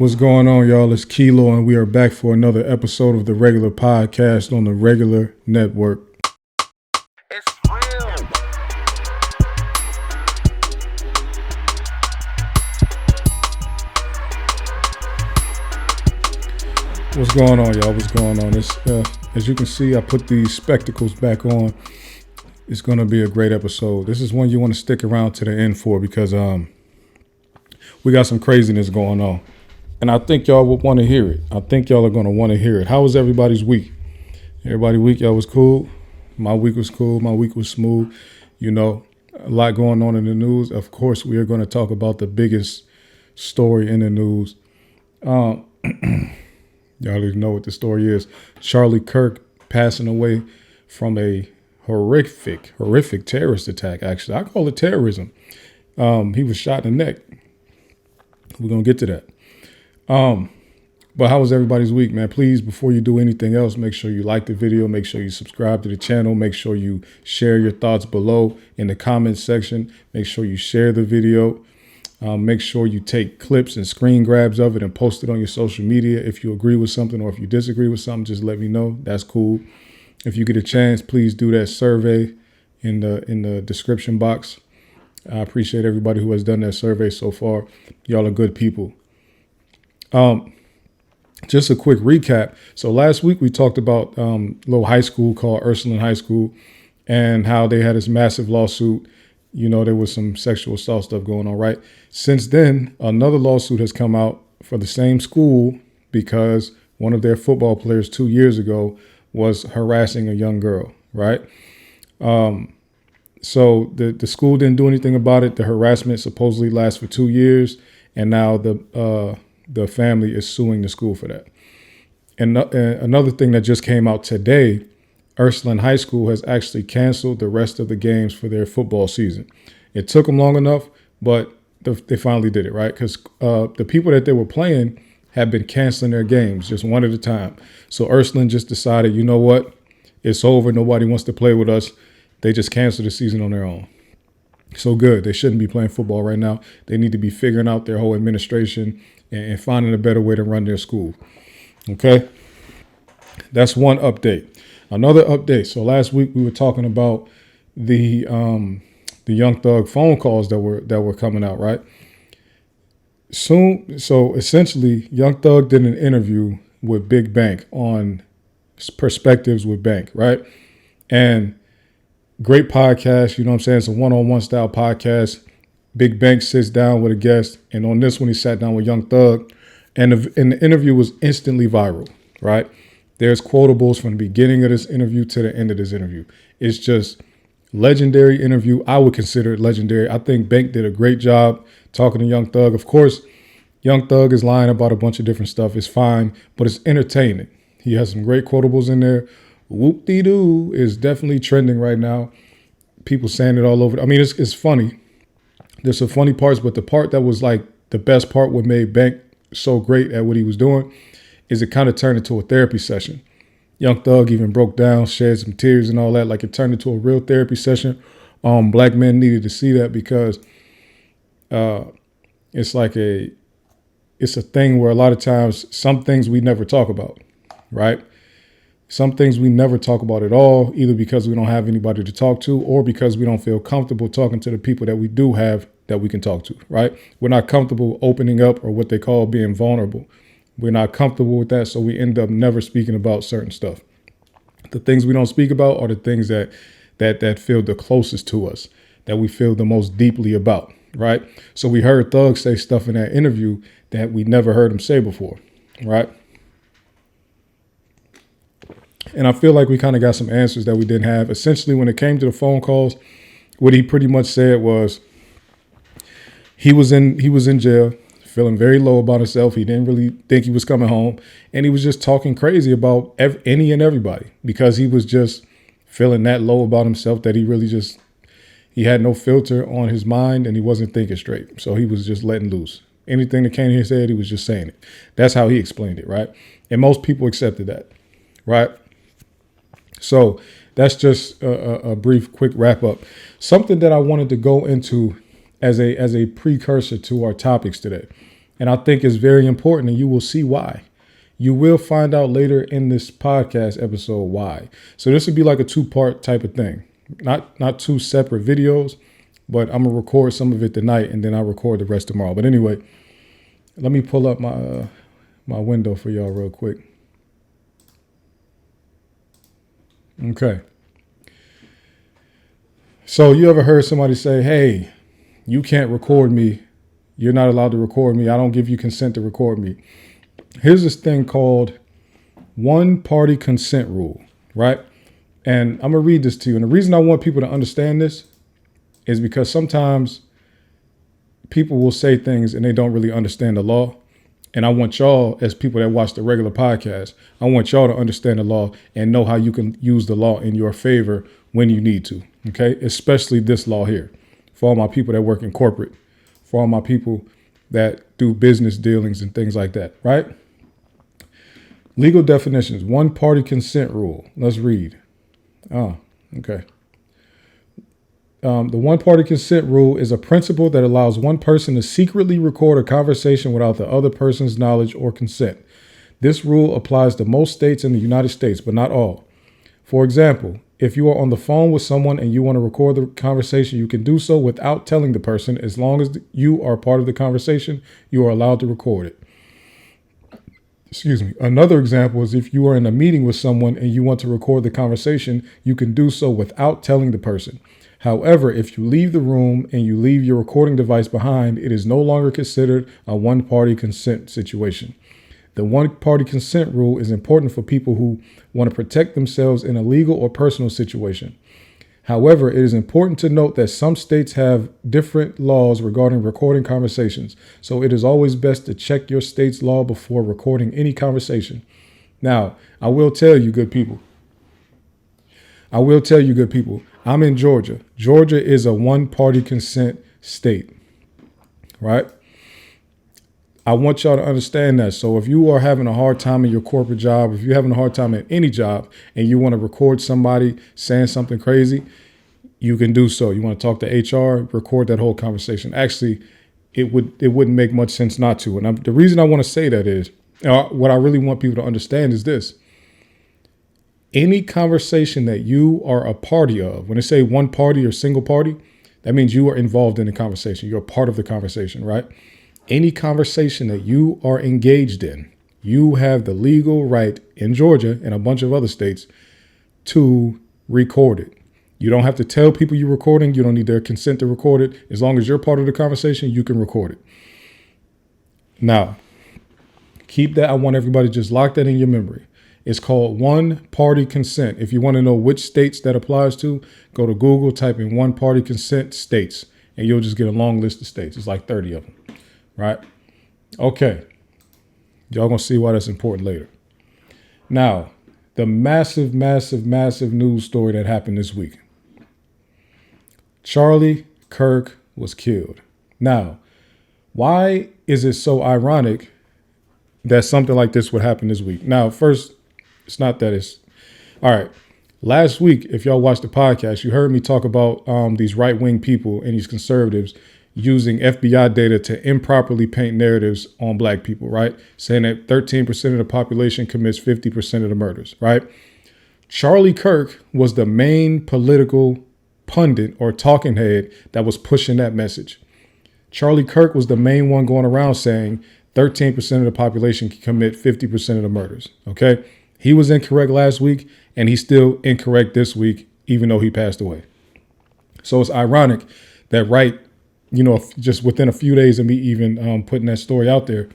What's going on, y'all? It's Kilo, and we are back for another episode of the regular podcast on the regular network. It's real. What's going on, y'all? What's going on? As you can see, I put these spectacles back on. It's going to be a great episode. This is one you want to stick around to the end for because we got some craziness going on. And I think y'all would want to hear it. I think y'all are going to want to hear it. How was everybody's week? Everybody's week, y'all was cool? My week was cool. My week was smooth. You know, a lot going on in the news. Of course, we are going to talk about the biggest story in the news. Y'all already know what the story is. Charlie Kirk passing away from a horrific terrorist attack, actually. I call it terrorism. He was shot in the neck. We're going to get to that. But how was everybody's week, man? Please, before you do anything else, make sure you like the video, make sure you subscribe to the channel, make sure you share your thoughts below in the comments section, make sure you share the video, make sure you take clips and screen grabs of it and post it on your social media. If you agree with something or if you disagree with something, just let me know. That's cool. If you get a chance, please do that survey in the description box. I appreciate everybody who has done that survey so far. Y'all are good people. Just a quick recap. So last week we talked about a little high school called Ursuline High School and how they had this massive lawsuit. You know, there was some sexual assault stuff going on, right? Since then, another lawsuit has come out for the same school because one of their football players 2 years ago was harassing a young girl, right? So the school didn't do anything about it. The harassment supposedly lasts for 2 years, and now the family is suing the school for that. And another thing that just came out today, Ursuline High School has actually canceled the rest of the games for their football season. It took them long enough, but they finally did it, right? Because the people that they were playing have been canceling their games just one at a time. So Ursuline just decided, you know what? It's over. Nobody wants to play with us. They just canceled the season on their own. So good. They shouldn't be playing football right now. They need to be figuring out their whole administration and finding a better way to run their school. Okay. That's one update. Another update. So last week we were talking about the Young Thug phone calls that were coming out, right? Soon. So essentially Young Thug did an interview with Big Bank on Perspectives with Bank, right? And great podcast. You know what I'm saying? It's a one-on-one style podcast. Big Bank sits down with a guest, and on this one, he sat down with Young Thug, and the interview was instantly viral, right? There's quotables from the beginning of this interview to the end of this interview. It's just legendary interview. I would consider it legendary. I think Bank did a great job talking to Young Thug. Of course, Young Thug is lying about a bunch of different stuff. It's fine, but it's entertaining. He has some great quotables in there. Whoop-dee-doo is definitely trending right now. People saying it all over. I mean, it's funny. There's some funny parts, but the part that was like the best part, what made Bank so great at what he was doing, is it kind of turned into a therapy session. Young Thug even broke down, shed some tears and all that. Like it turned into a real therapy session. Black men needed to see that because it's a thing where a lot of times some things we never talk about, right? Some things we never talk about at all, either because we don't have anybody to talk to or because we don't feel comfortable talking to the people that we do have that we can talk to, right? We're not comfortable opening up or what they call being vulnerable. We're not comfortable with that, so we end up never speaking about certain stuff. The things we don't speak about are the things that feel the closest to us, that we feel the most deeply about, right? So we heard Thug say stuff in that interview that we never heard him say before, right? And I feel like we kind of got some answers that we didn't have. Essentially, when it came to the phone calls, what he pretty much said was he was in jail, feeling very low about himself. He didn't really think he was coming home. And he was just talking crazy about any and everybody because he was just feeling that low about himself that he had no filter on his mind and he wasn't thinking straight. So he was just letting loose. Anything that came to his head, he was just saying it. That's how he explained it, right? And most people accepted that, right? So that's just a brief, quick wrap up. Something that I wanted to go into as a precursor to our topics today. And I think it's very important, and you will see why. You will find out later in this podcast episode why. So this would be like a 2-part type of thing. Not 2 separate videos, but I'm gonna record some of it tonight and then I'll record the rest tomorrow. But anyway, let me pull up my window for y'all real quick. Okay. So you ever heard somebody say, hey, you can't record me. You're not allowed to record me. I don't give you consent to record me. Here's this thing called one-party consent rule, right? And I'm going to read this to you. And the reason I want people to understand this is because sometimes people will say things and they don't really understand the law. And I want y'all, as people that watch the regular podcast, I want y'all to understand the law and know how you can use the law in your favor when you need to, okay? Especially this law here. For all my people that work in corporate, for all my people that do business dealings and things like that, right? Legal definitions, one-party consent rule. Let's read. Okay. The one-party consent rule is a principle that allows one person to secretly record a conversation without the other person's knowledge or consent. This rule applies to most states in the United States, but not all. For example, if you are on the phone with someone and you want to record the conversation, you can do so without telling the person. As long as you are part of the conversation, you are allowed to record it. Excuse me. Another example is if you are in a meeting with someone and you want to record the conversation, you can do so without telling the person. However, if you leave the room and you leave your recording device behind, it is no longer considered a one-party consent situation. The one-party consent rule is important for people who want to protect themselves in a legal or personal situation. However, it is important to note that some states have different laws regarding recording conversations, so it is always best to check your state's law before recording any conversation. Now, I will tell you, good people, I'm in Georgia. Georgia is a one-party consent state, right? I want y'all to understand that. So if you are having a hard time in your corporate job, if you're having a hard time at any job and you want to record somebody saying something crazy, you can do so. You want to talk to HR, record that whole conversation. Actually, it wouldn't make much sense not to. And the reason I want to say that is, what I really want people to understand is this. Any conversation that you are a party of, when they say one party or single party, that means you are involved in the conversation. You're a part of the conversation, right? Any conversation that you are engaged in, you have the legal right in Georgia and a bunch of other states to record it. You don't have to tell people you're recording. You don't need their consent to record it. As long as you're part of the conversation, you can record it. Now, keep that. I want everybody to just lock that in your memory. It's called one-party consent. If you want to know which states that applies to, go to Google, type in one-party consent states, and you'll just get a long list of states. It's like 30 of them. Right? Okay. Y'all gonna see why that's important later. Now, the massive news story that happened this week. Charlie Kirk was killed. Now, why is it so ironic that something like this would happen this week? Now, first, it's not that it's all right. Last week, if y'all watched the podcast, you heard me talk about these right-wing people and these conservatives using FBI data to improperly paint narratives on black people, right? Saying that 13% of the population commits 50% of the murders, right? Charlie Kirk was the main political pundit or talking head that was pushing that message. Charlie Kirk was the main one going around saying 13% of the population can commit 50% of the murders, okay? He was incorrect last week, and he's still incorrect this week, even though he passed away. So it's ironic that just within a few days of me even putting that story out there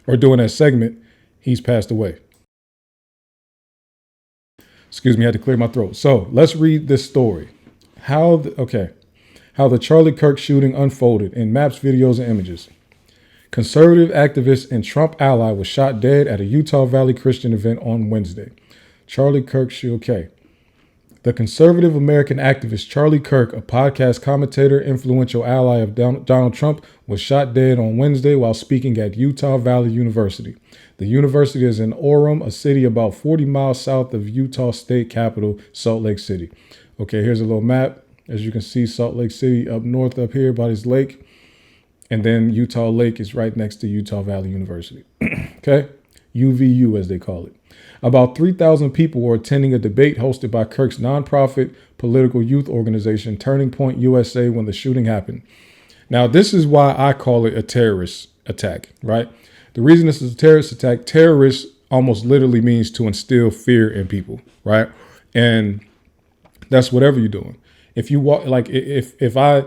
or doing that segment, he's passed away. Excuse me, I had to clear my throat. So let's read this story. How the Charlie Kirk shooting unfolded in maps, videos, and images. Conservative activist and Trump ally was shot dead at a Utah Valley Christian event on Wednesday. Charlie Kirk okay. The conservative American activist Charlie Kirk, a podcast commentator, influential ally of Donald Trump, was shot dead on Wednesday while speaking at Utah Valley University. The university is in Orem, a city about 40 miles south of Utah state capital, Salt Lake City. Okay, here's a little map. As you can see, Salt Lake City up north up here by this lake. And then Utah Lake is right next to Utah Valley University. Okay? UVU, as they call it. About 3,000 people were attending a debate hosted by Kirk's nonprofit political youth organization, Turning Point USA, when the shooting happened. Now, this is why I call it a terrorist attack, right? The reason this is a terrorist attack, terrorist almost literally means to instill fear in people, right? And that's whatever you're doing. If you walk, like if I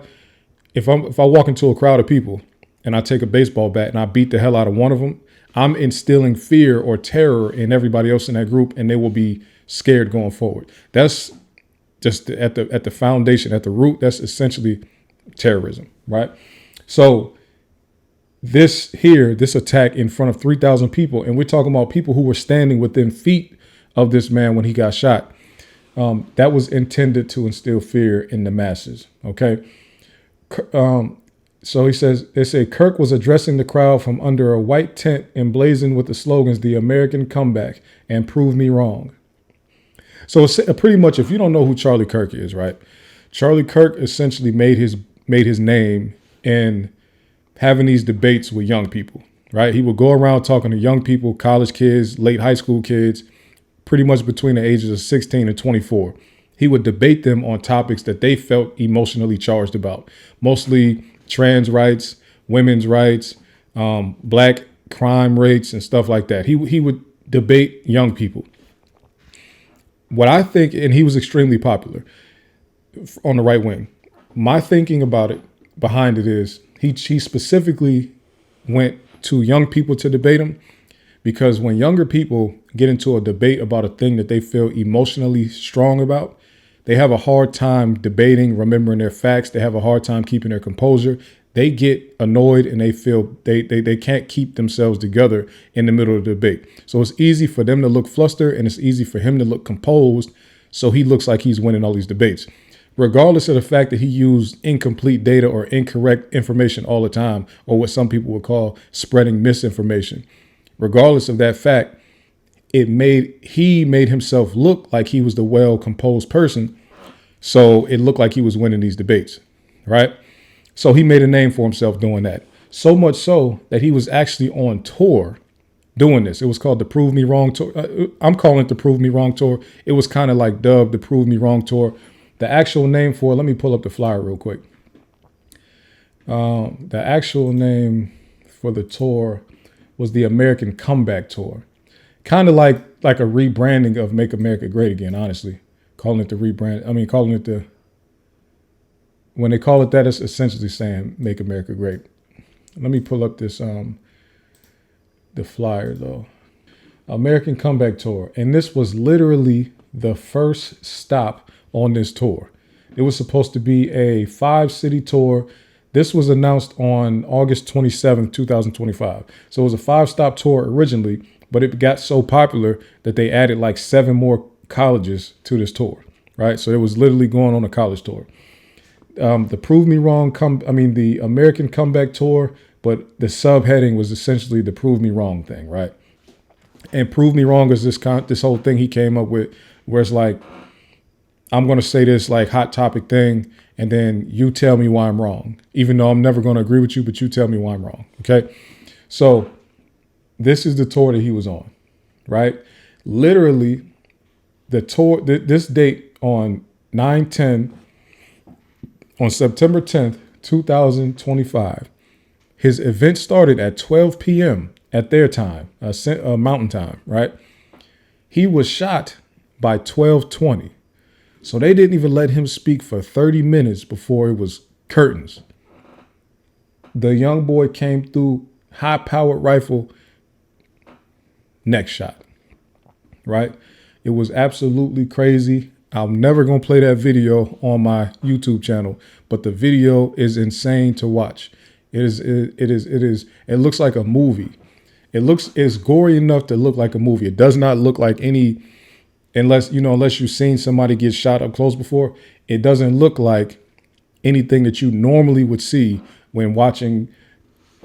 walk into a crowd of people and I take a baseball bat and I beat the hell out of one of them, I'm instilling fear or terror in everybody else in that group, and they will be scared going forward. That's just at the foundation, at the root. That's essentially terrorism, right? So this attack in front of 3,000 people, and we're talking about people who were standing within feet of this man when he got shot. That was intended to instill fear in the masses. Okay. So they say Kirk was addressing the crowd from under a white tent emblazoned with the slogans, "The American Comeback" and "Prove Me Wrong." So it's pretty much, if you don't know who Charlie Kirk is, right? Charlie Kirk essentially made his name in having these debates with young people, right? He would go around talking to young people, college kids, late high school kids, pretty much between the ages of 16 and 24. He would debate them on topics that they felt emotionally charged about, mostly trans rights, women's rights, black crime rates, and stuff like that. He would debate young people. What I think, and he was extremely popular on the right wing. My thinking about it, behind it, is he specifically went to young people to debate him, because when younger people get into a debate about a thing that they feel emotionally strong about, they have a hard time debating, remembering their facts. They have a hard time keeping their composure. They get annoyed and they feel they can't keep themselves together in the middle of the debate. So it's easy for them to look flustered, and it's easy for him to look composed, so he looks like he's winning all these debates, regardless of the fact that he used incomplete data or incorrect information all the time, or what some people would call spreading misinformation. Regardless of that fact, he made himself look like he was the well-composed person, so it looked like he was winning these debates, right? So he made a name for himself doing that. So much so that he was actually on tour doing this. It was called the Prove Me Wrong Tour. I'm calling it the Prove Me Wrong Tour. It was kind of like dubbed the Prove Me Wrong Tour. The actual name for it, let me pull up the flyer real quick. The actual name for the tour was the American Comeback Tour. Kind of like a rebranding of Make America Great Again, honestly. Calling it the rebrand. I mean, calling it the... When they call it that, it's essentially saying Make America Great. Let me pull up this, the flyer, though. American Comeback Tour. And this was literally the first stop on this tour. It was supposed to be a 5-city tour. This was announced on August 27th, 2025. So it was a 5-stop tour originally, but it got so popular that they added like 7 more colleges to this tour, right? So it was literally going on a college tour. The Prove Me Wrong, the American Comeback Tour, but the subheading was essentially the Prove Me Wrong thing, right? And Prove Me Wrong is this whole thing he came up with, where it's like, I'm going to say this like hot topic thing, and then you tell me why I'm wrong, even though I'm never going to agree with you, but you tell me why I'm wrong. Okay. So this is the tour that he was on, right? Literally the tour, this date on 9/10, on September 10th, 2025, his event started at 12 p.m. at their time, mountain time, right? He was shot by 12:20. So they didn't even let him speak for 30 minutes before it was curtains. The young boy came through, high-powered rifle, neck shot, right? It was absolutely crazy. I'm never going to play that video on my YouTube channel, but the video is insane to watch. It looks like a movie. It's gory enough to look like a movie. It does not look like any, unless you've seen somebody get shot up close before, it doesn't look like anything that you normally would see when watching,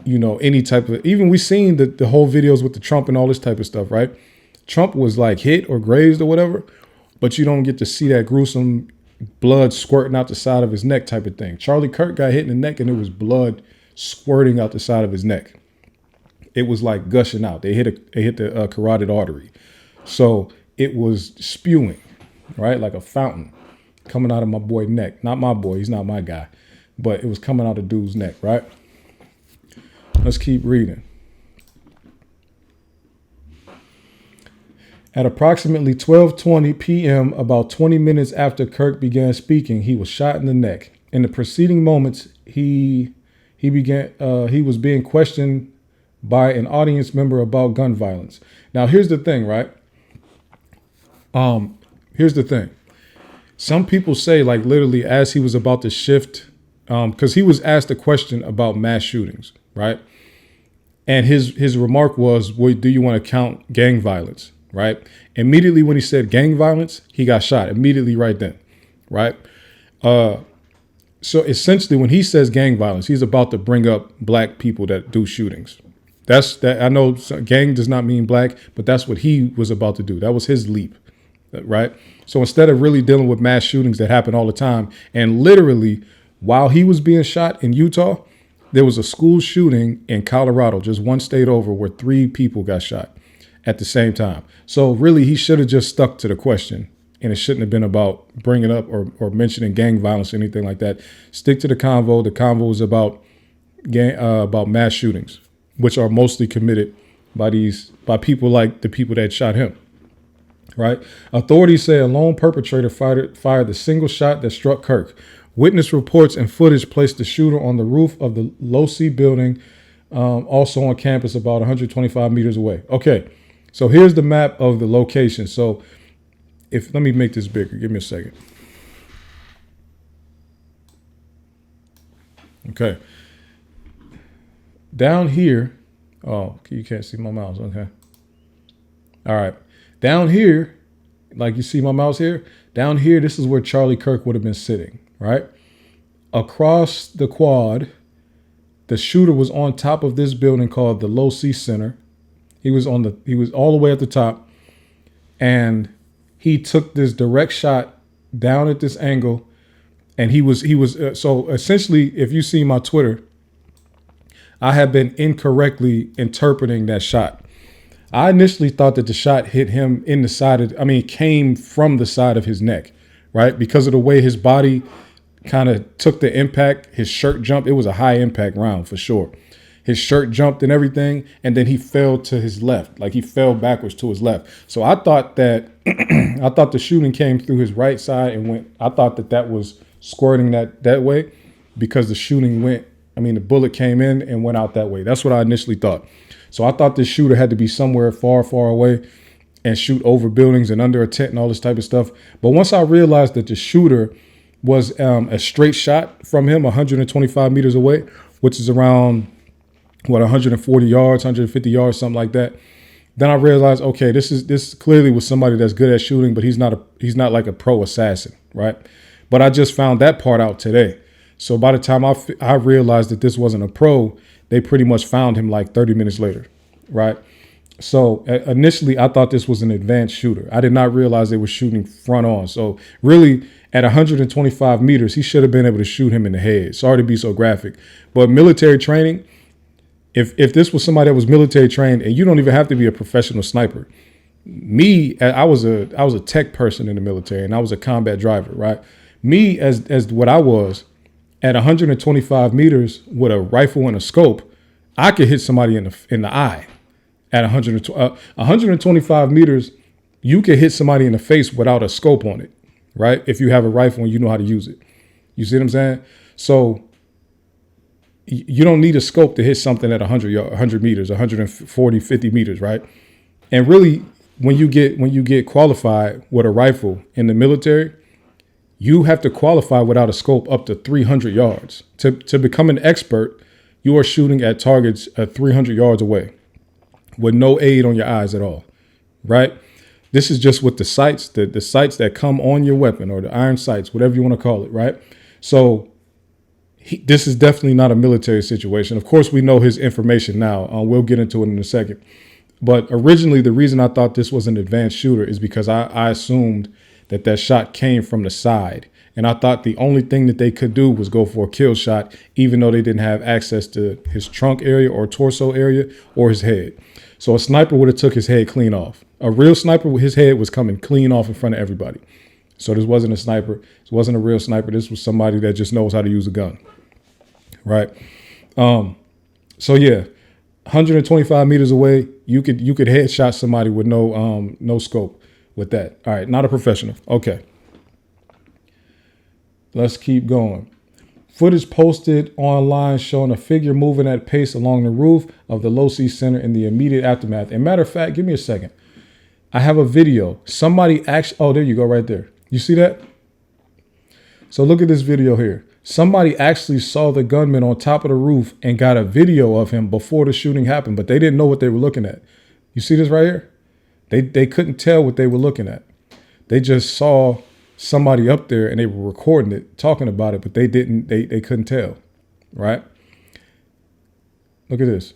any type of, even we've seen the whole videos with the Trump and all this type of stuff, right? Trump was like hit or grazed or whatever, but you don't get to see that gruesome blood squirting out the side of his neck type of thing. Charlie Kirk got hit in the neck and it was blood squirting out the side of his neck. It was like gushing out. They hit the carotid artery. So it was spewing, right? Like a fountain coming out of my boy's neck. Not my boy. He's not my guy. But it was coming out of dude's neck, right? Let's keep reading. At approximately 12:20 p.m., about 20 minutes after Kirk began speaking, he was shot in the neck. In the preceding moments, he was being questioned by an audience member about gun violence. Now, here's the thing, right? Here's the thing. Some people say, like, literally as he was about to shift, because he was asked a question about mass shootings, right? And his remark was, well, do you want to count gang violence? Right? Immediately when he said gang violence, he got shot immediately right then. Right? So essentially when he says gang violence, he's about to bring up black people that do shootings. That's that. I know gang does not mean black, but that's what he was about to do. That was his leap. Right? So instead of really dealing with mass shootings that happen all the time, and literally while he was being shot in Utah, there was a school shooting in Colorado, just one state over, where 3 people got shot at the same time. So really, he should have just stuck to the question, and it shouldn't have been about bringing up or mentioning gang violence or anything like that. Stick to the convo. The convo is about mass shootings, which are mostly committed by people like the people that shot him. Right? Authorities say a lone perpetrator fired the single shot that struck Kirk. Witness reports and footage placed the shooter on the roof of the low-C building, also on campus about 125 meters away. Okay. So here's the map of the location. So let me make this bigger. Give me a second. Okay. Down here. Oh, you can't see my mouse. Okay. All right. Down here, like you see my mouse here, down here, this is where Charlie Kirk would have been sitting, right? Across the quad, the shooter was on top of this building called the Low-C Center. He was all the way at the top, and he took this direct shot down at this angle, and so essentially, if you see my Twitter, I have been incorrectly interpreting that shot. I initially thought that the shot hit him in the side came from the side of his neck, right? Because of the way his body kind of took the impact, his shirt jumped. It was a high impact round for sure. His shirt jumped and everything, and then he fell to his left, like he fell backwards to his left. So I thought that the shooting came through his right side and went. I thought that was squirting that way, because the shooting the bullet came in and went out that way. That's what I initially thought. So I thought this shooter had to be somewhere far, far away and shoot over buildings and under a tent and all this type of stuff. But once I realized that the shooter was a straight shot from him 125 meters away, which is around 140 yards, 150 yards, something like that. Then I realized, okay, this clearly was somebody that's good at shooting, but he's not like a pro assassin, right? But I just found that part out today. So by the time I realized that this wasn't a pro, they pretty much found him like 30 minutes later, right? So initially, I thought this was an advanced shooter. I did not realize they were shooting front on. So really, at 125 meters, he should have been able to shoot him in the head. Sorry to be so graphic, but military training, if this was somebody that was military trained, and you don't even have to be a professional sniper. Me, I was a tech person in the military, and I was a combat driver, right? Me, as what I was, at 125 meters with a rifle and a scope, I could hit somebody in the eye. At 125 meters, you can hit somebody in the face without a scope on it, right? If you have a rifle and you know how to use it. You see what I'm saying? So you don't need a scope to hit something at 100 meters, 140, 50 meters, right? And really, when you get qualified with a rifle in the military, you have to qualify without a scope up to 300 yards. To become an expert, you are shooting at targets at 300 yards away with no aid on your eyes at all, right? This is just with the sights, the sights that come on your weapon, or the iron sights, whatever you want to call it, right? So this is definitely not a military situation. Of course, we know his information now. We'll get into it in a second. But originally, the reason I thought this was an advanced shooter is because I assumed that shot came from the side. And I thought the only thing that they could do was go for a kill shot, even though they didn't have access to his trunk area or torso area or his head. So a sniper would have took his head clean off. A real sniper, his head was coming clean off in front of everybody. So this wasn't a sniper. This wasn't a real sniper. This was somebody that just knows how to use a gun. Right. So yeah, 125 meters away, you could headshot somebody with no scope with that. All right, not a professional. Okay. Let's keep going. Footage posted online showing a figure moving at pace along the roof of the Low-C Center in the immediate aftermath. And matter of fact, give me a second. I have a video. Somebody actually, oh, there you go right there. You see that? So look at this video here. Somebody actually saw the gunman on top of the roof and got a video of him before the shooting happened, but they didn't know what they were looking at. You see this right here? They couldn't tell what they were looking at. They just saw somebody up there and they were recording it, talking about it, but they couldn't tell, right? Look at this.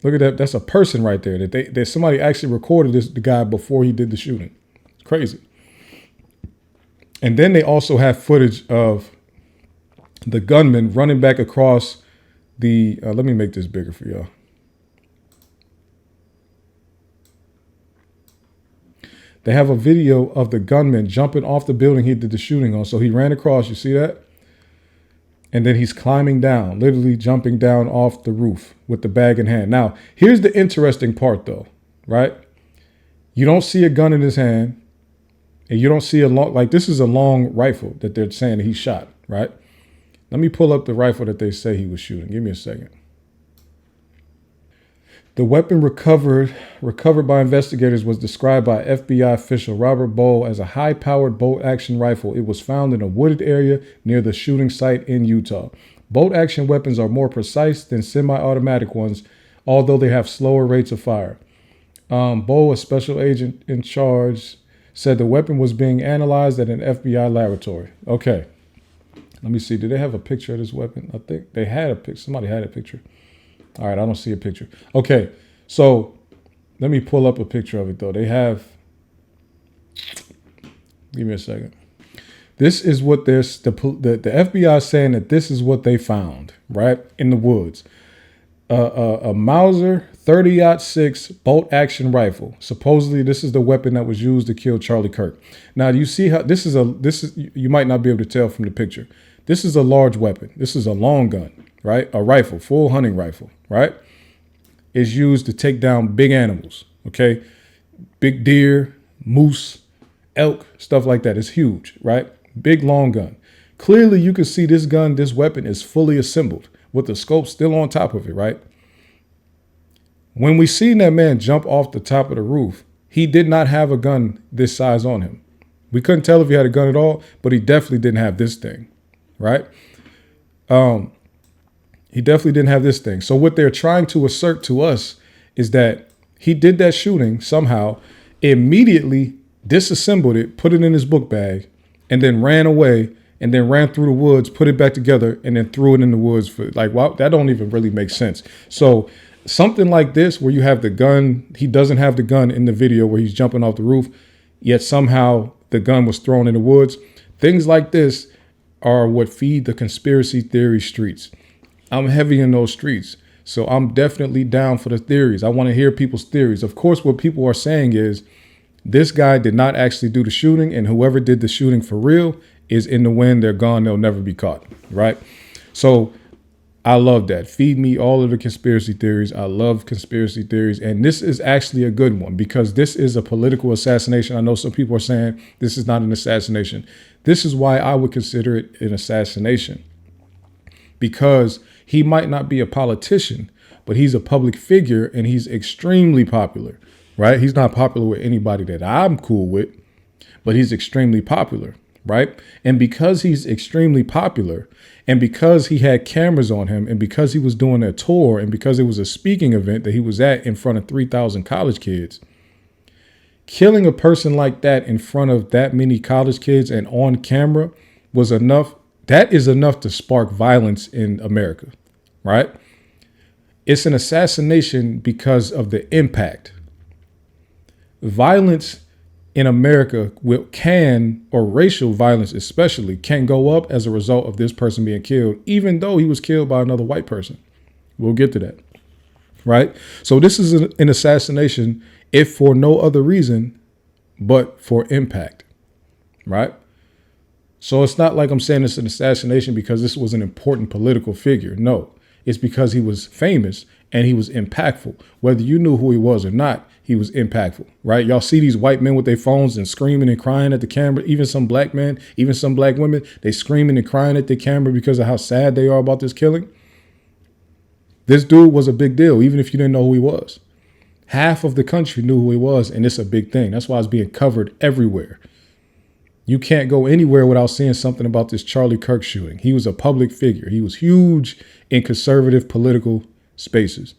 Look at that. That's a person right there that somebody actually recorded the guy before he did the shooting. It's crazy. And then they also have footage of the gunman running back across the, let me make this bigger for y'all. They have a video of the gunman jumping off the building he did the shooting on. So he ran across, you see that? And then he's climbing down, literally jumping down off the roof with the bag in hand. Now, here's the interesting part though, right? You don't see a gun in his hand and you don't see this is a long rifle that they're saying that he shot, right? Let me pull up the rifle that they say he was shooting. Give me a second. The weapon recovered by investigators was described by FBI official Robert Bowl as a high-powered bolt-action rifle. It was found in a wooded area near the shooting site in Utah. Bolt-action weapons are more precise than semi-automatic ones, although they have slower rates of fire. Bowl, a special agent in charge, said the weapon was being analyzed at an FBI laboratory. Okay. Let me see. Did they have a picture of this weapon? I think they had a picture. Somebody had a picture. All right, I don't see a picture. Okay, so let me pull up a picture of it, though. They have, give me a second. This is what the FBI is saying that this is what they found, right, in the woods. A Mauser 30-06 bolt-action rifle. Supposedly, this is the weapon that was used to kill Charlie Kirk. Now, do you see how this is? You might not be able to tell from the picture. This is a large weapon. This is a long gun. Right? A rifle, full hunting rifle, right? Is used to take down big animals, okay? Big deer, moose, elk, stuff like that. It's huge, right? Big long gun. Clearly you can see this weapon is fully assembled with the scope still on top of it, right? When we seen that man jump off the top of the roof, he did not have a gun this size on him. We couldn't tell if he had a gun at all, but he definitely didn't have this thing, right? He definitely didn't have this thing. So what they're trying to assert to us is that he did that shooting somehow, immediately disassembled it, put it in his book bag, and then ran away, and then ran through the woods, put it back together, and then threw it in the woods. Wow, that don't even really make sense. So something like this, where you have the gun, he doesn't have the gun in the video where he's jumping off the roof, yet somehow the gun was thrown in the woods. Things like this are what feed the conspiracy theory streets. I'm heavy in those streets, so I'm definitely down for the theories. I want to hear people's theories. Of course, what people are saying is this guy did not actually do the shooting, and whoever did the shooting for real is in the wind. They're gone. They'll never be caught, right? So I love that. Feed me all of the conspiracy theories. I love conspiracy theories, and this is actually a good one because this is a political assassination. I know some people are saying this is not an assassination. This is why I would consider it an assassination, because he might not be a politician, but he's a public figure and he's extremely popular, right? He's not popular with anybody that I'm cool with, but he's extremely popular, right? And because he's extremely popular and because he had cameras on him and because he was doing a tour and because it was a speaking event that he was at in front of 3,000 college kids, killing a person like that in front of that many college kids and on camera was enough. That is enough to spark violence in America, right? It's an assassination because of the impact. Violence in America or racial violence especially, can go up as a result of this person being killed, even though he was killed by another white person. We'll get to that, right? So this is an assassination, if for no other reason but for impact, right? So it's not like I'm saying it's an assassination because this was an important political figure. No, it's because he was famous and he was impactful. Whether you knew who he was or not, he was impactful, right? Y'all see these white men with their phones and screaming and crying at the camera. Even some black men, even some black women, they screaming and crying at the camera because of how sad they are about this killing. This dude was a big deal, even if you didn't know who he was. Half of the country knew who he was, and it's a big thing. That's why it's being covered everywhere. You can't go anywhere without seeing something about this Charlie Kirk shooting. He was a public figure. He was huge in conservative political spaces.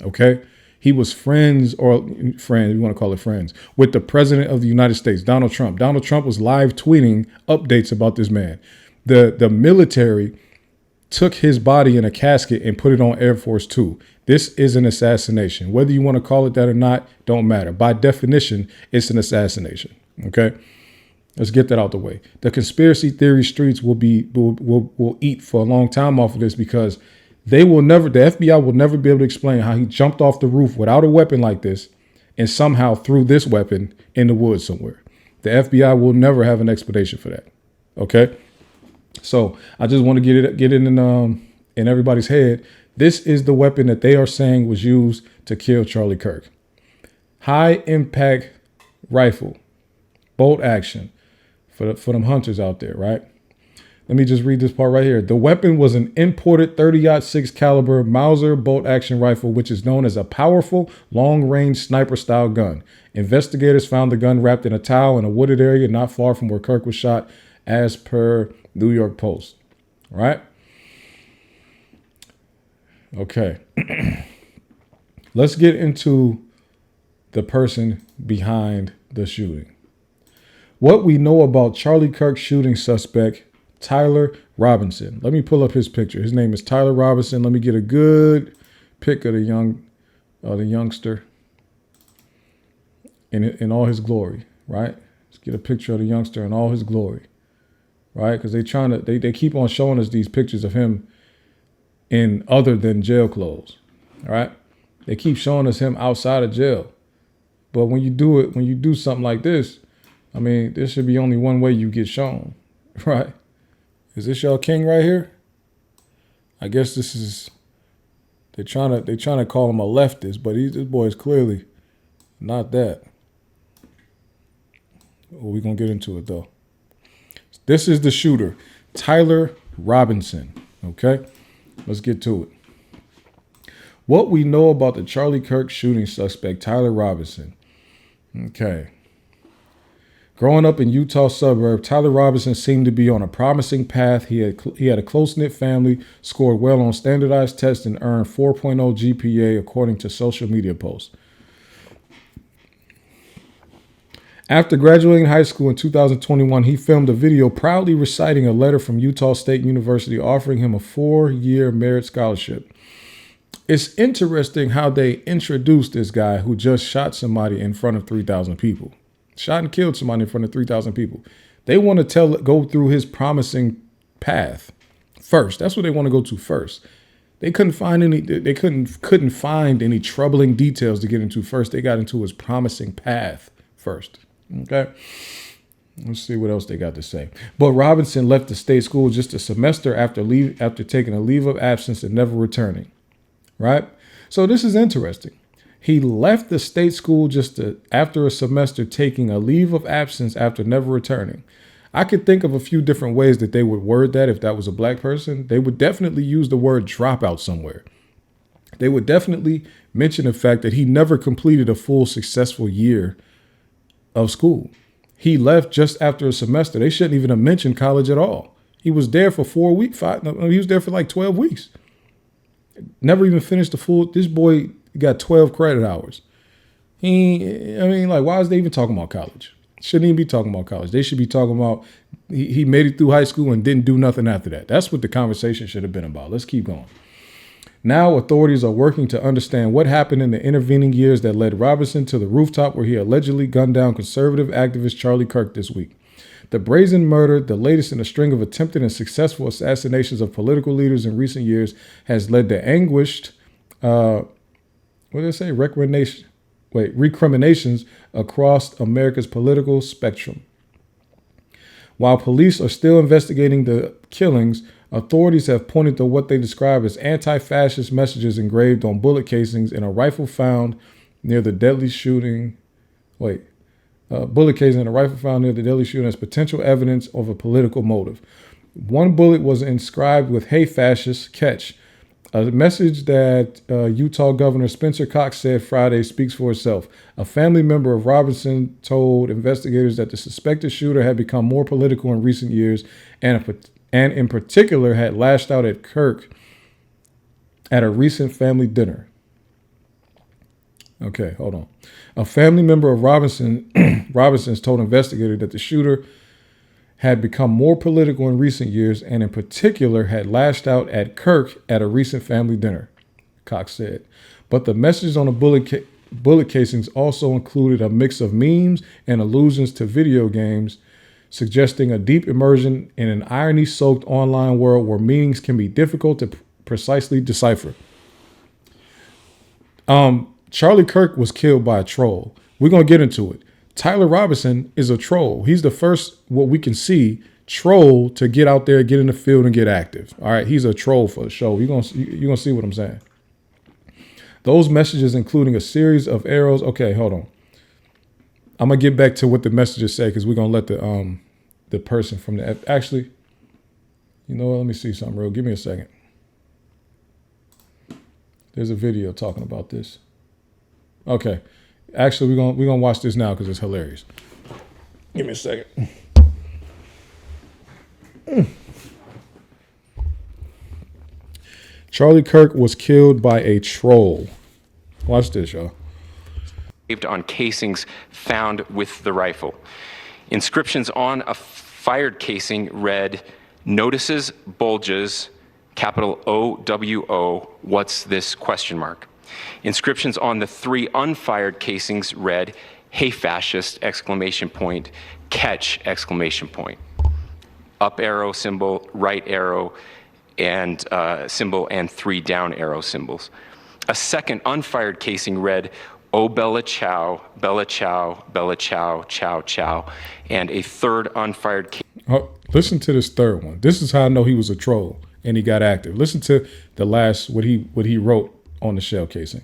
Okay. He was friends, you want to call it friends, with the president of the United States, Donald Trump. Donald Trump was live tweeting updates about this man. The military took his body in a casket and put it on Air Force Two. This is an assassination. Whether you want to call it that or not, don't matter. By definition, it's an assassination. Okay. Let's get that out the way. The conspiracy theory streets will eat for a long time off of this because the FBI will never be able to explain how he jumped off the roof without a weapon like this and somehow threw this weapon in the woods somewhere. The FBI will never have an explanation for that. Okay. So I just want to get it in everybody's head. This is the weapon that they are saying was used to kill Charlie Kirk. High impact rifle, bolt action. For them hunters out there, right? Let me just read this part right here. The weapon was an imported 30-06 caliber Mauser bolt action rifle, which is known as a powerful long-range sniper style gun. Investigators found the gun wrapped in a towel in a wooded area not far from where Kirk was shot, as per New York Post. Right? Okay. Let's get into the person behind the shooting. What we know about Charlie Kirk shooting suspect, Tyler Robinson. Let me pull up his picture. His name is Tyler Robinson. Let me get a good pic of the youngster in all his glory, right? Let's get a picture of the youngster in all his glory, right? Because they keep on showing us these pictures of him in other than jail clothes, all right? They keep showing us him outside of jail. But when you do something like this, I mean, there should be only one way you get shown, right? Is this y'all king right here? I guess this is, they're trying to call him a leftist, but this boy is clearly not that. Well, we're going to get into it though. This is the shooter, Tyler Robinson, okay? Let's get to it. What we know about the Charlie Kirk shooting suspect, Tyler Robinson. Okay. Growing up in Utah suburb, Tyler Robinson seemed to be on a promising path. He had a close-knit family, scored well on standardized tests, and earned 4.0 GPA according to social media posts. After graduating high school in 2021, he filmed a video proudly reciting a letter from Utah State University offering him a 4-year merit scholarship. It's interesting how they introduced this guy who just shot somebody in front of 3,000 people. Shot and killed somebody in front of 3,000 people. They want to go through his promising path first. That's what they want to go to first. They couldn't find any troubling details to get into first. They got into his promising path first. Okay. Let's see what else they got to say. But Robinson left the state school just a semester after taking a leave of absence and never returning. Right? So this is interesting. He left the state school after a semester, taking a leave of absence after never returning. I could think of a few different ways that they would word that if that was a black person. They would definitely use the word dropout somewhere. They would definitely mention the fact that he never completed a full successful year of school. He left just after a semester. They shouldn't even have mentioned college at all. He was there for 4 weeks. He was there for like 12 weeks. Never even finished the full. This boy got 12 credit hours. Why is they even talking about college? Shouldn't even be talking about college. They should be talking about he made it through high school and didn't do nothing after that. That's what the conversation should have been about. Let's keep going. Now authorities are working to understand what happened in the intervening years that led Robinson to the rooftop where he allegedly gunned down conservative activist Charlie Kirk this week. The brazen murder, the latest in a string of attempted and successful assassinations of political leaders in recent years, has led to anguished, recriminations across America's political spectrum. While police are still investigating the killings, authorities have pointed to what they describe as anti-fascist messages engraved on bullet casings in a rifle found near the deadly shooting. Bullet casing in a rifle found near the deadly shooting as potential evidence of a political motive. One bullet was inscribed with "Hey fascists, catch." A message that Utah Governor Spencer Cox said Friday speaks for itself. A family member of Robinson told investigators that the suspected shooter had become more political in recent years and in particular had lashed out at Kirk at a recent family dinner. Okay, hold on. A family member of Robinson's told investigators that the shooter had become more political in recent years and in particular had lashed out at Kirk at a recent family dinner, Cox said. But the messages on the bullet casings also included a mix of memes and allusions to video games, suggesting a deep immersion in an irony-soaked online world where meanings can be difficult to precisely decipher. Charlie Kirk was killed by a troll. We're going to get into it. Tyler Robinson is a troll. He's the first, what we can see, troll to get out there, get in the field, and get active. All right, he's a troll for the show. You're gonna see what I'm saying. Those messages, including a series of arrows. Okay, hold on. I'm gonna get back to what the messages say because we're gonna let the person from the actually. You know what? Let me see something real. Give me a second. There's a video talking about this. Okay. Actually, we're gonna watch this now because it's hilarious. Give me a second. Charlie Kirk was killed by a troll. Watch this, y'all. On casings found with the rifle. Inscriptions on a fired casing read, "Notices, bulges, capital OWO, what's this, question mark." Inscriptions on the 3 unfired casings read, "Hey fascist, exclamation point, catch, exclamation point." Up arrow symbol, right arrow and symbol, and 3 down arrow symbols. A second unfired casing read, "Oh Bella Chow, Bella Chow, Bella Chow, Chow Chow," and a third unfired casing. Oh, listen to this third one. This is how I know he was a troll and he got active. Listen to the last what he wrote on the shell casing.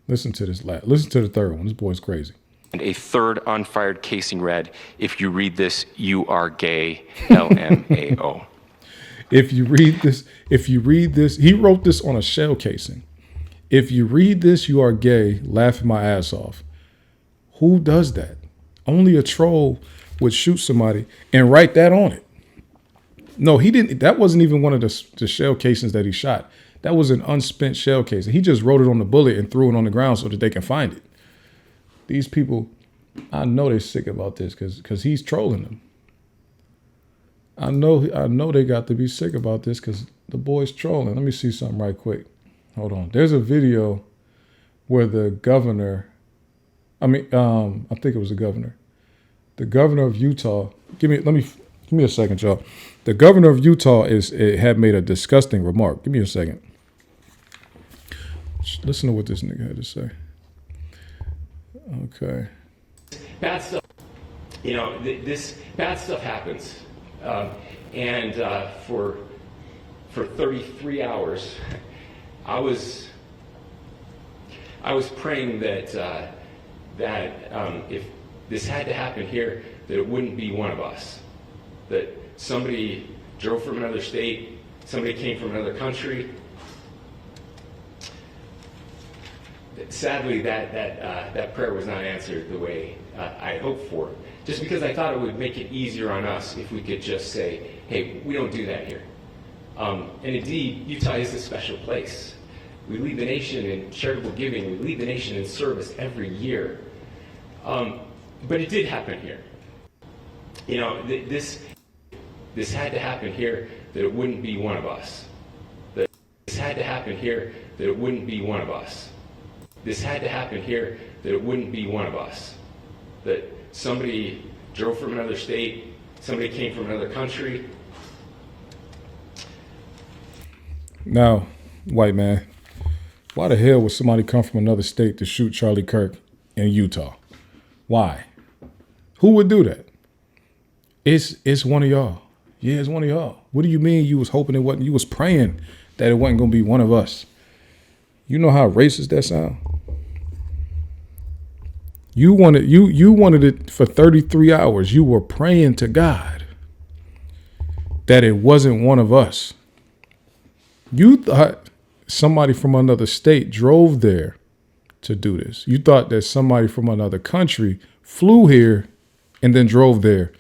Listen to this last. Listen to the third one. This boy's crazy. And a third unfired casing read, "If you read this, you are gay, LMAO." If you read this, he wrote this on a shell casing. "If you read this, you are gay, laughing my ass off." Who does that? Only a troll would shoot somebody and write that on it. No, he didn't. That wasn't even one of the shell casings that he shot. That was an unspent shell casing. He just wrote it on the bullet and threw it on the ground so that they can find it. These people, I know they're sick about this because he's trolling them. I know they got to be sick about this because the boy's trolling. Let me see something right quick. Hold on. There's a video where the governor, I think it was the governor of Utah. Give me a second, y'all. The governor of Utah had made a disgusting remark. Give me a second. Listen to what this nigga had to say. Okay. Bad stuff. This bad stuff happens. And for 33 hours, I was praying that if this had to happen here, that it wouldn't be one of us. That somebody drove from another state, somebody came from another country. Sadly, that prayer was not answered the way I hoped for. Just because I thought it would make it easier on us if we could just say, "Hey, we don't do that here." And indeed, Utah is a special place. We lead the nation in charitable giving. We lead the nation in service every year. But it did happen here. This had to happen here, that it wouldn't be one of us. This This had to happen here that it wouldn't be one of us. This had to happen here that it wouldn't be one of us. That somebody drove from another state, somebody came from another country. Now, white man, why the hell would somebody come from another state to shoot Charlie Kirk in Utah? Why? Who would do that? It's one of y'all. Yeah, it's one of y'all. What do you mean you was hoping it wasn't? You was praying that it wasn't going to be one of us. You know how racist that sound? You wanted it for 33 hours. You were praying to God that it wasn't one of us. You thought somebody from another state drove there to do this. You thought that somebody from another country flew here and then drove there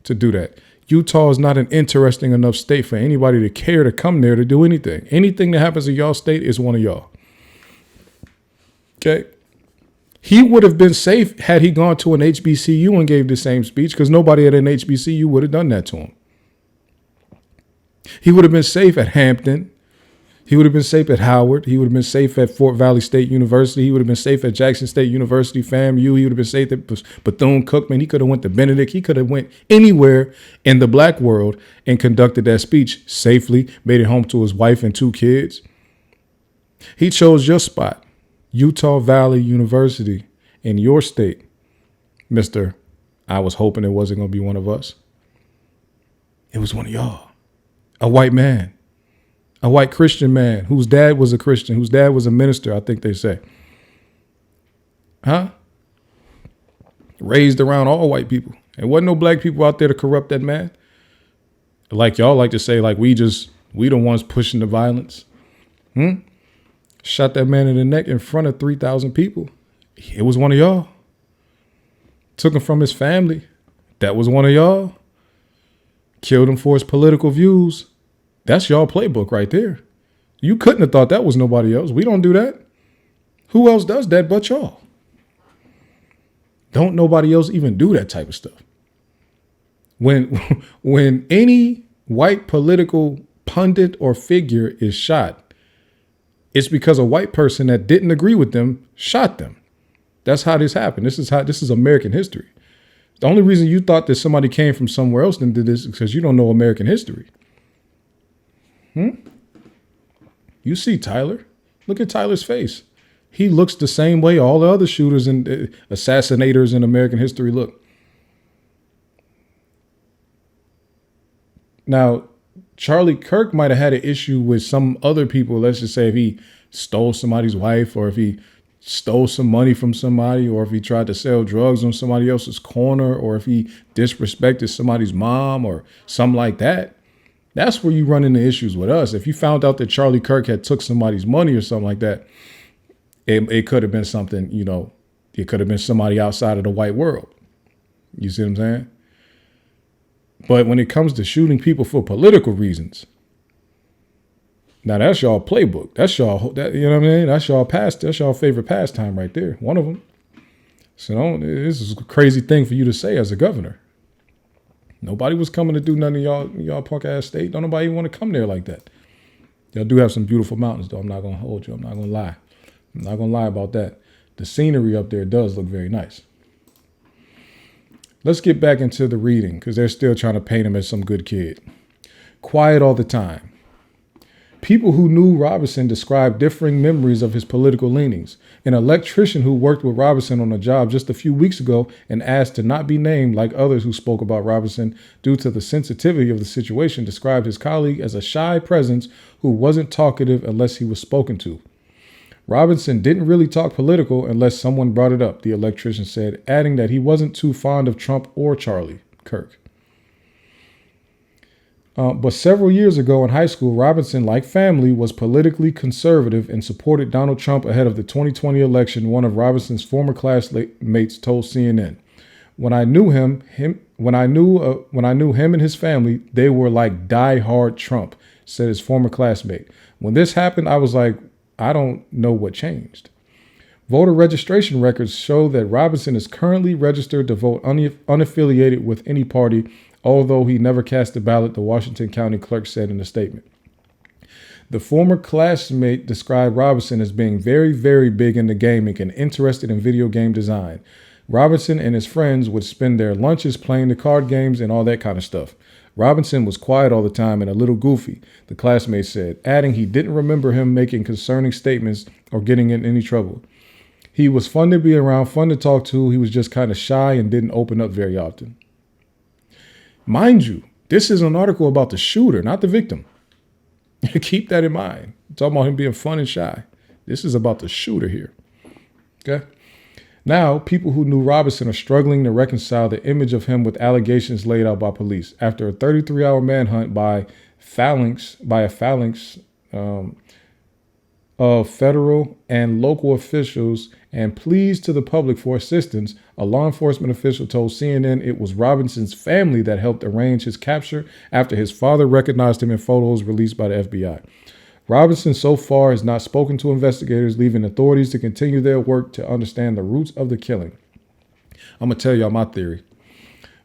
to do that. Utah is not an interesting enough state for anybody to care to come there to do anything. Anything that happens in y'all state is one of y'all. Okay? He would have been safe had he gone to an HBCU and gave the same speech, because nobody at an HBCU would have done that to him. He would have been safe at Hampton. He would have been safe at Howard. He would have been safe at Fort Valley State University. He would have been safe at Jackson State University, FAMU. He would have been safe at Bethune-Cookman. He could have went to Benedict. He could have went anywhere in the black world and conducted that speech safely, made it home to his wife and 2 kids. He chose your spot, Utah Valley University, in your state. Mr. I was hoping it wasn't going to be one of us. It was one of y'all. A white man. A white Christian man whose dad was a Christian, whose dad was a minister, I think they say. Huh? Raised around all white people. There wasn't no black people out there to corrupt that man. Like y'all like to say, like we the ones pushing the violence. Shot that man in the neck in front of 3,000 people. It was one of y'all. Took him from his family. That was one of y'all. Killed him for his political views. That's y'all playbook right there. You couldn't have thought that was nobody else. We don't do that. Who else does that but y'all? Don't nobody else even do that type of stuff. When any white political pundit or figure is shot, it's because a white person that didn't agree with them shot them. That's how this happened. This is American history. The only reason you thought that somebody came from somewhere else and did this is because you don't know American history. You see Tyler. Look at Tyler's face. He looks the same way all the other shooters and assassinators in American history look. Now, Charlie Kirk might have had an issue with some other people. Let's just say if he stole somebody's wife, or if he stole some money from somebody, or if he tried to sell drugs on somebody else's corner, or if he disrespected somebody's mom or something like that. That's where you run into issues with us. If you found out that Charlie Kirk had took somebody's money or something like that, it could have been something, it could have been somebody outside of the white world. You see what I'm saying? But when it comes to shooting people for political reasons, now that's y'all playbook. That's y'all, you know what I mean? That's y'all favorite pastime right there. One of them. So this is a crazy thing for you to say as a governor. Nobody was coming to do nothing in y'all punk ass state. Don't nobody even want to come there like that. Y'all do have some beautiful mountains, though. I'm not going to hold you. I'm not going to lie. I'm not going to lie about that. The scenery up there does look very nice. Let's get back into the reading, because they're still trying to paint him as some good kid. Quiet all the time. People who knew Robinson described differing memories of his political leanings. An electrician who worked with Robinson on a job just a few weeks ago and asked to not be named, like others who spoke about Robinson due to the sensitivity of the situation, described his colleague as a shy presence who wasn't talkative unless he was spoken to. Robinson didn't really talk political unless someone brought it up, the electrician said, adding that he wasn't too fond of Trump or Charlie Kirk. But several years ago in high school, Robinson, like family, was politically conservative and supported Donald Trump ahead of the 2020 election, one of Robinson's former classmates told CNN. When I knew him and his family, they were like die-hard Trump, said his former classmate. When this happened, I was like, I don't know what changed. Voter registration records show that Robinson is currently registered to vote unaffiliated with any party, although he never cast a ballot, the Washington County clerk said in a statement. The former classmate described Robinson as being very, very big into gaming and interested in video game design. Robinson and his friends would spend their lunches playing the card games and all that kind of stuff. Robinson was quiet all the time and a little goofy, the classmate said, adding he didn't remember him making concerning statements or getting in any trouble. He was fun to be around, fun to talk to. He was just kind of shy and didn't open up very often. Mind you, this is an article about the shooter, not the victim. Keep that in mind. I'm talking about him being fun and shy. This is about the shooter here. Okay? Now, people who knew Robinson are struggling to reconcile the image of him with allegations laid out by police. After a 33-hour manhunt by a phalanx of federal and local officials and pleas to the public for assistance, a law enforcement official told CNN it was Robinson's family that helped arrange his capture after his father recognized him in photos released by the FBI. Robinson so far has not spoken to investigators, leaving authorities to continue their work to understand the roots of the killing. I'm going to tell y'all my theory.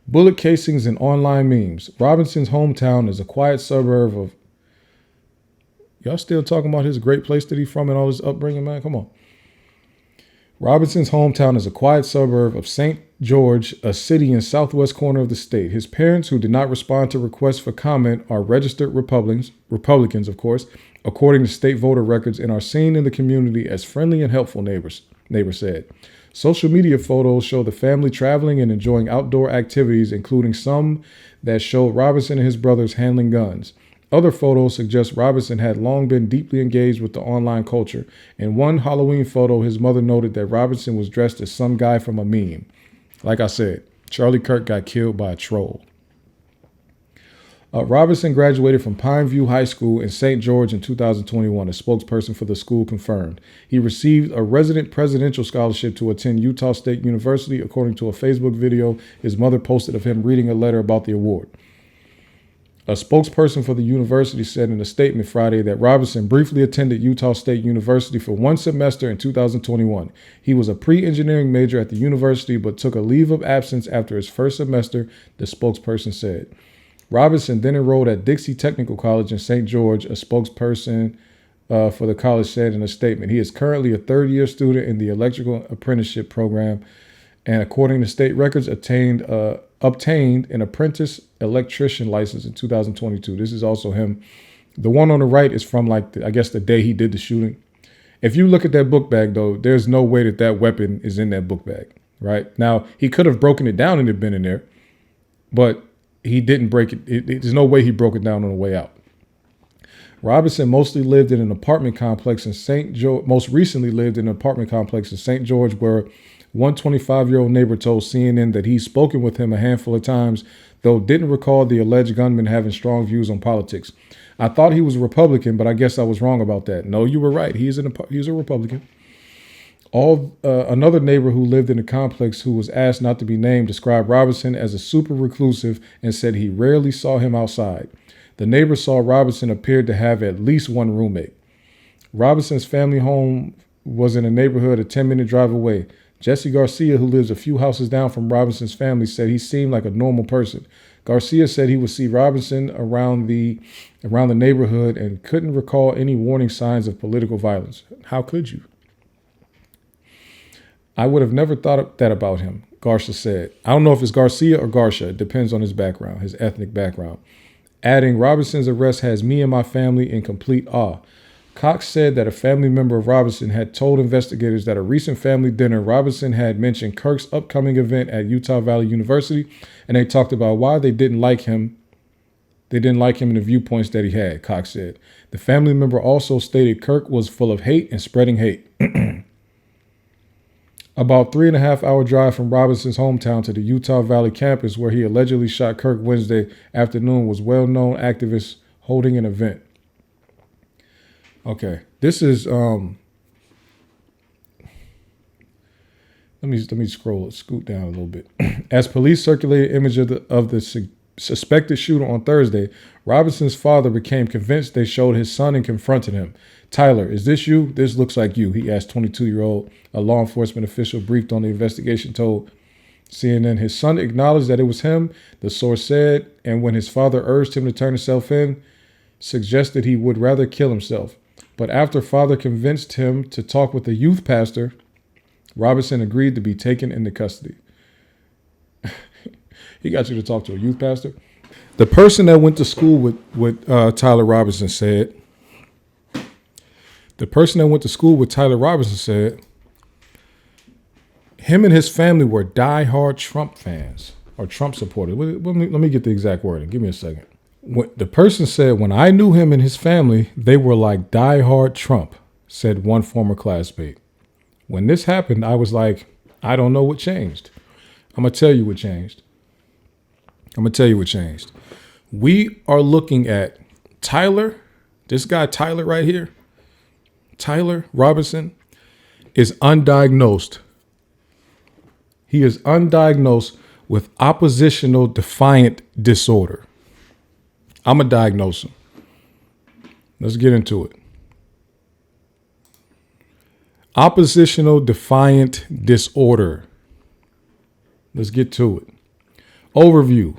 Bullet casings and online memes. Robinson's hometown is a quiet suburb of... Y'all still talking about his great place that he's from and all his upbringing, man? Come on. Robinson's hometown is a quiet suburb of St. George, a city in southwest corner of the state. His parents, who did not respond to requests for comment, are registered Republicans, of course, according to state voter records, and are seen in the community as friendly and helpful neighbors said. Social media photos show the family traveling and enjoying outdoor activities, including some that show Robinson and his brothers handling guns. Other photos suggest Robinson had long been deeply engaged with the online culture. In one Halloween photo, his mother noted that Robinson was dressed as some guy from a meme. Like I said, Charlie Kirk got killed by a troll. Robinson graduated from Pineview High School in St. George in 2021, a spokesperson for the school confirmed. He received a resident presidential scholarship to attend Utah State University, according to a Facebook video his mother posted of him reading a letter about the award. A spokesperson for the university said in a statement Friday that Robinson briefly attended Utah State University for one semester in 2021. He was a pre-engineering major at the university but took a leave of absence after his first semester, the spokesperson said. Robinson then enrolled at Dixie Technical College in St. George, a spokesperson for the college said in a statement. He is currently a third-year student in the electrical apprenticeship program and, according to state records, obtained an apprentice electrician license in 2022. This is also him. The one on the right is from, I guess, the day he did the shooting. If you look at that book bag, though, there's no way that weapon is in that book bag, right? Now, he could have broken it down and it been in there, but he didn't break it. There's no way he broke it down on the way out. Robinson mostly lived in an apartment complex in St. George, most recently lived in an apartment complex in St. George, where one 25-year-old neighbor told CNN that he's spoken with him a handful of times, though didn't recall the alleged gunman having strong views on politics. I thought he was a Republican, but I guess I was wrong about that. No, you were right. He's a Republican. Another neighbor who lived in the complex, who was asked not to be named, described Robinson as a super reclusive and said he rarely saw him outside. The neighbor saw Robinson appeared to have at least one roommate. Robinson's family home was in a neighborhood a 10-minute drive away. Jesse Garcia, who lives a few houses down from Robinson's family, said he seemed like a normal person. Garcia said he would see Robinson around the neighborhood and couldn't recall any warning signs of political violence. How could you? I would have never thought that about him, Garcia said. I don't know if it's Garcia or Garcia. It depends on his background, his ethnic background. Adding, Robinson's arrest has me and my family in complete awe. Cox said that a family member of Robinson had told investigators that at a recent family dinner, Robinson had mentioned Kirk's upcoming event at Utah Valley University, and they talked about why they didn't like him. They didn't like him and the viewpoints that he had, Cox said. The family member also stated Kirk was full of hate and spreading hate. About 3.5-hour drive from Robinson's hometown to the Utah Valley campus, where he allegedly shot Kirk Wednesday afternoon, was well-known activists holding an event. Okay, this is let me scoot down a little bit. As police circulated image of the suspected shooter on Thursday, Robinson's father became convinced they showed his son and confronted him. Tyler, is this you? This looks like you, he asked 22-year-old. A law enforcement official briefed on the investigation told CNN his son acknowledged that it was him, the source said, and when his father urged him to turn himself in, suggested he would rather kill himself. But after father convinced him to talk with a youth pastor, Robinson agreed to be taken into custody. He got you to talk to a youth pastor? The person that went to school with Tyler Robinson said, him and his family were diehard Trump fans or Trump supporters. Let me get the exact wording. Give me a second. The person said, when I knew him and his family, they were like diehard Trump, said one former classmate. When this happened, I was like, I don't know what changed. I'm going to tell you what changed. We are looking at Tyler, this guy Tyler right here, Tyler Robinson, is undiagnosed. He is undiagnosed with oppositional defiant disorder. I'm going to diagnose him. Let's get into it. Oppositional defiant disorder. Let's get to it. Overview.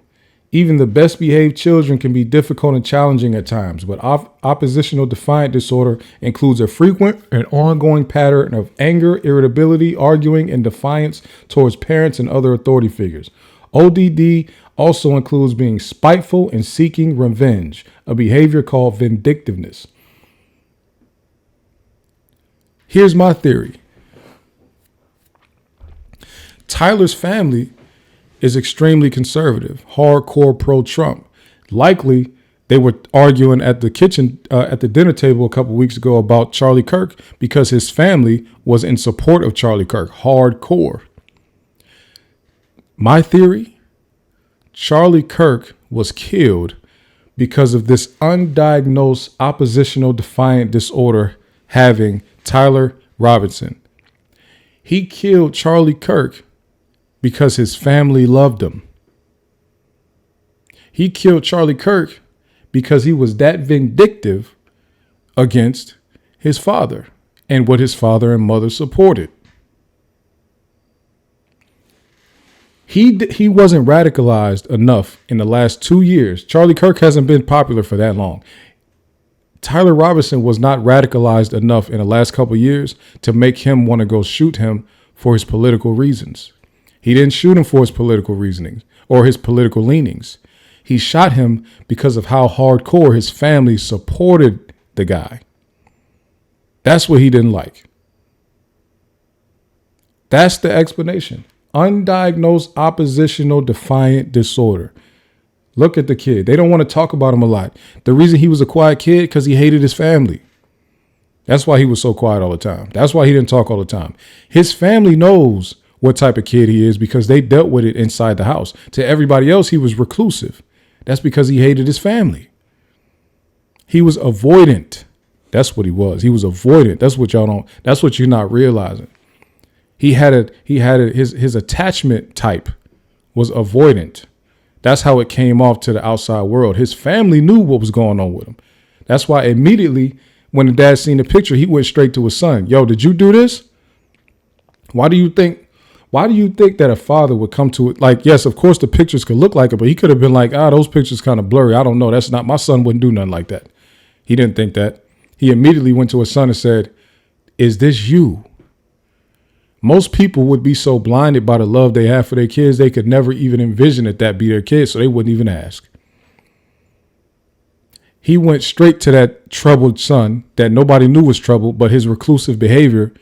Even the best behaved children can be difficult and challenging at times, but oppositional defiant disorder includes a frequent and ongoing pattern of anger, irritability, arguing, and defiance towards parents and other authority figures. ODD also includes being spiteful and seeking revenge, a behavior called vindictiveness. Here's my theory. Tyler's family is extremely conservative, hardcore pro-Trump. Likely, they were arguing at the dinner table a couple weeks ago about Charlie Kirk because his family was in support of Charlie Kirk, hardcore. My theory, Charlie Kirk was killed because of this undiagnosed oppositional defiant disorder having Tyler Robinson. He killed Charlie Kirk because his family loved him. He killed Charlie Kirk because he was that vindictive against his father and what his father and mother supported. He wasn't radicalized enough in the last 2 years. Charlie Kirk hasn't been popular for that long. Tyler Robinson was not radicalized enough in the last couple of years to make him want to go shoot him for his political reasons. He didn't shoot him for his political reasoning or his political leanings. He shot him because of how hardcore his family supported the guy. That's what he didn't like. That's the explanation. Undiagnosed oppositional defiant disorder. Look at the kid. They don't want to talk about him a lot. The reason he was a quiet kid, because he hated his family. That's why he was so quiet all the time. That's why he didn't talk all the time. His family knows what type of kid he is because they dealt with it inside the house. To everybody else, he was reclusive. That's because he hated his family. He was avoidant. That's what he was. He was avoidant. That's what you're not realizing. His attachment type was avoidant. That's how it came off to the outside world. His family knew what was going on with him. That's why immediately when the dad seen the picture, he went straight to his son. Yo, did you do this? Why do you think that a father would come to it? Like, yes, of course the pictures could look like it, but he could have been like, those pictures kind of blurry. I don't know. That's not, my son wouldn't do nothing like that. He didn't think that. He immediately went to his son and said, is this you? Most people would be so blinded by the love they have for their kids, they could never even envision that be their kids, so they wouldn't even ask. He went straight to that troubled son that nobody knew was troubled, but his reclusive behavior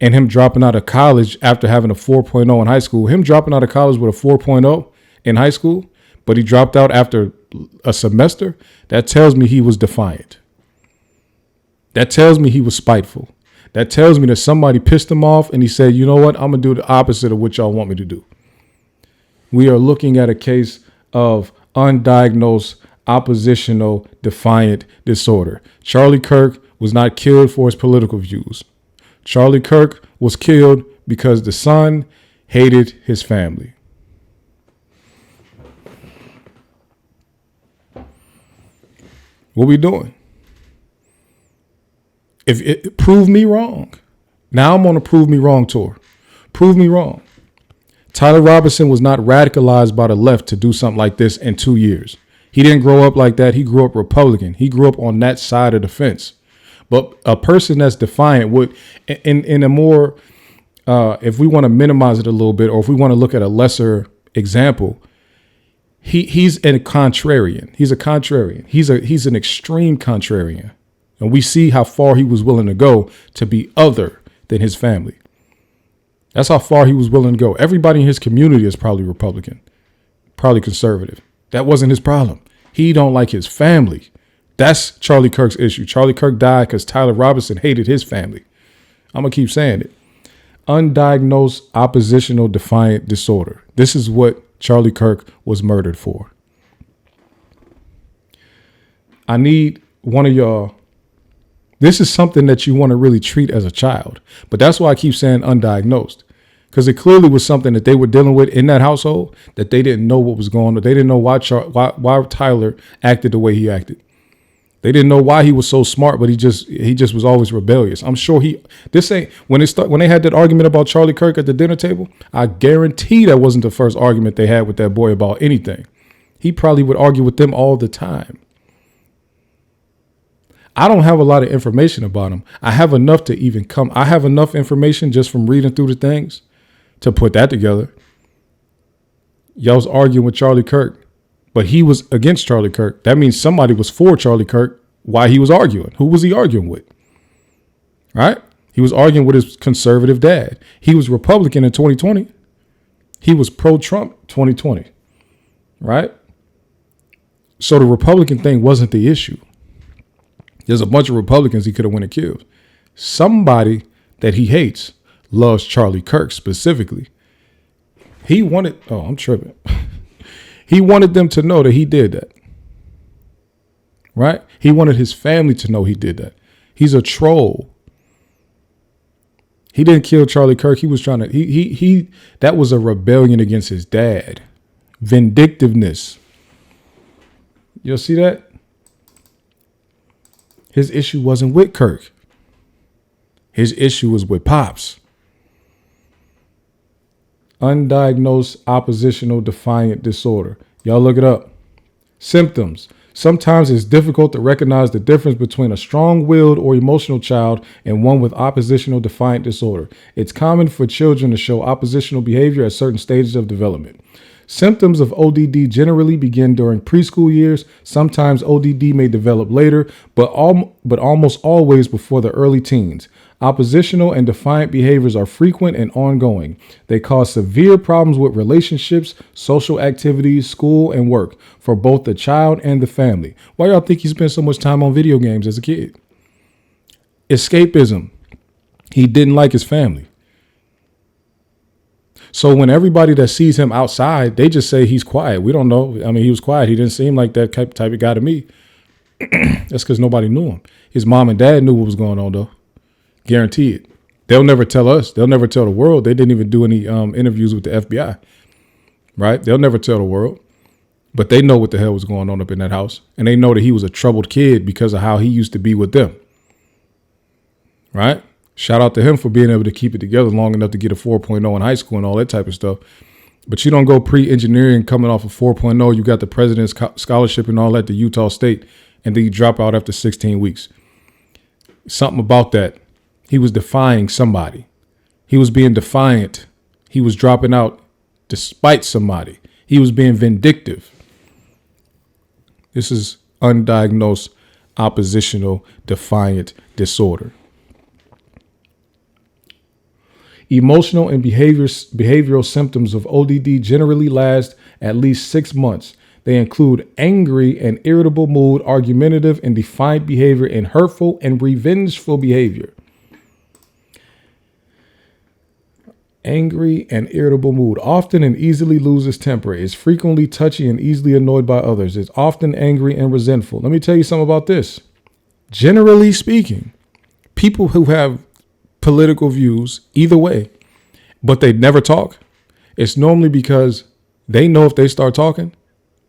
and him dropping out of college after having a 4.0 in high school, him dropping out of college with a 4.0 in high school, but he dropped out after a semester, that tells me he was defiant. That tells me he was spiteful. That tells me that somebody pissed him off and he said, you know what? I'm going to do the opposite of what y'all want me to do. We are looking at a case of undiagnosed oppositional defiant disorder. Charlie Kirk was not killed for his political views. Charlie Kirk was killed because the son hated his family. What we doing? If it prove me wrong. Now I'm on a prove me wrong tour. Prove me wrong. Tyler Robinson was not radicalized by the left to do something like this in 2 years. He didn't grow up like that. He grew up Republican. He grew up on that side of the fence. But a person that's defiant would, in a more, if we want to minimize it a little bit, or if we want to look at a lesser example, he's a contrarian. He's a contrarian. He's an extreme contrarian. And we see how far he was willing to go to be other than his family. That's how far he was willing to go. Everybody in his community is probably Republican, probably conservative. That wasn't his problem. He don't like his family. That's Charlie Kirk's issue. Charlie Kirk died because Tyler Robinson hated his family. I'm going to keep saying it. Undiagnosed oppositional defiant disorder. This is what Charlie Kirk was murdered for. I need one of y'all. This is something that you want to really treat as a child. But that's why I keep saying undiagnosed. Because it clearly was something that they were dealing with in that household that they didn't know what was going on. They didn't know why Tyler acted the way he acted. They didn't know why he was so smart, but he just was always rebellious. I'm sure when they had that argument about Charlie Kirk at the dinner table, I guarantee that wasn't the first argument they had with that boy about anything. He probably would argue with them all the time. I don't have a lot of information about him. I have enough information just from reading through the things to put that together. Y'all was arguing with Charlie Kirk. But he was against Charlie Kirk. That means somebody was for Charlie Kirk while he was arguing. Who was he arguing with? Right? He was arguing with his conservative dad. He was Republican in 2020. He was pro-Trump 2020. Right? So the Republican thing wasn't the issue. There's a bunch of Republicans he could have went and killed. Somebody that he hates loves Charlie Kirk specifically. I'm tripping. He wanted them to know that he did that. Right? He wanted his family to know he did that. He's a troll. He didn't kill Charlie Kirk. He was trying to, that was a rebellion against his dad. Vindictiveness. You'll see that? His issue wasn't with Kirk. His issue was with Pops. Undiagnosed oppositional defiant disorder. Y'all look it up. Symptoms. Sometimes it's difficult to recognize the difference between a strong-willed or emotional child and one with oppositional defiant disorder. It's common for children to show oppositional behavior at certain stages of development. Symptoms of ODD generally begin during preschool years. Sometimes ODD may develop later, but almost always before the early teens. Oppositional and defiant behaviors are frequent and ongoing. They cause severe problems with relationships, social activities, school, and work for both the child and the family. Why y'all think he spent so much time on video games as a kid? Escapism. He didn't like his family. So when everybody that sees him outside, they just say he's quiet. We don't know. I mean, he was quiet. He didn't seem like that type of guy to me. That's because nobody knew him. His mom and dad knew what was going on, though. Guarantee it. They'll never tell us. They'll never tell the world. They didn't even do any interviews with the FBI. Right? They'll never tell the world. But they know what the hell was going on up in that house. And they know that he was a troubled kid because of how he used to be with them. Right? Shout out to him for being able to keep it together long enough to get a 4.0 in high school and all that type of stuff. But you don't go pre-engineering coming off a 4.0. You got the president's scholarship and all that to Utah State. And then you drop out after 16 weeks. Something about that. He was defying somebody. He was being defiant. He was dropping out despite somebody. He was being vindictive. This is undiagnosed oppositional defiant disorder. Emotional and behavioral symptoms of ODD generally last at least 6 months. They include angry and irritable mood, argumentative and defiant behavior, and hurtful and revengeful behavior. Angry and irritable mood. Often and easily loses temper. Is frequently touchy and easily annoyed by others. Is often angry and resentful. Let me tell you something about this. Generally speaking, people who have political views either way, but they never talk, it's normally because they know if they start talking,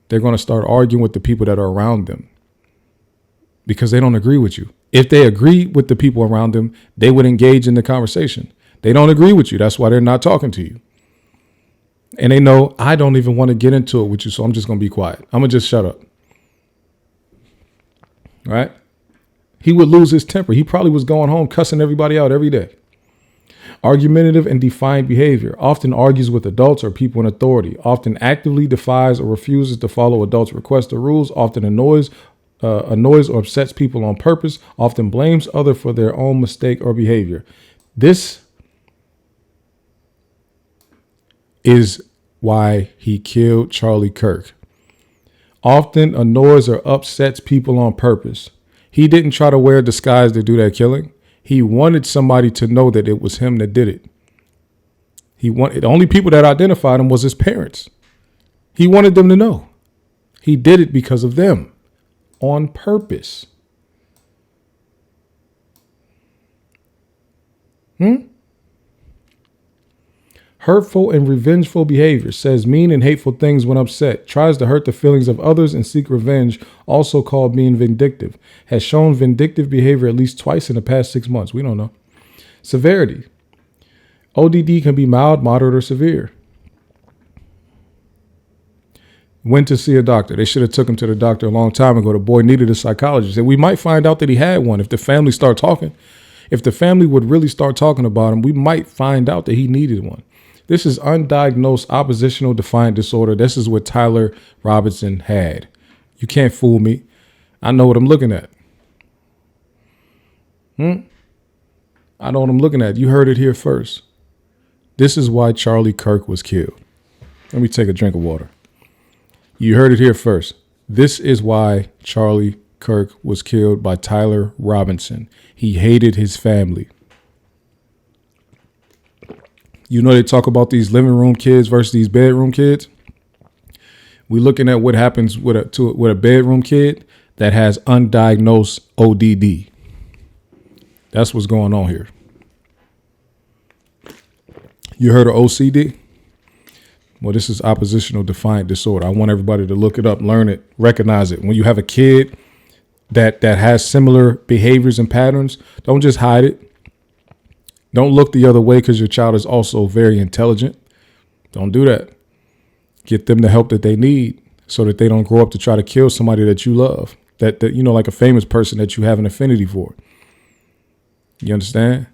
they're going to start arguing with the people that are around them because they don't agree with you. If they agree with the people around them, they would engage in the conversation. They don't agree with you. That's why they're not talking to you. And they know I don't even want to get into it with you, so I'm just going to be quiet. I'm going to just shut up. right? He would lose his temper. He probably was going home cussing everybody out every day. Argumentative and defiant behavior. Often argues with adults or people in authority. Often actively defies or refuses to follow adults' requests or rules. Often annoys or upsets people on purpose. Often blames others for their own mistake or behavior. This is why he killed Charlie Kirk. Often annoys or upsets people on purpose. He didn't try to wear a disguise to do that killing. He wanted somebody to know that it was him that did it. The only people that identified him was his parents. He wanted them to know. He did it because of them, on purpose. Hurtful and revengeful behavior. Says mean and hateful things when upset. Tries to hurt the feelings of others and seek revenge, also called being vindictive. Has shown vindictive behavior at least twice in the past 6 months. We don't know. Severity. ODD can be mild, moderate, or severe. Went to see a doctor. They should have took him to the doctor a long time ago. The boy needed a psychologist. And we might find out that he had one if the family start talking. If the family would really start talking about him, we might find out that he needed one. This is undiagnosed oppositional defiant disorder. This is what Tyler Robinson had. You can't fool me. I know what I'm looking at. I know what I'm looking at. You heard it here first. This is why Charlie Kirk was killed. Let me take a drink of water. You heard it here first. This is why Charlie Kirk was killed by Tyler Robinson. He hated his family. You know, they talk about these living room kids versus these bedroom kids. We're looking at what happens with a bedroom kid that has undiagnosed ODD. That's what's going on here. You heard of OCD? Well, this is oppositional defiant disorder. I want everybody to look it up, learn it, recognize it. When you have a kid that has similar behaviors and patterns, don't just hide it. Don't look the other way because your child is also very intelligent. Don't do that. Get them the help that they need so that they don't grow up to try to kill somebody that you love, that you know, like a famous person that you have an affinity for. You understand?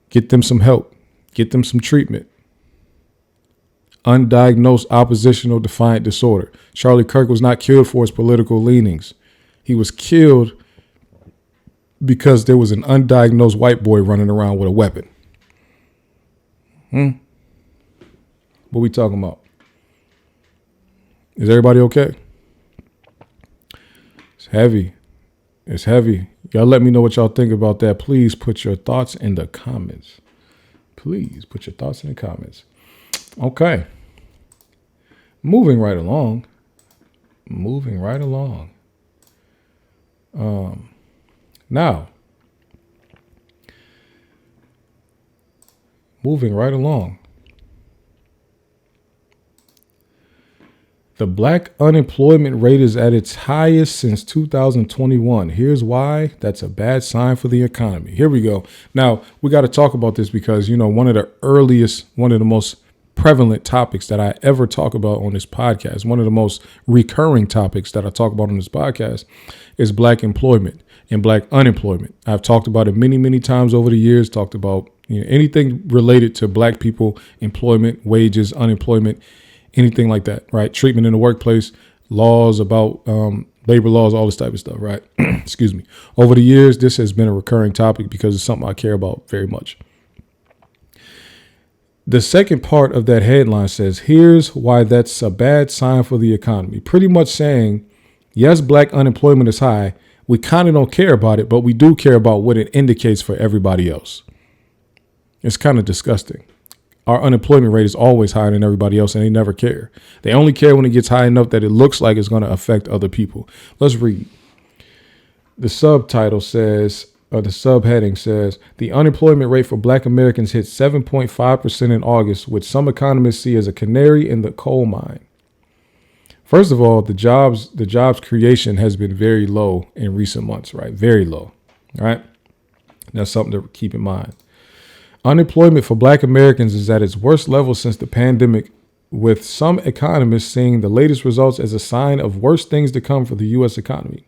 Get them some help. Get them some treatment. Undiagnosed oppositional defiant disorder. Charlie Kirk was not killed for his political leanings. He was killed because there was an undiagnosed white boy running around with a weapon. What we talking about? Is everybody okay? It's heavy. It's heavy. Y'all let me know what y'all think about that. Please put your thoughts in the comments. Please put your thoughts in the comments. Okay. Moving right along. Now, moving right along. The black unemployment rate is at its highest since 2021. Here's why that's a bad sign for the economy. Here we go. Now, we got to talk about this because, you know, one of the most prevalent topics that I ever talk about on this podcast, one of the most recurring topics that I talk about on this podcast is black employment and black unemployment. I've talked about it many, many times over the years, talked about, you know, anything related to black people, employment, wages, unemployment, anything like that, right? Treatment in the workplace, laws about labor laws, all this type of stuff, right? Excuse me. Over the years, this has been a recurring topic because it's something I care about very much. The second part of that headline says, here's why that's a bad sign for the economy. Pretty much saying, yes, black unemployment is high. We kind of don't care about it, but we do care about what it indicates for everybody else. It's kind of disgusting. Our unemployment rate is always higher than everybody else, and they never care. They only care when it gets high enough that it looks like it's going to affect other people. Let's read. The subtitle says, or the subheading says, the unemployment rate for black Americans hit 7.5% in August, which some economists see as a canary in the coal mine. First of all, the jobs creation has been very low in recent months, right? Very low, right? That's something to keep in mind. Unemployment for black Americans is at its worst level since the pandemic, with some economists seeing the latest results as a sign of worse things to come for the U.S. economy.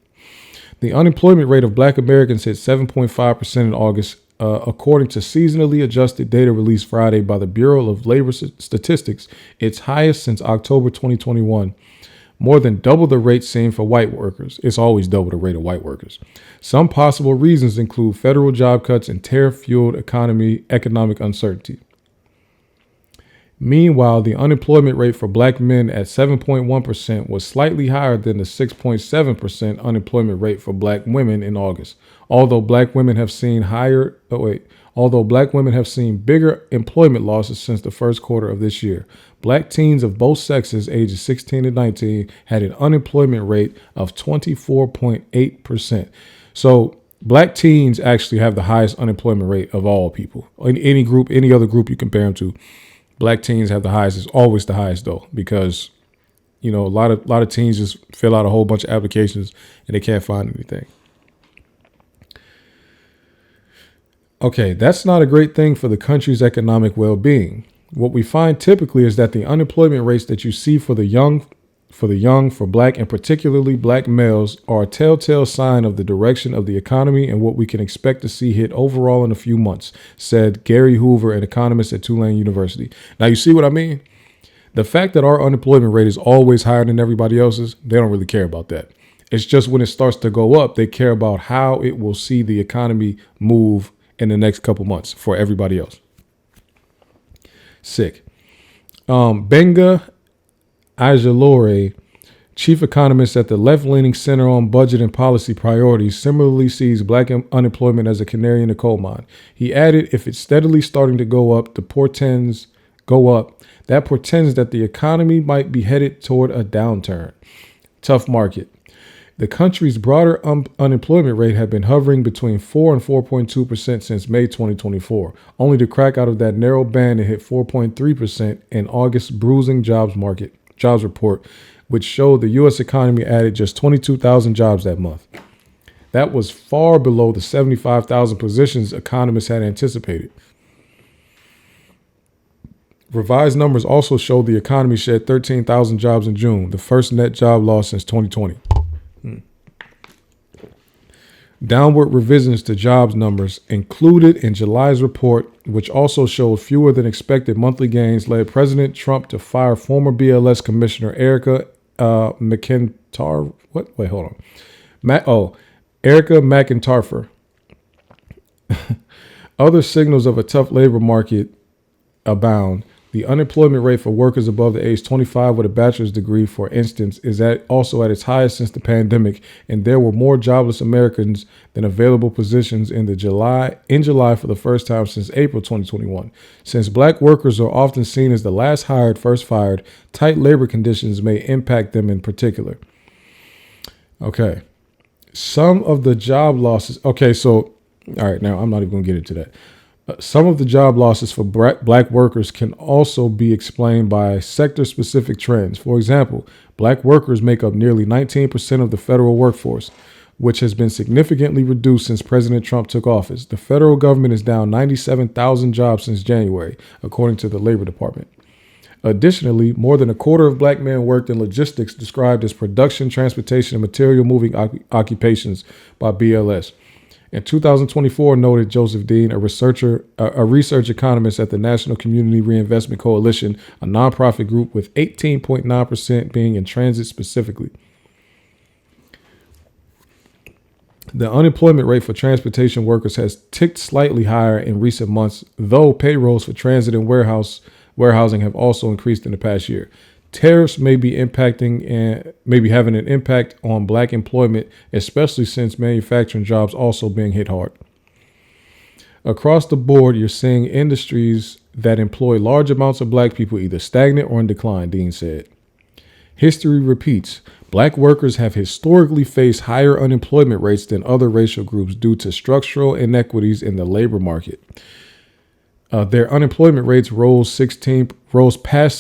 The unemployment rate of black Americans hit 7.5% in August, according to seasonally adjusted data released Friday by the Bureau of Labor Statistics, its highest since October 2021. More than double the rate seen for white workers. It's always double the rate of white workers. Some possible reasons include federal job cuts and tariff-fueled economic uncertainty. Meanwhile, the unemployment rate for black men at 7.1% was slightly higher than the 6.7% unemployment rate for black women in August. Although black women have seen bigger employment losses since the first quarter of this year. Black teens of both sexes, ages 16 to 19, had an unemployment rate of 24.8%. So black teens actually have the highest unemployment rate of all people. In any other group you compare them to, black teens have the highest. It's always the highest though, because a lot of teens just fill out a whole bunch of applications and they can't find anything. Okay, that's not a great thing for the country's economic well-being. What we find typically is that the unemployment rates that you see for black and particularly black males are a telltale sign of the direction of the economy and what we can expect to see hit overall in a few months, said Gary Hoover, an economist at Tulane University. Now, you see what I mean? The fact that our unemployment rate is always higher than everybody else's, they don't really care about that. It's just when it starts to go up, they care about how it will see the economy move in the next couple months for everybody else. Sick. Benga Ajalore, chief economist at the left-leaning Center on Budget and Policy Priorities, similarly sees black unemployment as a canary in the coal mine. He added, if it's steadily starting to go up, that portends that the economy might be headed toward a downturn. Tough market. The country's broader unemployment rate had been hovering between 4 and 4.2% since May 2024, only to crack out of that narrow band and hit 4.3% in August's bruising jobs report, which showed the U.S. economy added just 22,000 jobs that month. That was far below the 75,000 positions economists had anticipated. Revised numbers also showed the economy shed 13,000 jobs in June, the first net job loss since 2020. Downward revisions to jobs numbers included in July's report, which also showed fewer than expected monthly gains, led President Trump to fire former BLS Commissioner Erica McIntyre. Erica McIntyre. Other signals of a tough labor market abound. The unemployment rate for workers above the age 25 with a bachelor's degree, for instance, is also at its highest since the pandemic, and there were more jobless Americans than available positions in July for the first time since April 2021. Since black workers are often seen as the last hired, first fired, tight labor conditions may impact them in particular. Okay. Some of the job losses. Okay, so, all right, now I'm not even going to get into that. Some of the job losses for black workers can also be explained by sector-specific trends. For example, black workers make up nearly 19% of the federal workforce, which has been significantly reduced since President Trump took office. The federal government is down 97,000 jobs since January, according to the Labor Department. Additionally, more than a quarter of black men worked in logistics described as production, transportation, and material moving occupations by BLS. In 2024, noted Joseph Dean, a research economist at the National Community Reinvestment Coalition, a nonprofit group with 18.9% being in transit specifically. The unemployment rate for transportation workers has ticked slightly higher in recent months, though payrolls for transit and warehousing have also increased in the past year. Tariffs may be having an impact on black employment, especially since manufacturing jobs also being hit hard. Across the board, you're seeing industries that employ large amounts of black people either stagnant or in decline, Dean said. History repeats. Black workers have historically faced higher unemployment rates than other racial groups due to structural inequities in the labor market. Their unemployment rates rose past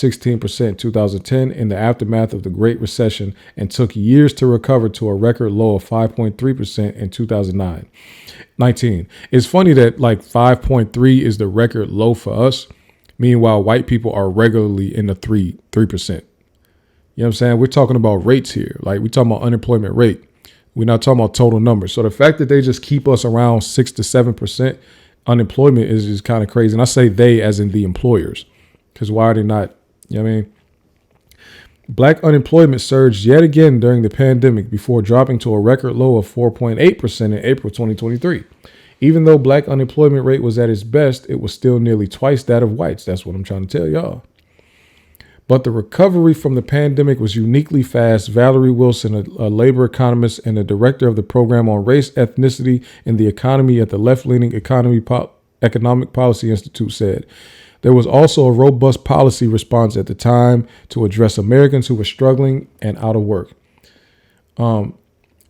16% in 2010 in the aftermath of the Great Recession and took years to recover to a record low of 5.3% in 2019. It's funny that 5.3 is the record low for us. Meanwhile, white people are regularly in the 3%. You know what I'm saying? We're talking about rates here. We're talking about unemployment rate. We're not talking about total numbers. So the fact that they just keep us around 6 to 7% unemployment is just kind of crazy. And I say they as in the employers, because why are they not? You know what I mean? Black unemployment surged yet again during the pandemic before dropping to a record low of 4.8% in April 2023. Even though black unemployment rate was at its best, it was still nearly twice that of whites. That's what I'm trying to tell y'all. But the recovery from the pandemic was uniquely fast. Valerie Wilson, a labor economist and the director of the program on race, ethnicity, and the economy at the left-leaning Economic Policy Institute, said, there was also a robust policy response at the time to address Americans who were struggling and out of work.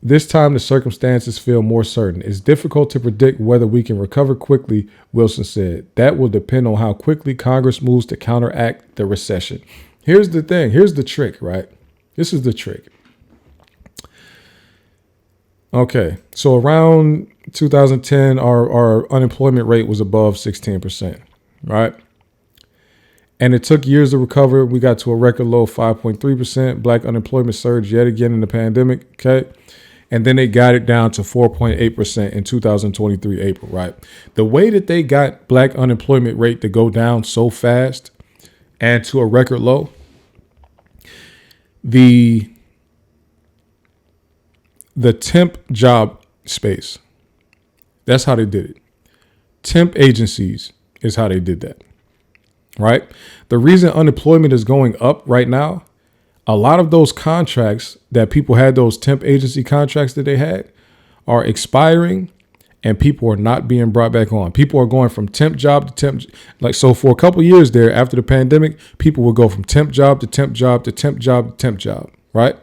This time, the circumstances feel more certain. It's difficult to predict whether we can recover quickly, Wilson said. That will depend on how quickly Congress moves to counteract the recession. Here's the thing. Here's the trick, right? This is the trick. Okay, so around 2010, our unemployment rate was above 16%, right? And it took years to recover. We got to a record low of 5.3%. Black unemployment surged yet again in the pandemic, okay? And then they got it down to 4.8% in 2023 April, right? The way that they got black unemployment rate to go down so fast and to a record low, the temp job space, that's how they did it. Temp agencies is how they did that, right? The reason unemployment is going up right now, a lot of those contracts that people had, those temp agency contracts that they had, are expiring and people are not being brought back on. People are going from temp job to temp. Like, so for a couple of years there after the pandemic, people would go from temp job to temp job to temp job to temp job, right?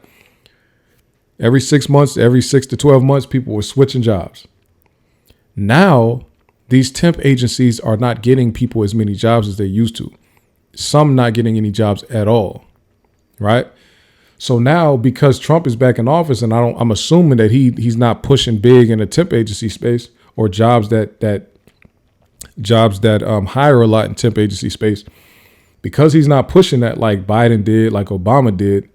Every 6 months, every 6 to 12 months, people were switching jobs. Now, these temp agencies are not getting people as many jobs as they used to. Some not getting any jobs at all, right? So now, because Trump is back in office, and I'm assuming that he's not pushing big in the temp agency space or jobs that hire a lot in temp agency space, because he's not pushing that like Biden did, like Obama did.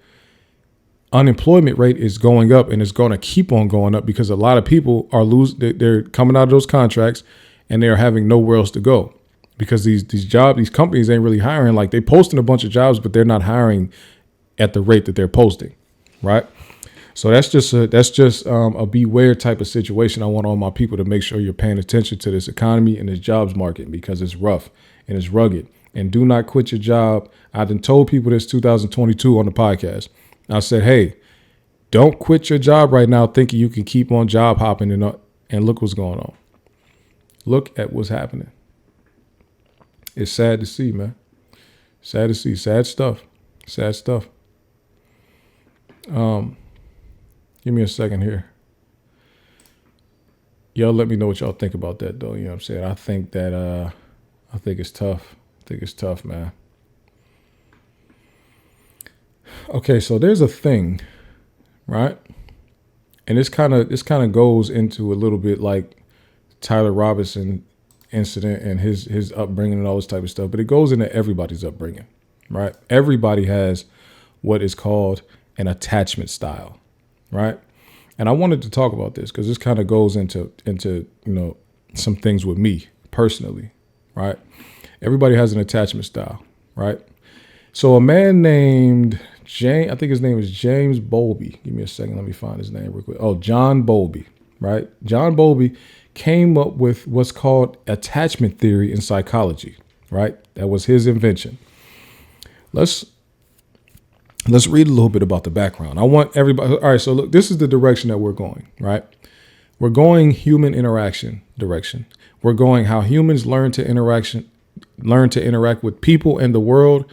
Unemployment rate is going up, and it's going to keep on going up because a lot of people are they're coming out of those contracts and they're having nowhere else to go because these companies ain't really hiring. Like, they posting a bunch of jobs, but they're not hiring at the rate that they're posting, right? So that's just a beware type of situation. I want all my people to make sure you're paying attention to this economy and this jobs market because it's rough and it's rugged. And do not quit your job. I've been told people this 2022 on the podcast. I said, hey, don't quit your job right now thinking you can keep on job hopping and look what's going on. Look at what's happening. It's sad to see, man. Sad to see. Sad stuff. Sad stuff. Give me a second here. Y'all let me know what y'all think about that, though. You know what I'm saying? I think it's tough. I think it's tough, man. Okay, so there's a thing, right? And this kind of goes into a little bit like Tyler Robinson incident and his upbringing and all this type of stuff, but it goes into everybody's upbringing, right? Everybody has what is called an attachment style, right? And I wanted to talk about this because this kind of goes into some things with me personally, right? Everybody has an attachment style, right? So a man named I think his name is James Bowlby. Give me a second. Let me find his name real quick. Oh, John Bowlby, right? John Bowlby came up with what's called attachment theory in psychology, right? That was his invention. Let's read a little bit about the background. I want everybody. All right. So look, this is the direction that we're going, right? We're going human interaction direction. We're going how humans learn to interact with people and the world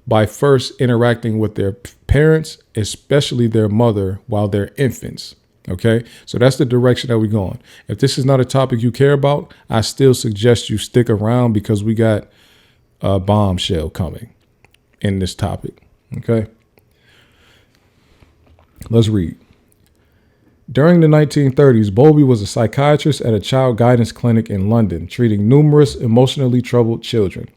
by first interacting with their parents, especially their mother, while they're infants. Okay, so that's the direction that we're going. If this is not a topic you care about, I still suggest you stick around because we got a bombshell coming in this topic. Okay, let's read. During the 1930s, Bowlby was a psychiatrist at a child guidance clinic in London, treating numerous emotionally troubled children.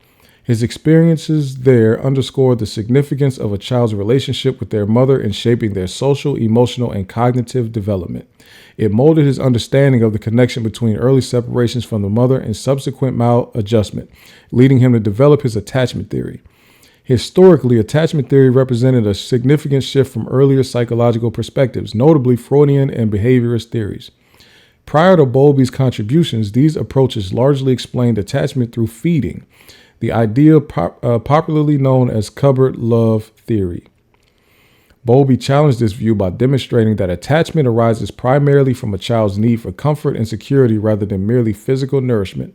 His experiences there underscore the significance of a child's relationship with their mother in shaping their social, emotional, and cognitive development. It molded his understanding of the connection between early separations from the mother and subsequent maladjustment, leading him to develop his attachment theory. Historically, attachment theory represented a significant shift from earlier psychological perspectives, notably Freudian and behaviorist theories. Prior to Bowlby's contributions, these approaches largely explained attachment through feeding, the idea popularly known as cupboard love theory. Bowlby challenged this view by demonstrating that attachment arises primarily from a child's need for comfort and security rather than merely physical nourishment.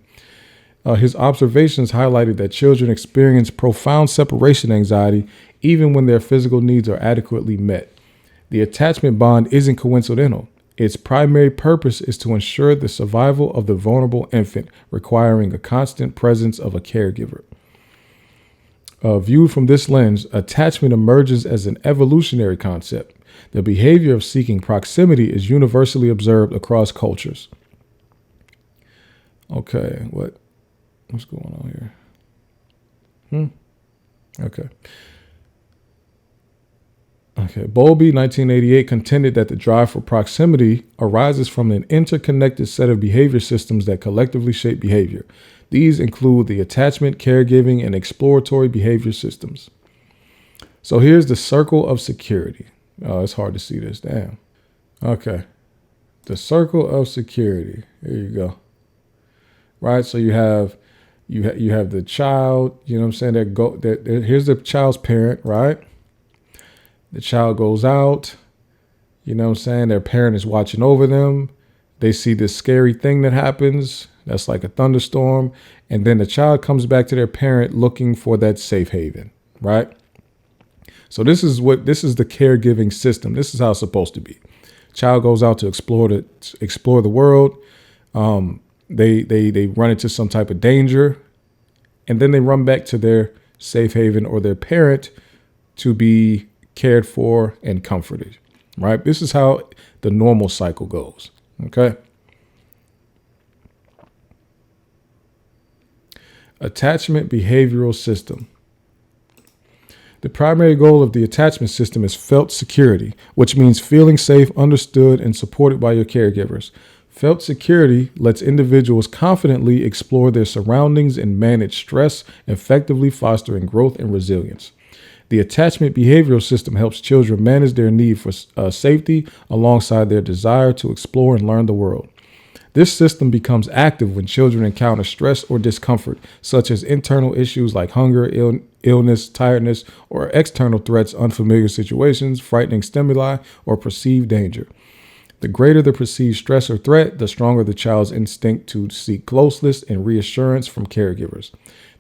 His observations highlighted that children experience profound separation anxiety even when their physical needs are adequately met. The attachment bond isn't coincidental. Its primary purpose is to ensure the survival of the vulnerable infant, requiring a constant presence of a caregiver. Viewed from this lens, attachment emerges as an evolutionary concept. The behavior of seeking proximity is universally observed across cultures. Okay, what's going on here? Okay. Bowlby, 1988, contended that the drive for proximity arises from an interconnected set of behavior systems that collectively shape behavior. These include the attachment, caregiving, and exploratory behavior systems. So here's the circle of security. Oh, it's hard to see this. Damn. Okay. The circle of security. Here you go. Right. So you have the child. You know what I'm saying? Here's the child's parent. Right. The child goes out, you know what I'm saying? Their parent is watching over them. They see this scary thing that happens. That's like a thunderstorm. And then the child comes back to their parent looking for that safe haven, right? So this is the caregiving system. This is how it's supposed to be. Child goes out to explore the world. They run into some type of danger, and then they run back to their safe haven or their parent to be cared for and comforted, right? This is how the normal cycle goes, okay? Attachment behavioral system. The primary goal of the attachment system is felt security, which means feeling safe, understood, and supported by your caregivers. Felt security lets individuals confidently explore their surroundings and manage stress, effectively fostering growth and resilience. The attachment behavioral system helps children manage their need for safety alongside their desire to explore and learn the world. This system becomes active when children encounter stress or discomfort, such as internal issues like hunger, illness, tiredness, or external threats, unfamiliar situations, frightening stimuli, or perceived danger. The greater the perceived stress or threat, the stronger the child's instinct to seek closeness and reassurance from caregivers.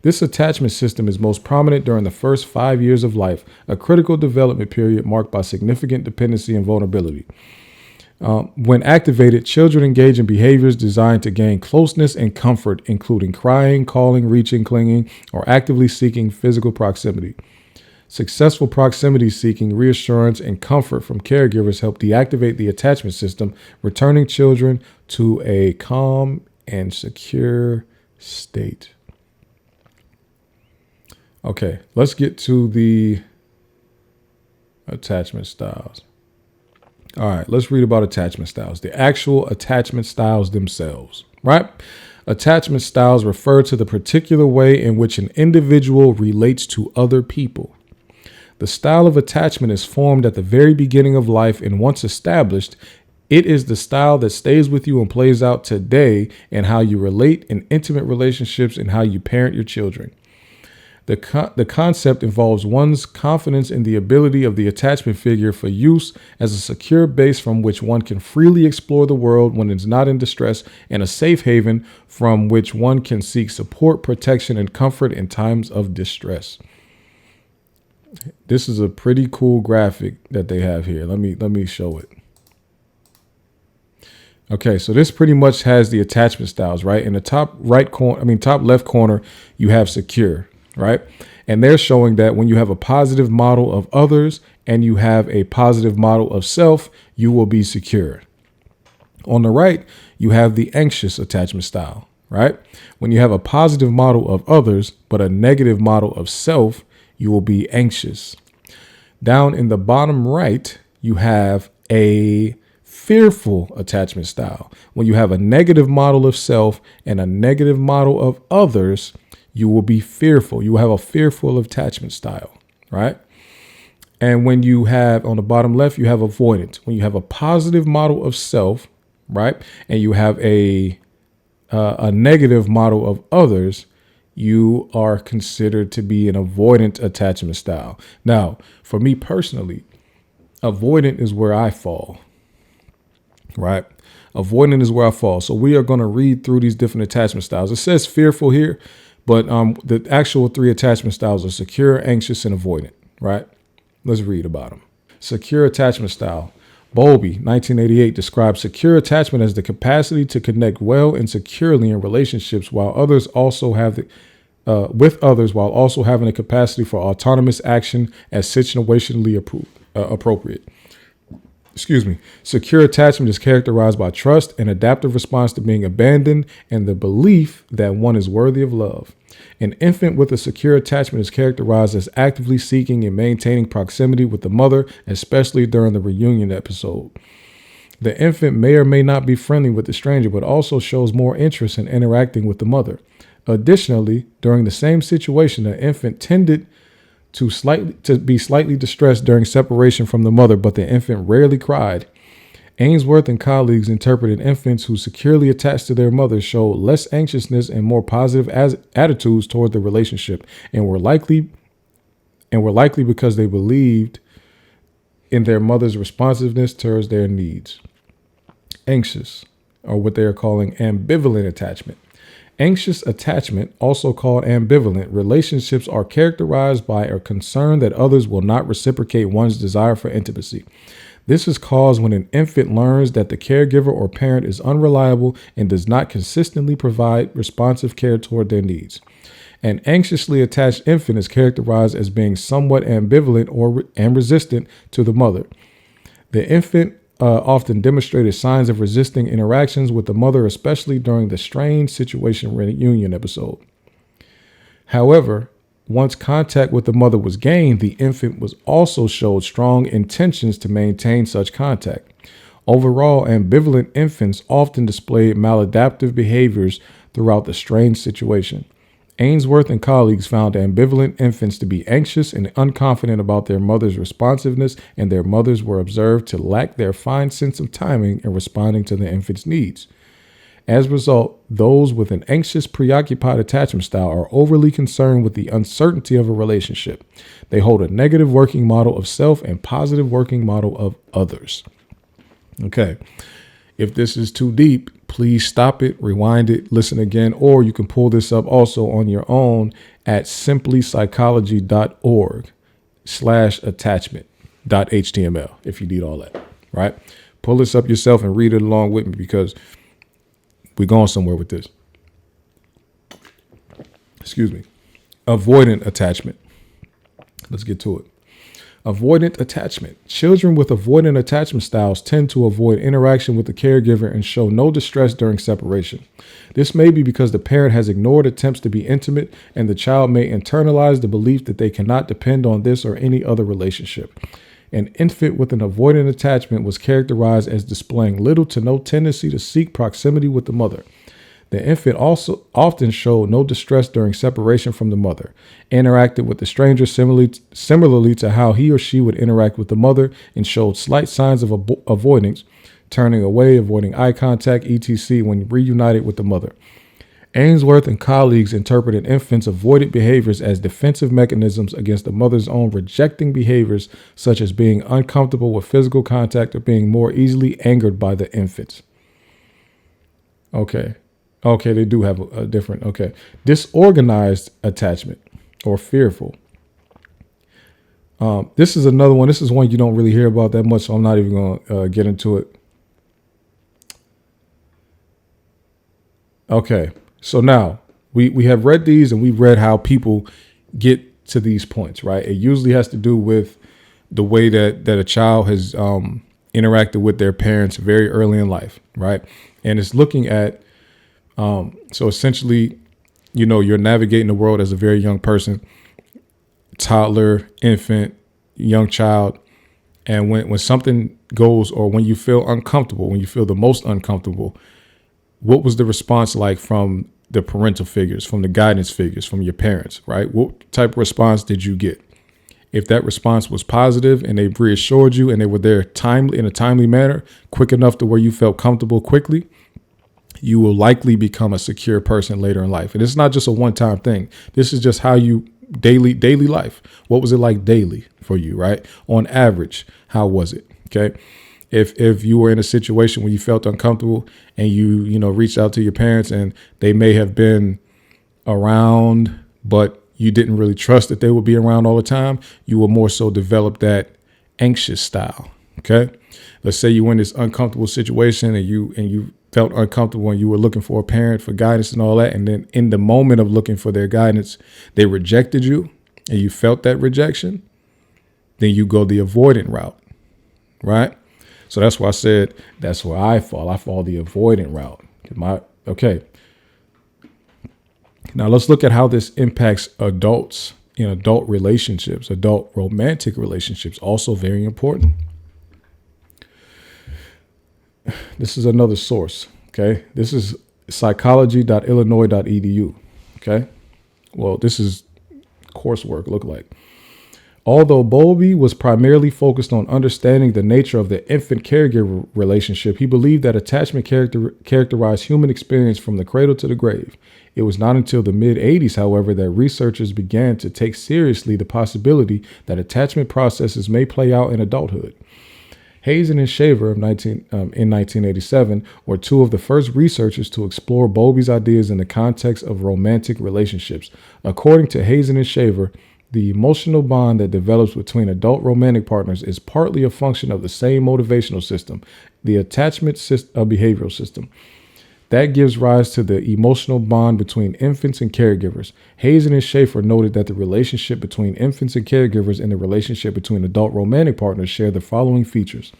This attachment system is most prominent during the first 5 years of life, a critical development period marked by significant dependency and vulnerability. When activated, children engage in behaviors designed to gain closeness and comfort, including crying, calling, reaching, clinging, or actively seeking physical proximity. Successful proximity seeking, reassurance, and comfort from caregivers help deactivate the attachment system, returning children to a calm and secure state. Okay, let's get to the attachment styles. All right, let's read about attachment styles, the actual attachment styles themselves, right? Attachment styles refer to the particular way in which an individual relates to other people. The style of attachment is formed at the very beginning of life, and once established, it is the style that stays with you and plays out today in how you relate in intimate relationships and how you parent your children. The concept involves one's confidence in the ability of the attachment figure for use as a secure base from which one can freely explore the world when it's not in distress, and a safe haven from which one can seek support, protection, and comfort in times of distress. This is a pretty cool graphic that they have here. Let me show it. Okay, so this pretty much has the attachment styles, right? In the top left corner, you have secure, right? And they're showing that when you have a positive model of others and you have a positive model of self, you will be secure. On the right, you have the anxious attachment style. right? When you have a positive model of others, but a negative model of self, you will be anxious. Down in the bottom right, you have a fearful attachment style. When you have a negative model of self and a negative model of others, you will be fearful. You will have a fearful attachment style, right? And when you have on the bottom left, you have avoidant. When you have a positive model of self, right, and you have a negative model of others, you are considered to be an avoidant attachment style. Now, for me personally, avoidant is where I fall, right? Avoidant is where I fall. So we are going to read through these different attachment styles. It says fearful here, but the actual 3 attachment styles are secure, anxious, and avoidant, right? Let's read about them. Secure attachment style. Bowlby, 1988, describes secure attachment as the capacity to connect well and securely in relationships with others while also having the capacity for autonomous action as situationally appropriate. Excuse me. Secure attachment is characterized by trust and adaptive response to being abandoned and the belief that one is worthy of love. An infant with a secure attachment is characterized as actively seeking and maintaining proximity with the mother, especially during the reunion episode. The infant may or may not be friendly with the stranger, but also shows more interest in interacting with the mother. Additionally, during the same situation, the infant tended to be slightly distressed during separation from the mother, but the infant rarely cried. Ainsworth and colleagues interpreted infants who securely attached to their mothers showed less anxiousness and more positive attitudes toward the relationship, and were likely because they believed in their mother's responsiveness towards their needs. Anxious, or what they are calling ambivalent attachment. Anxious attachment, also called ambivalent, relationships are characterized by a concern that others will not reciprocate one's desire for intimacy. This is caused when an infant learns that the caregiver or parent is unreliable and does not consistently provide responsive care toward their needs. An anxiously attached infant is characterized as being somewhat ambivalent and resistant to the mother. The infant often demonstrated signs of resisting interactions with the mother, especially during the strained situation reunion episode. However, once contact with the mother was gained, the infant was also showed strong intentions to maintain such contact. Overall, ambivalent infants often displayed maladaptive behaviors throughout the strained situation. Ainsworth and colleagues found ambivalent infants to be anxious and unconfident about their mother's responsiveness, and their mothers were observed to lack their fine sense of timing in responding to the infant's needs. As a result, those with an anxious, preoccupied attachment style are overly concerned with the uncertainty of a relationship. They hold a negative working model of self and positive working model of others. Okay. If this is too deep, please stop it, rewind it, listen again, or you can pull this up also on your own at simplypsychology.org/attachment.html if you need all that, right? Pull this up yourself and read it along with me because we're going somewhere with this. Excuse me. Avoidant attachment. Let's get to it. Avoidant attachment. Children with avoidant attachment styles tend to avoid interaction with the caregiver and show no distress during separation. This may be because the parent has ignored attempts to be intimate, and the child may internalize the belief that they cannot depend on this or any other relationship. An infant with an avoidant attachment was characterized as displaying little to no tendency to seek proximity with the mother. The infant also often showed no distress during separation from the mother, interacted with the stranger similarly to how he or she would interact with the mother, and showed slight signs of avoidance, turning away, avoiding eye contact, etc. when reunited with the mother. Ainsworth and colleagues interpreted infants' avoidant behaviors as defensive mechanisms against the mother's own rejecting behaviors, such as being uncomfortable with physical contact or being more easily angered by the infants. Okay, they do have a different, disorganized attachment or fearful. This is another one. This is one you don't really hear about that much, so I'm not even going to get into it. Okay, so now we have read these and we've read how people get to these points, right? It usually has to do with the way that a child has interacted with their parents very early in life, right? And it's looking at So essentially, you're navigating the world as a very young person, toddler, infant, young child. And when something goes, or when you feel uncomfortable, when you feel the most uncomfortable, what was the response like from the parental figures, from the guidance figures, from your parents, right? What type of response did you get? If that response was positive and they reassured you and they were there in a timely manner, quick enough to where you felt comfortable quickly, you will likely become a secure person later in life. And it's not just a one-time thing. This is just how you daily life. What was it like daily for you, right? On average, how was it? Okay. If you were in a situation where you felt uncomfortable and you reached out to your parents and they may have been around, but you didn't really trust that they would be around all the time, you will more so develop that anxious style. Okay. Let's say you were in this uncomfortable situation and you felt uncomfortable and you were looking for a parent for guidance and all that. And then in the moment of looking for their guidance, they rejected you and you felt that rejection. Then you go the avoidant route, right? So that's why I said that's where I fall. I fall the avoidant route. Okay. Now let's look at how this impacts adults in adult relationships, adult romantic relationships, also very important. This is another source, okay? This is psychology.illinois.edu, okay? Well, this is coursework, look like. Although Bowlby was primarily focused on understanding the nature of the infant caregiver relationship, he believed that attachment characterized human experience from the cradle to the grave. It was not until the mid-'80s, however, that researchers began to take seriously the possibility that attachment processes may play out in adulthood. Hazen and Shaver in 1987 were two of the first researchers to explore Bowlby's ideas in the context of romantic relationships. According to Hazen and Shaver, the emotional bond that develops between adult romantic partners is partly a function of the same motivational system, the attachment behavioral system. That gives rise to the emotional bond between infants and caregivers. Hazen and Schaefer noted that the relationship between infants and caregivers and the relationship between adult romantic partners share the following features.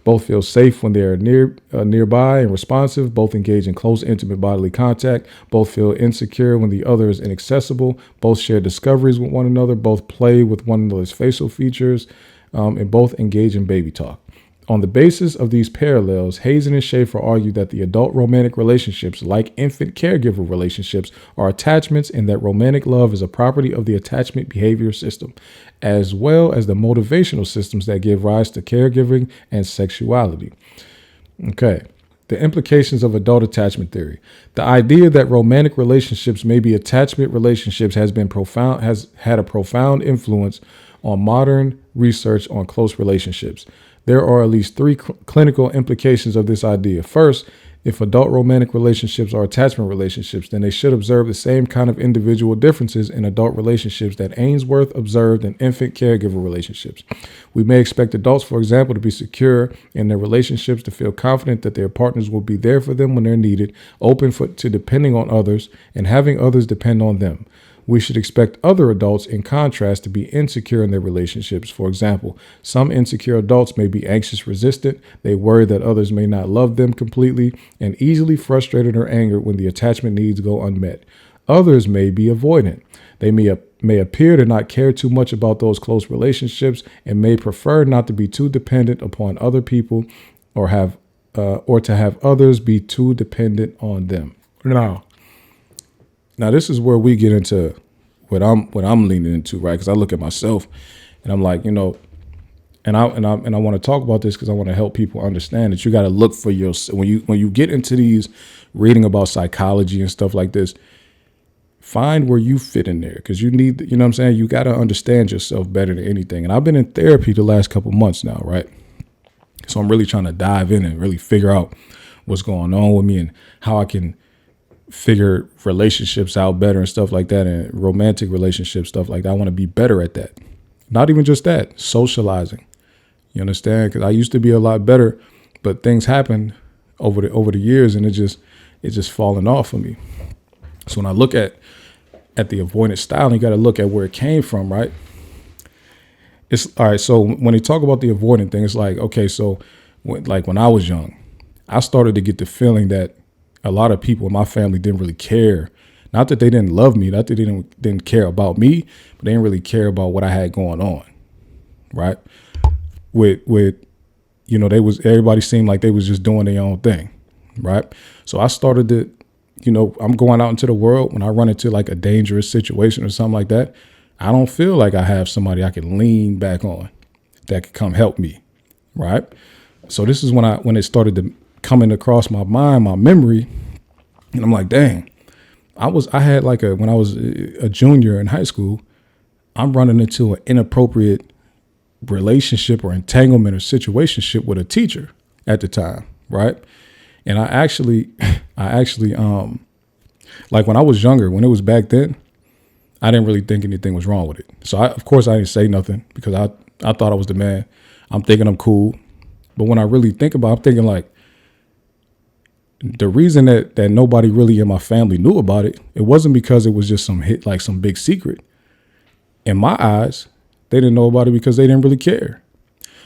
Both feel safe when they are nearby and responsive. Both engage in close, intimate bodily contact. Both feel insecure when the other is inaccessible. Both share discoveries with one another. Both play with one another's facial features. And both engage in baby talk. On the basis of these parallels, Hazen and Schaefer argue that the adult romantic relationships, like infant caregiver relationships, are attachments and that romantic love is a property of the attachment behavior system, as well as the motivational systems that give rise to caregiving and sexuality. Okay. The implications of adult attachment theory. The idea that romantic relationships may be attachment relationships has had a profound influence on modern research on close relationships. There are at least three clinical implications of this idea. First, if adult romantic relationships are attachment relationships, then they should observe the same kind of individual differences in adult relationships that Ainsworth observed in infant caregiver relationships. We may expect adults, for example, to be secure in their relationships, to feel confident that their partners will be there for them when they're needed, open to depending on others, and having others depend on them. We should expect other adults, in contrast, to be insecure in their relationships. For example, some insecure adults may be anxious resistant. They worry that others may not love them completely and easily frustrated or angered when the attachment needs go unmet. Others may be avoidant. They may appear to not care too much about those close relationships and may prefer not to be too dependent upon other people or to have others be too dependent on them. Now, this is where we get into what I'm leaning into, right? Because I look at myself and I'm like, and I want to talk about this because I want to help people understand that you got to look for yourself when you get into these reading about psychology and stuff like this. Find where you fit in there, because you need, you know what I'm saying? You got to understand yourself better than anything. And I've been in therapy the last couple months now, right? So I'm really trying to dive in and really figure out what's going on with me and how I can figure relationships out better and stuff like that, and romantic relationships, stuff like that. I want to be better at that. Not even just that, socializing. You understand? Because I used to be a lot better, but things happened over the years, and it's just fallen off of me. So when I look at the avoidance style, you got to look at where it came from, right? It's all right. So when they talk about the avoidant thing, it's like, okay, so when I was young, I started to get the feeling that a lot of people in my family didn't really care. Not that they didn't love me, not that they didn't care about me, but they didn't really care about what I had going on, right? With everybody seemed like they was just doing their own thing, right? So I started to, I'm going out into the world. When I run into like a dangerous situation or something like that, I don't feel like I have somebody I can lean back on that could come help me, right? So this is when it started to coming across my mind, my memory, and I'm like, dang, when I was a junior in high school, I'm running into an inappropriate relationship or entanglement or situationship with a teacher at the time, right? And I actually, like when I was younger, when it was back then, I didn't really think anything was wrong with it. So of course I didn't say nothing because I thought I was the man. I'm thinking I'm cool. But when I really think about it, I'm thinking like the reason that nobody really in my family knew about it, it wasn't because it was just some big secret. In my eyes, they didn't know about it because they didn't really care.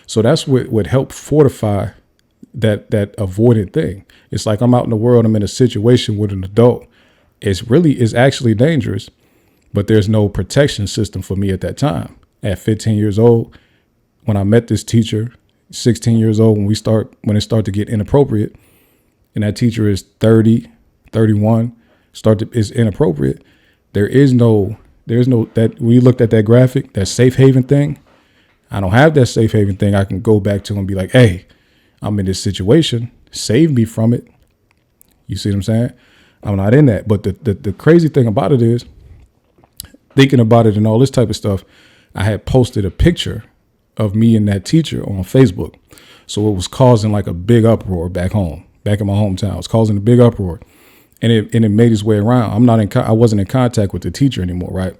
So that's what helped fortify that avoidant thing. It's like I'm out in the world, I'm in a situation with an adult. It's actually dangerous, but there's no protection system for me at that time. At 15 years old, when I met this teacher, 16 years old, when it started to get inappropriate, and that teacher is 30, 31, is inappropriate. There's no that when you looked at that graphic, that safe haven thing, I don't have that safe haven thing I can go back to and be like, hey, I'm in this situation, save me from it. You see what I'm saying? I'm not in that. But the crazy thing about it is, thinking about it and all this type of stuff, I had posted a picture of me and that teacher on Facebook. So it was causing like a big uproar back in my hometown. It was causing a big uproar. And it made its way around. I wasn't in contact with the teacher anymore, right?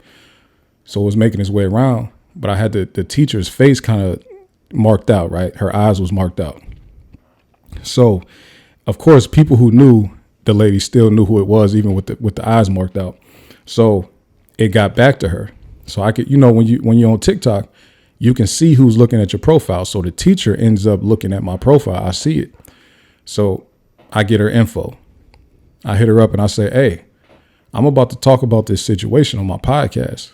So it was making its way around, but I had the teacher's face kind of marked out, right? Her eyes was marked out. So, of course, people who knew the lady still knew who it was, even with the eyes marked out. So it got back to her. So I could, when you're on TikTok, you can see who's looking at your profile. So the teacher ends up looking at my profile. I see it. So I get her info. I hit her up and I say, hey, I'm about to talk about this situation on my podcast.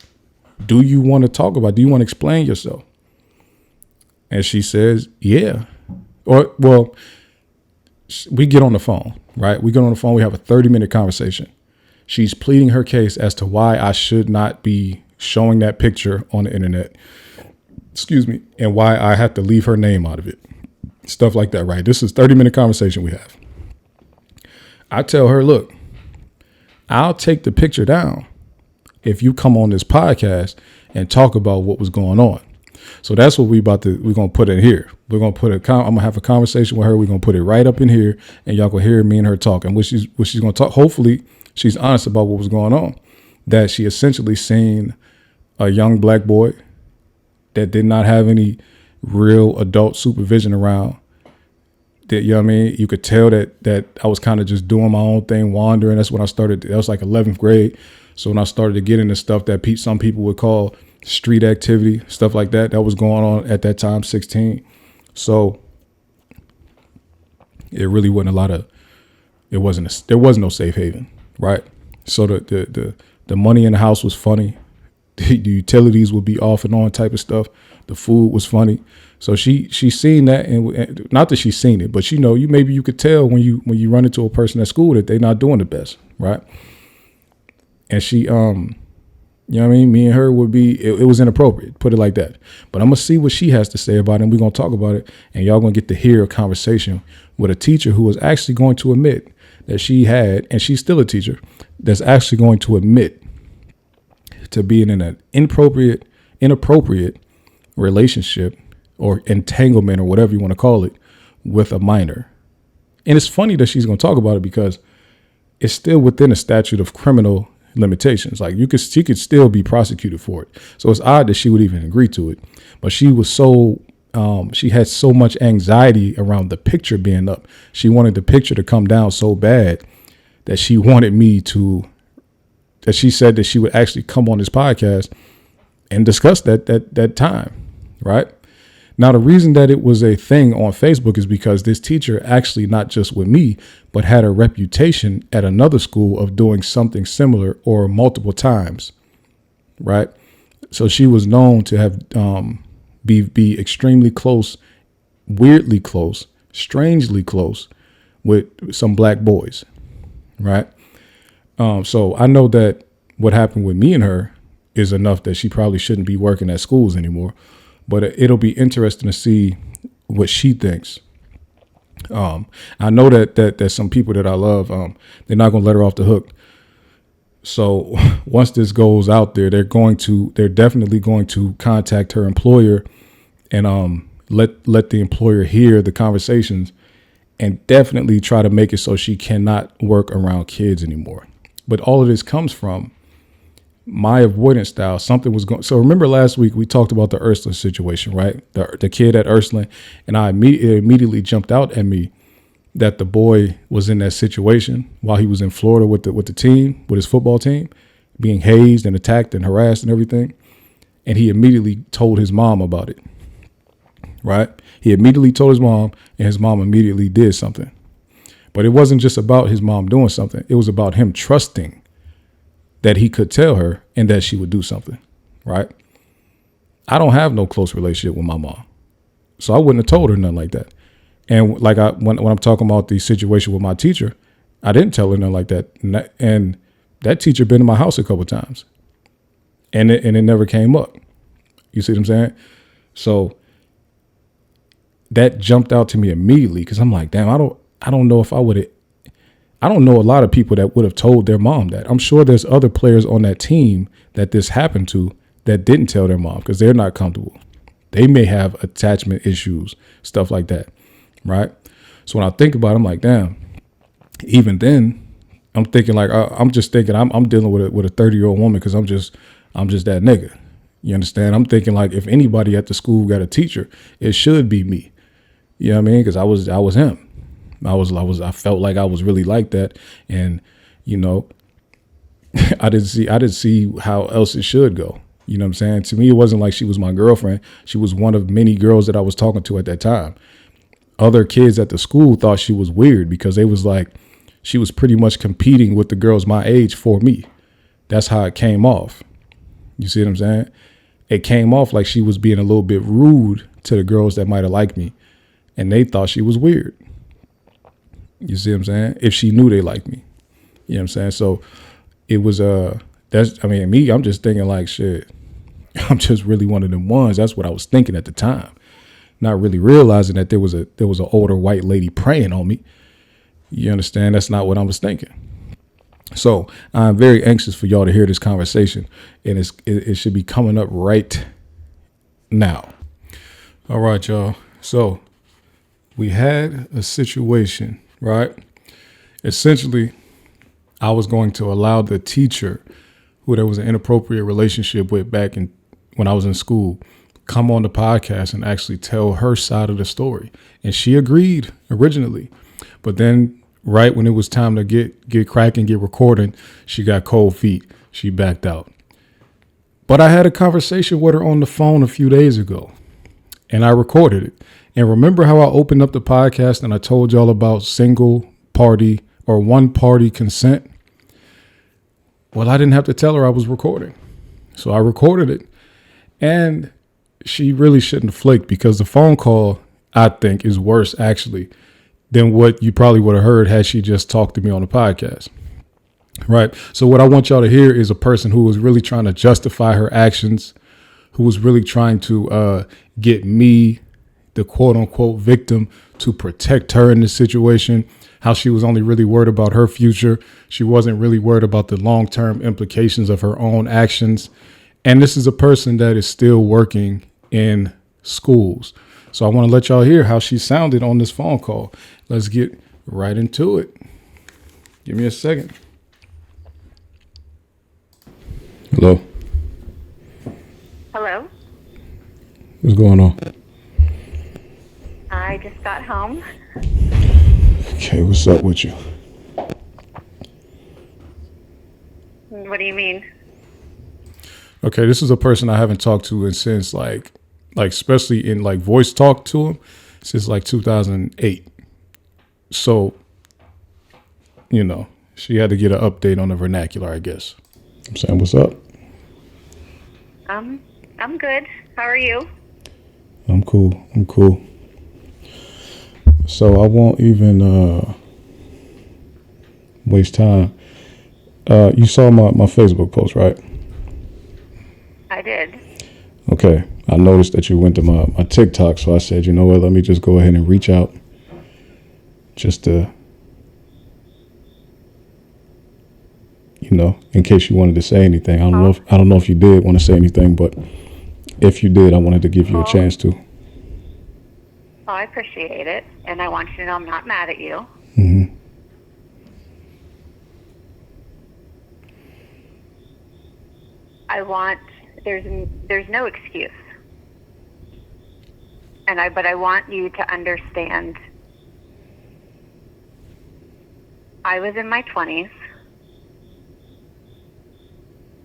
Do you want to explain yourself? And she says, yeah. We get on the phone, right? We get on the phone. We have a 30-minute conversation. She's pleading her case as to why I should not be showing that picture on the internet. Excuse me. And why I have to leave her name out of it. Stuff like that, right? This is 30-minute conversation we have. I tell her, look, I'll take the picture down if you come on this podcast and talk about what was going on. So that's what we're going to put in here. I'm going to have a conversation with her. We're going to put it right up in here and y'all can hear me and her talk. And what she's going to talk, hopefully she's honest about what was going on, that she essentially seen a young black boy that did not have any real adult supervision around. That, you know what I mean? You could tell that I was kind of just doing my own thing, wandering. That's when I started. That was like 11th grade. So when I started to get into stuff that some people would call street activity, stuff like that was going on at that time, 16. So it really wasn't there was no safe haven, right? So the money in the house was funny. The utilities would be off and on type of stuff. The food was funny. So she seen that, and not that she's seen it, but maybe you could tell when you run into a person at school that they're not doing the best, right? And she, you know what I mean? Me and her would be, it was inappropriate, put it like that. But I'm going to see what she has to say about it, and we're going to talk about it, and y'all going to get to hear a conversation with a teacher who was actually going to admit that she had, and she's still a teacher, that's actually going to admit to being in an inappropriate relationship or entanglement or whatever you want to call it with a minor. And it's funny that she's going to talk about it because it's still within a statute of criminal limitations. Like she could still be prosecuted for it. So it's odd that she would even agree to it. But she was she had so much anxiety around the picture being up. She wanted the picture to come down so bad that she wanted that she said that she would actually come on this podcast and discuss that time. Right. Now, the reason that it was a thing on Facebook is because this teacher actually, not just with me, but had a reputation at another school of doing something similar or multiple times, right? So she was known to have be extremely close, weirdly close, strangely close with some black boys, right? So I know that what happened with me and her is enough that she probably shouldn't be working at schools anymore. But it'll be interesting to see what she thinks. I know that there's some people that I love. They're not going to let her off the hook. So once this goes out there, they're definitely going to contact her employer and let the employer hear the conversations and definitely try to make it so she cannot work around kids anymore. But all of this comes from my avoidance style. Something was going. So remember last week we talked about the Ursula situation, right? The kid at Ursula, and it immediately jumped out at me that the boy was in that situation while he was in Florida with the team, with his football team, being hazed and attacked and harassed and everything. And he immediately told his mom about it, right? He immediately told his mom, and his mom immediately did something. But it wasn't just about his mom doing something. It was about him trusting that he could tell her and that she would do something, right? I don't have no close relationship with my mom, so I wouldn't have told her nothing like that. And like when I'm talking about the situation with my teacher, I didn't tell her nothing like that. And that teacher been in my house a couple of times, and it never came up. You see what I'm saying? So that jumped out to me immediately because I'm like, damn, I don't know if I would have. I don't know a lot of people that would have told their mom that. I'm sure there's other players on that team that this happened to that didn't tell their mom because they're not comfortable. They may have attachment issues, stuff like that, right? So when I think about it, I'm like, damn, even then, I'm thinking like, I'm just thinking I'm dealing with a 30-year-old woman because I'm just that nigga. You understand? I'm thinking like if anybody at the school got a teacher, it should be me. You know what I mean? Because I was him. I felt like I was really like that. And, you know, I didn't see how else it should go. You know what I'm saying? To me, it wasn't like she was my girlfriend. She was one of many girls that I was talking to at that time. Other kids at the school thought she was weird because they was like, she was pretty much competing with the girls my age for me. That's how it came off. You see what I'm saying? It came off like she was being a little bit rude to the girls that might have liked me. And they thought she was weird. You see what I'm saying? If she knew they liked me. You know what I'm saying? So it was, I'm just thinking like, shit, I'm just really one of them ones. That's what I was thinking at the time. Not really realizing that there was an older white lady preying on me. You understand? That's not what I was thinking. So I'm very anxious for y'all to hear this conversation, and it should be coming up right now. All right, y'all. So we had a situation, right? Essentially, I was going to allow the teacher who there was an inappropriate relationship with back when I was in school come on the podcast and actually tell her side of the story. And she agreed originally. But then right when it was time to get cracking, get recording, she got cold feet. She backed out. But I had a conversation with her on the phone a few days ago, and I recorded it. And remember how I opened up the podcast and I told y'all about single party or one party consent? Well, I didn't have to tell her I was recording. So I recorded it. And she really shouldn't have flaked because the phone call, I think, is worse actually than what you probably would have heard had she just talked to me on the podcast. Right. So what I want y'all to hear is a person who was really trying to justify her actions, who was really trying to get me, the quote unquote victim, to protect her in this situation, how she was only really worried about her future. She wasn't really worried about the long-term implications of her own actions. And this is a person that is still working in schools. So I want to let y'all hear how she sounded on this phone call. Let's get right into it. Give me a second. Hello. Hello. What's going on? I just got home. Okay, what's up with you? What do you mean? Okay, this is a person I haven't talked to since like like especially in like voice talk to him, since like 2008. So, you know, she had to get an update on the vernacular, I guess. I'm saying, what's up? I'm good. How are you? I'm cool. So I won't even waste time. You saw my Facebook post, right? I did. Okay. I noticed that you went to my TikTok, so I said, you know what, let me just go ahead and reach out just to, you know, in case you wanted to say anything. I don't know if you did want to say anything, but if you did, I wanted to give you a chance to. Well, I appreciate it, and I want you to know I'm not mad at you. Mm-hmm. There's no excuse. But I want you to understand, I was in my 20s.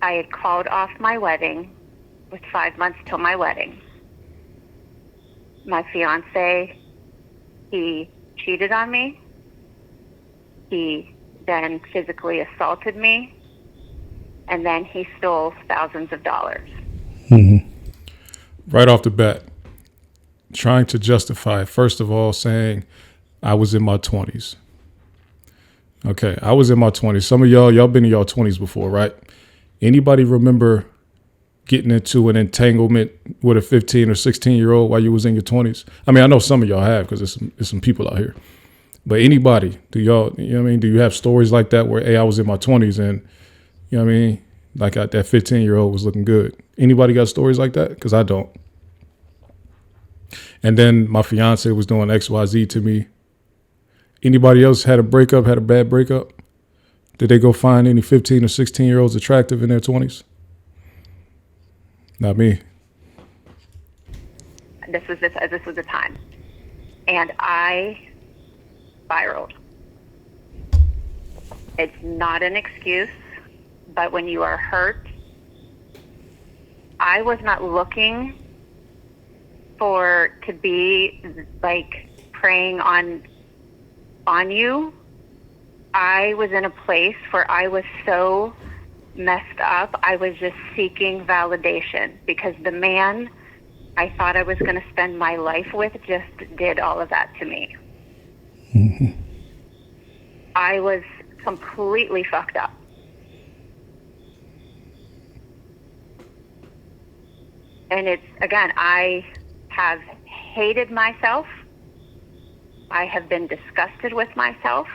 I had called off my wedding with 5 months till my wedding. My fiance, he cheated on me. He then physically assaulted me. And then he stole thousands of dollars. Mm-hmm. Right off the bat, trying to justify, first of all, saying I was in my 20s. Okay, I was in my 20s. Some of y'all been in y'all 20s before, right? Anybody remember getting into an entanglement with a 15 or 16-year-old while you was in your 20s? I mean, I know some of y'all have because there's some people out here. But anybody, do y'all, you know what I mean? Do you have stories like that where, hey, I was in my 20s and, you know what I mean? Like that 15-year-old was looking good. Anybody got stories like that? Because I don't. And then my fiance was doing XYZ to me. Anybody else had a bad breakup? Did they go find any 15 or 16-year-olds attractive in their 20s? Not me. This was the time. And I spiraled. It's not an excuse, but when you are hurt, I was not looking to be like preying on you. I was in a place where I was so messed up. I was just seeking validation because the man I thought I was going to spend my life with just did all of that to me. Mm-hmm. I was completely fucked up. And it's, again, I have hated myself. I have been disgusted with myself.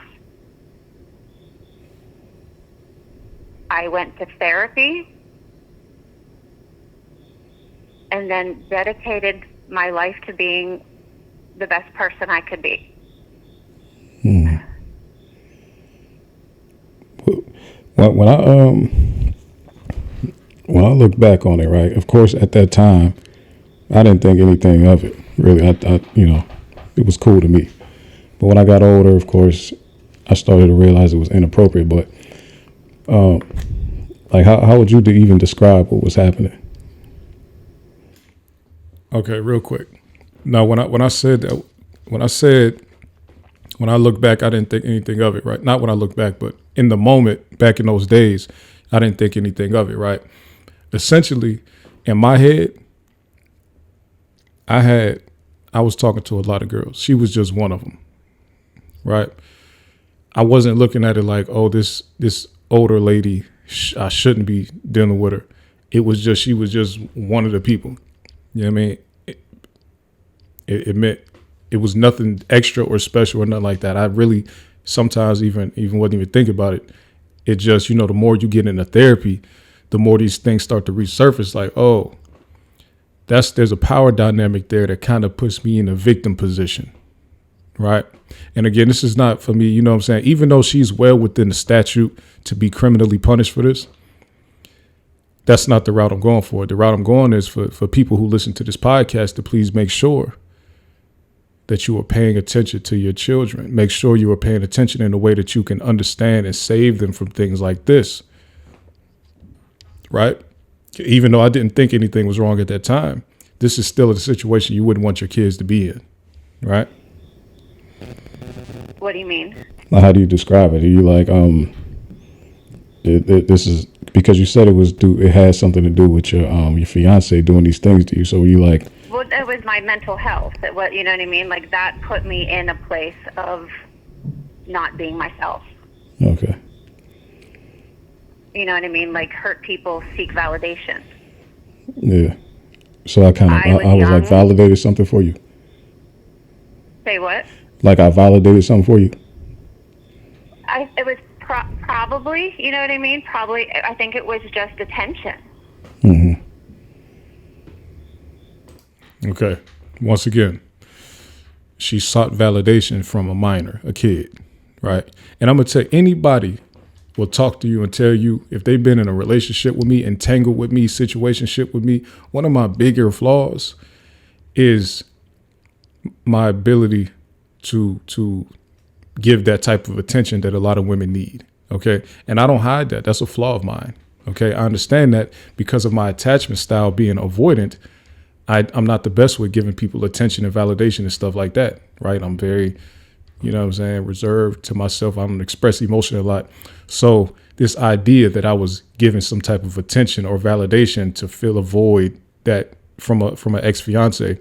I went to therapy and then dedicated my life to being the best person I could be. Mm. When I look back on it, right, of course, at that time, I didn't think anything of it. Really, I you know, it was cool to me. But when I got older, of course, I started to realize it was inappropriate. But like, how would you even describe what was happening? Okay, real quick. Now, when I look back, I didn't think anything of it, right? Not when I look back, but in the moment, back in those days, I didn't think anything of it, right? Essentially, in my head, I was talking to a lot of girls. She was just one of them, right? I wasn't looking at it like, oh, this older lady, I shouldn't be dealing with her. It was just, she was just one of the people. You know what I mean? It meant it was nothing extra or special or nothing like that. I really sometimes even wasn't even thinking about it. It just, you know, the more you get into therapy, the more these things start to resurface. Like, oh, there's a power dynamic there that kind of puts me in a victim position, right? And again, this is not for me, you know what I'm saying? Even though she's well within the statute to be criminally punished for this, that's not the route I'm going for. The route I'm going is for people who listen to this podcast to please make sure that you are paying attention to your children. Make sure you are paying attention in a way that you can understand and save them from things like this, right? Even though I didn't think anything was wrong at that time, this is still a situation you wouldn't want your kids to be in, right? What do you mean? How do you describe it? Are you like, this is because you said it has something to do with your fiance doing these things to you. So were you like, Well, it was my mental health. You know what I mean? Like, that put me in a place of not being myself. okay, You know what I mean? Like, hurt people seek validation. yeah. So I was like validated something for you. Say what? Like I validated something for you. It was probably, you know what I mean? Probably, I think it was just attention. Mm-hmm. Okay. Once again, she sought validation from a minor, a kid, right? And I'm going to tell anybody will talk to you and tell you if they've been in a relationship with me, entangled with me, situationship with me, one of my bigger flaws is my ability to give that type of attention that a lot of women need. Okay. And I don't hide that. That's a flaw of mine. Okay. I understand that because of my attachment style being avoidant, I'm not the best with giving people attention and validation and stuff like that. Right. I'm very, you know what I'm saying, reserved to myself. I don't express emotion a lot. So this idea that I was giving some type of attention or validation to fill a void that from an ex-fiance,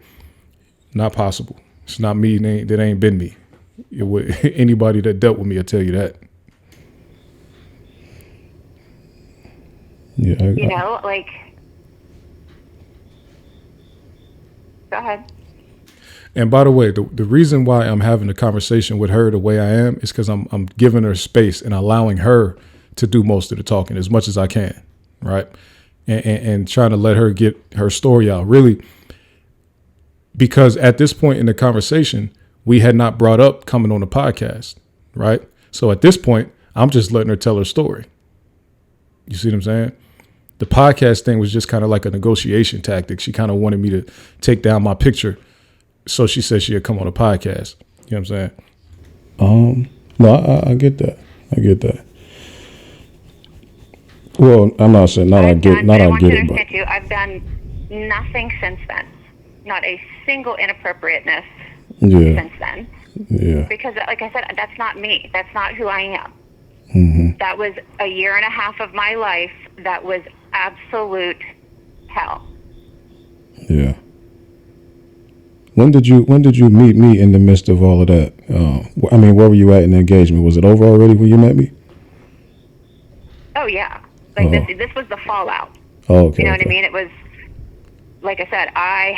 not possible. It's not me. That ain't been me. Anybody that dealt with me will tell you that. Yeah. You know, like, go ahead. And by the way, the reason why I'm having a conversation with her the way I am is because I'm giving her space and allowing her to do most of the talking as much as I can, right? And trying to let her get her story out, really, because at this point in the conversation, we had not brought up coming on the podcast, right? So at this point, I'm just letting her tell her story. You see what I'm saying? The podcast thing was just kind of like a negotiation tactic. She kind of wanted me to take down my picture. So she said she'd come on a podcast. You know what I'm saying? No, I get that. I get that. Well, I'm not saying I get it, but You. I've done nothing since then. Not a single inappropriateness since then. Yeah. Because, like I said, that's not me. That's not who I am. Mm-hmm. That was a year and a half of my life that was absolute hell. Yeah. When did you meet me in the midst of all of that? I mean, where were you at in the engagement? Was it over already when you met me? Oh, yeah. Like, this was the fallout. Oh, okay. You know what I mean? It was, like I said, I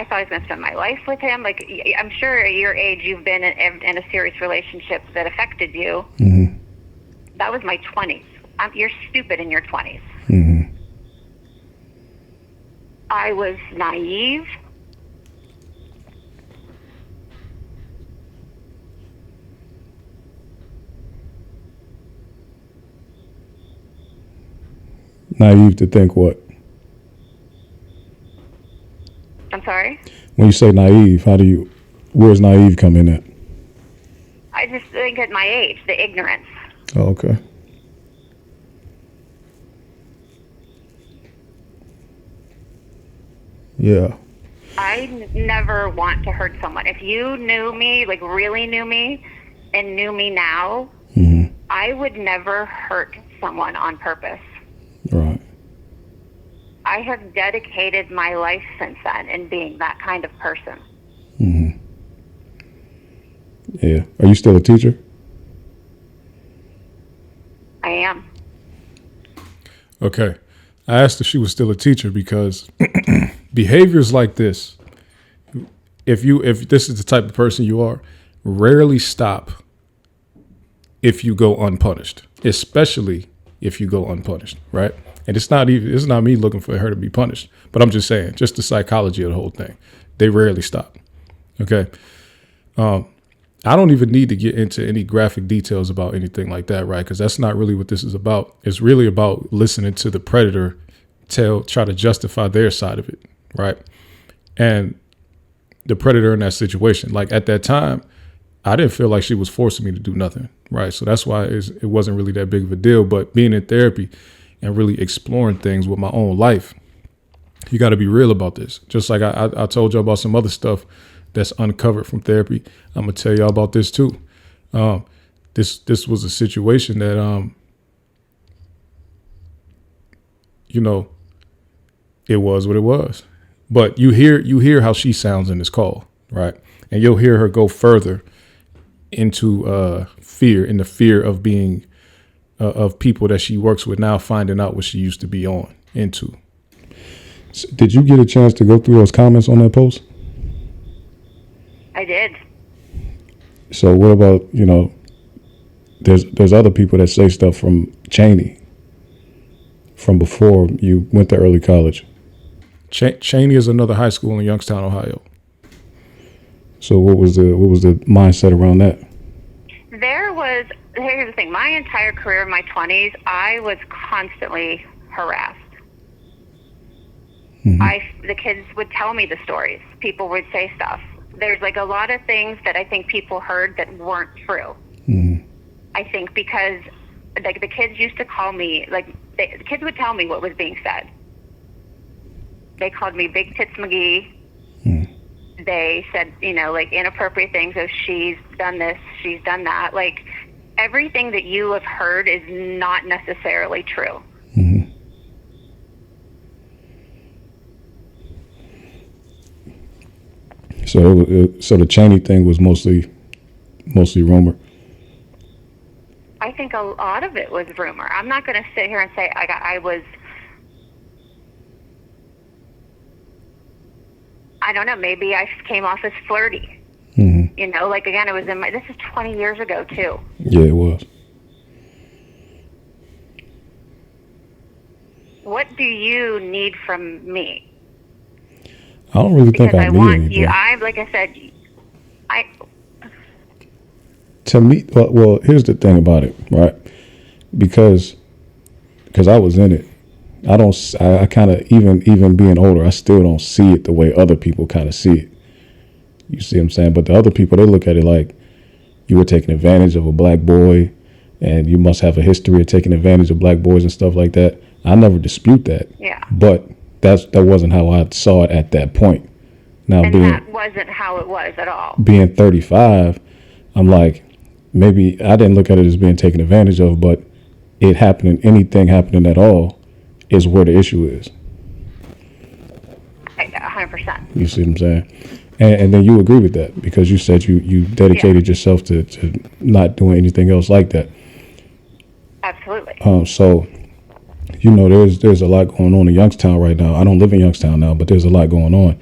thought I was going to spend my life with him. Like, I'm sure at your age you've been in a serious relationship that affected you. Mm-hmm. That was my 20s. You're stupid in your 20s. Mm-hmm. I was naive. Naive to think what? I'm sorry? When you say naive, where's naive come in at? I just think at my age, the ignorance. Oh, okay. Yeah. I never want to hurt someone. If you knew me, like really knew me, and knew me now, Mm-hmm. I would never hurt someone on purpose. Right. I have dedicated my life since then in being that kind of person. Mm-hmm. Yeah. Are you still a teacher? I am. Okay. I asked if she was still a teacher because behaviors like this, if this is the type of person you are, rarely stop if you go unpunished, especially if you go unpunished, right? And it's not me looking for her to be punished, but I'm just saying, just the psychology of the whole thing. They rarely stop. Okay. I don't even need to get into any graphic details about anything like that, right? Because that's not really what this is about. It's really about listening to the predator try to justify their side of it, right? And the predator in that situation, like at that time, I didn't feel like she was forcing me to do nothing, right? So that's why it wasn't really that big of a deal. But being in therapy and really exploring things with my own life, You got to be real about this. Just like I told you about some other stuff that's uncovered from therapy. I'm gonna tell y'all about this too. This was a situation that it was what it was. But you hear how she sounds in this call, right? And you'll hear her go further into fear, in the fear of being of people that she works with now finding out what she used to be on into. So did you get a chance to go through those comments on that post? I did. So what about, there's other people that say stuff from Cheney from before you went to early college. Cheney is another high school in Youngstown, Ohio. So what was the mindset around that? Here's the thing. My entire career in my 20s, I was constantly harassed. Mm-hmm. The kids would tell me the stories. People would say stuff. There's like a lot of things that I think people heard that weren't true. Mm-hmm. I think because like the kids used to call me, the kids would tell me what was being said. They called me Big Tits McGee. Mm. They said, inappropriate things. Oh, she's done this, she's done that. Like, everything that you have heard is not necessarily true. Mm-hmm. So the Cheney thing was mostly rumor. I think a lot of it was rumor. I'm not going to sit here and say I don't know, maybe I came off as flirty. Mm-hmm. Again, it was this is 20 years ago, too. Yeah, it was. What do you need from me? I don't really think I need anything. Like I said, to me, well, here's the thing about it, right? Because I was in it. I kind of, even being older, I still don't see it the way other people kind of see it. You see what I'm saying? But the other people, they look at it like you were taking advantage of a black boy and you must have a history of taking advantage of black boys and stuff like that. I never dispute that. Yeah. But that wasn't how I saw it at that point. Now, that wasn't how it was at all. Being 35, I'm like, maybe I didn't look at it as being taken advantage of, but anything happening at all is where the issue is. 100%. You see what I'm saying? And then you agree with that because you said you dedicated yourself to not doing anything else like that. Absolutely. So, there's a lot going on in Youngstown right now. I don't live in Youngstown now, but there's a lot going on.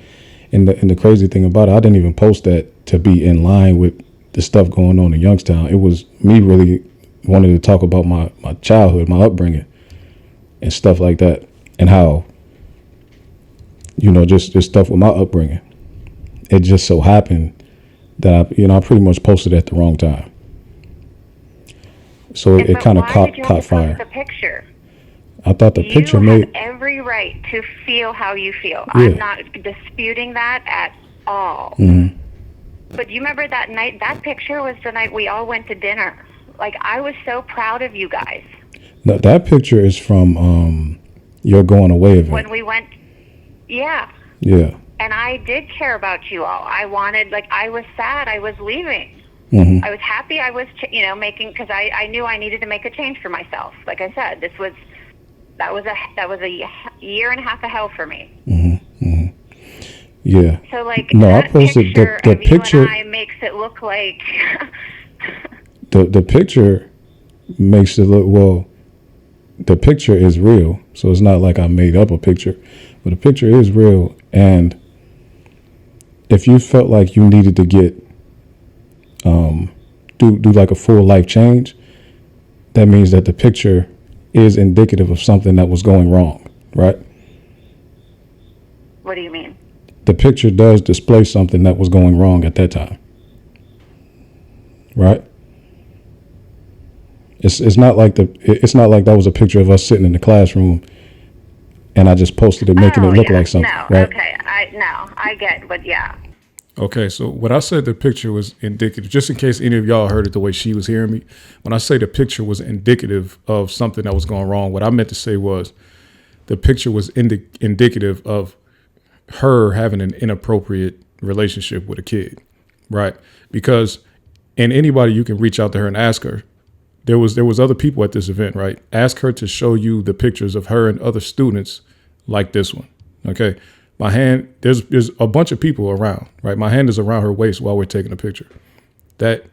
And the crazy thing about it, I didn't even post that to be in line with the stuff going on in Youngstown. It was me really wanting to talk about my childhood, my upbringing, and stuff like that, and how, just stuff with my upbringing. It just so happened that I pretty much posted at the wrong time. So it kind of caught fire. The picture. I thought the picture made. You have every right to feel how you feel. Yeah. I'm not disputing that at all. Mm-hmm. But you remember that night? That picture was the night we all went to dinner. Like, I was so proud of you guys. No, that picture is from your going away event. When we went, yeah. Yeah. And I did care about you all. I was sad I was leaving. Mm-hmm. I was happy I was, because I knew I needed to make a change for myself. Like I said, that was a year and a half of hell for me. Mm-hmm. Mm-hmm. Yeah. So I posted picture the of picture. You and I makes it look like the picture makes it look, well, the picture is real. So it's not like I made up a picture, but the picture is real. And if you felt like you needed to get do like a full life change, that means that the picture is indicative of something that was going wrong, right? What do you mean? The picture does display something that was going wrong at that time, right? It's not like that was a picture of us sitting in the classroom and I just posted it making it look like something. No, right? okay. I get, but yeah. Okay, so when I said the picture was indicative, just in case any of y'all heard it the way she was hearing me, when I say the picture was indicative of something that was going wrong, what I meant to say was the picture was indicative of her having an inappropriate relationship with a kid, right? Because, and anybody, you can reach out to her and ask her. There was other people at this event, right? Ask her to show you the pictures of her and other students like this one. Okay. My hand, there's a bunch of people around, right? My hand is around her waist while we're taking a picture. That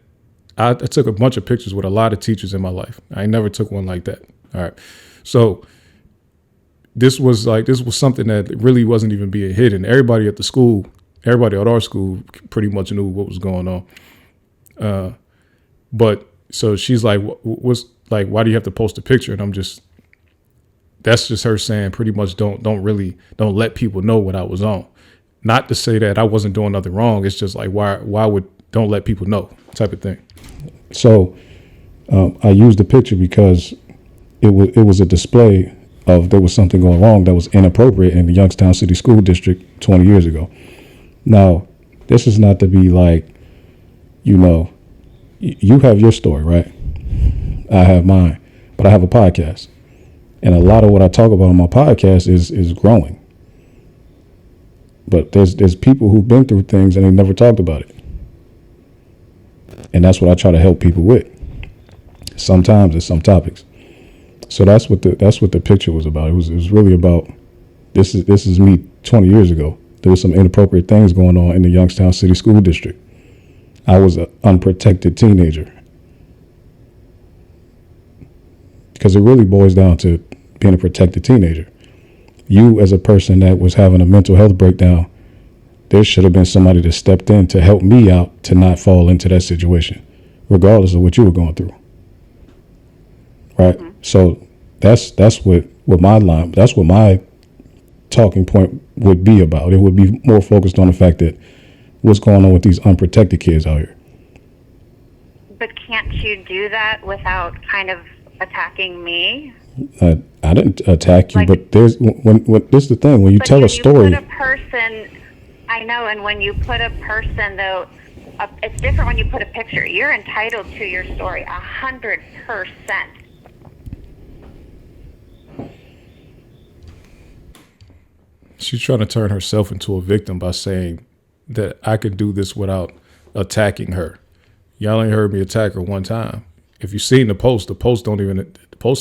I took a bunch of pictures with a lot of teachers in my life. I never took one like that. All right. So this was something that really wasn't even being hidden. Everybody at the school, everybody at our school pretty much knew what was going on. But so she's like, what's like, why do you have to post a picture? And that's just her saying pretty much don't let people know what I was on. Not to say that I wasn't doing nothing wrong. It's just like, why would don't let people know type of thing. So I used the picture because it was a display of there was something going wrong that was inappropriate in the Youngstown City School District 20 years ago. Now, this is not to be like, you have your story, right? I have mine, but I have a podcast. And a lot of what I talk about on my podcast is growing. But there's people who've been through things and they never talked about it. And that's what I try to help people with. Sometimes it's some topics. So that's what the picture was about. It was really about this is me 20 years ago. There was some inappropriate things going on in the Youngstown City School District. I was an unprotected teenager. Because it really boils down to being a protected teenager. You, as a person that was having a mental health breakdown, there should have been somebody that stepped in to help me out to not fall into that situation, regardless of what you were going through. Right? Mm-hmm. So that's what my talking point would be about. It would be more focused on the fact that what's going on with these unprotected kids out here. But can't you do that without kind of attacking me? I didn't attack you, but there's when this is the thing, when you tell a story. You put a person, I know, and when you put a person, though, it's different when you put a picture. You're entitled to your story 100%. She's trying to turn herself into a victim by saying that I could do this without attacking her. Y'all ain't heard me attack her one time. If you've seen the post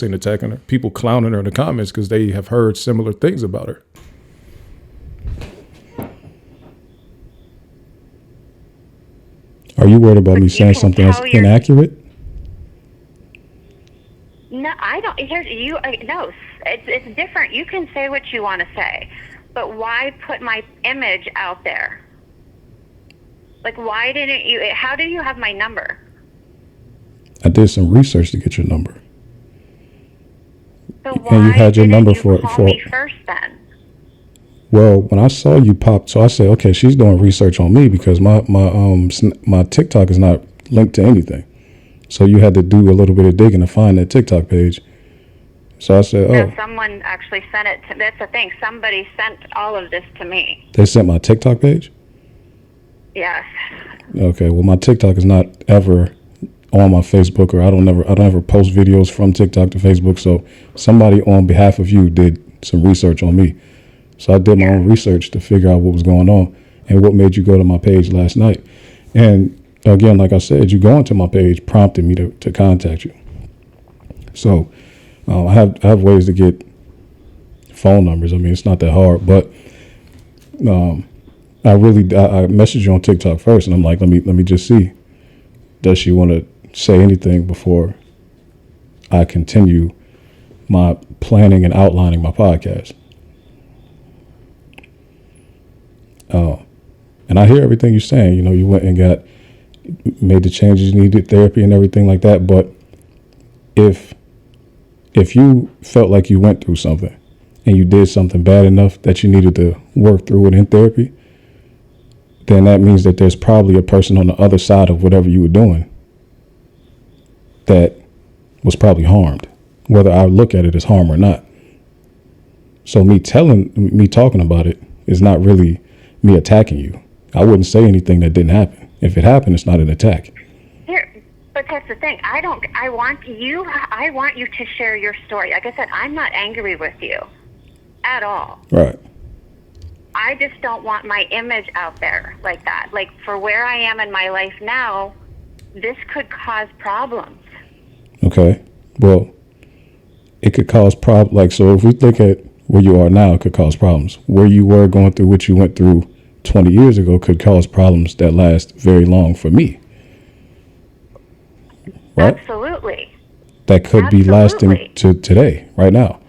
ain't attacking her. People clowning her in the comments because they have heard similar things about her. Are you worried about me saying something that's inaccurate? No, I don't. No, it's different. You can say what you want to say, but why put my image out there? Like, why didn't you? How do you have my number? I did some research to get your number. So why and you had your number for me first then? Well, when I saw you pop, so I said, okay, she's doing research on me because my TikTok is not linked to anything. So you had to do a little bit of digging to find that TikTok page. So I said, no, someone actually sent it to, that's the thing. Somebody sent all of this to me. They sent my TikTok page? Yes. Okay, well, my TikTok is not ever on my Facebook, or I don't ever post videos from TikTok to Facebook. So somebody on behalf of you did some research on me. So I did my own research to figure out what was going on and what made you go to my page last night. And again, like I said, you going to my page prompted me to contact you. So I have ways to get phone numbers. I mean, it's not that hard, but I messaged you on TikTok first, and I'm like, let me just see, does she want to say anything before I continue my planning and outlining my podcast? And I hear everything you're saying. You know, you went and made the changes you needed, therapy and everything like that. But if you felt like you went through something and you did something bad enough that you needed to work through it in therapy, then that means that there's probably a person on the other side of whatever you were doing that was probably harmed, whether I look at it as harm or not. So me talking about it is not really me attacking you. I wouldn't say anything that didn't happen. If it happened, it's not an attack. But that's the thing. I want you to share your story. Like I said, I'm not angry with you. at all. Right. I just don't want my image out there like that. Like, for where I am in my life now, this could cause problems. Okay. Well, it could cause problems. Like, so if we look at where you are now, it could cause problems. Where you were going through what you went through 20 years ago could cause problems that last very long for me. Right? Absolutely. That could be lasting to today, right now.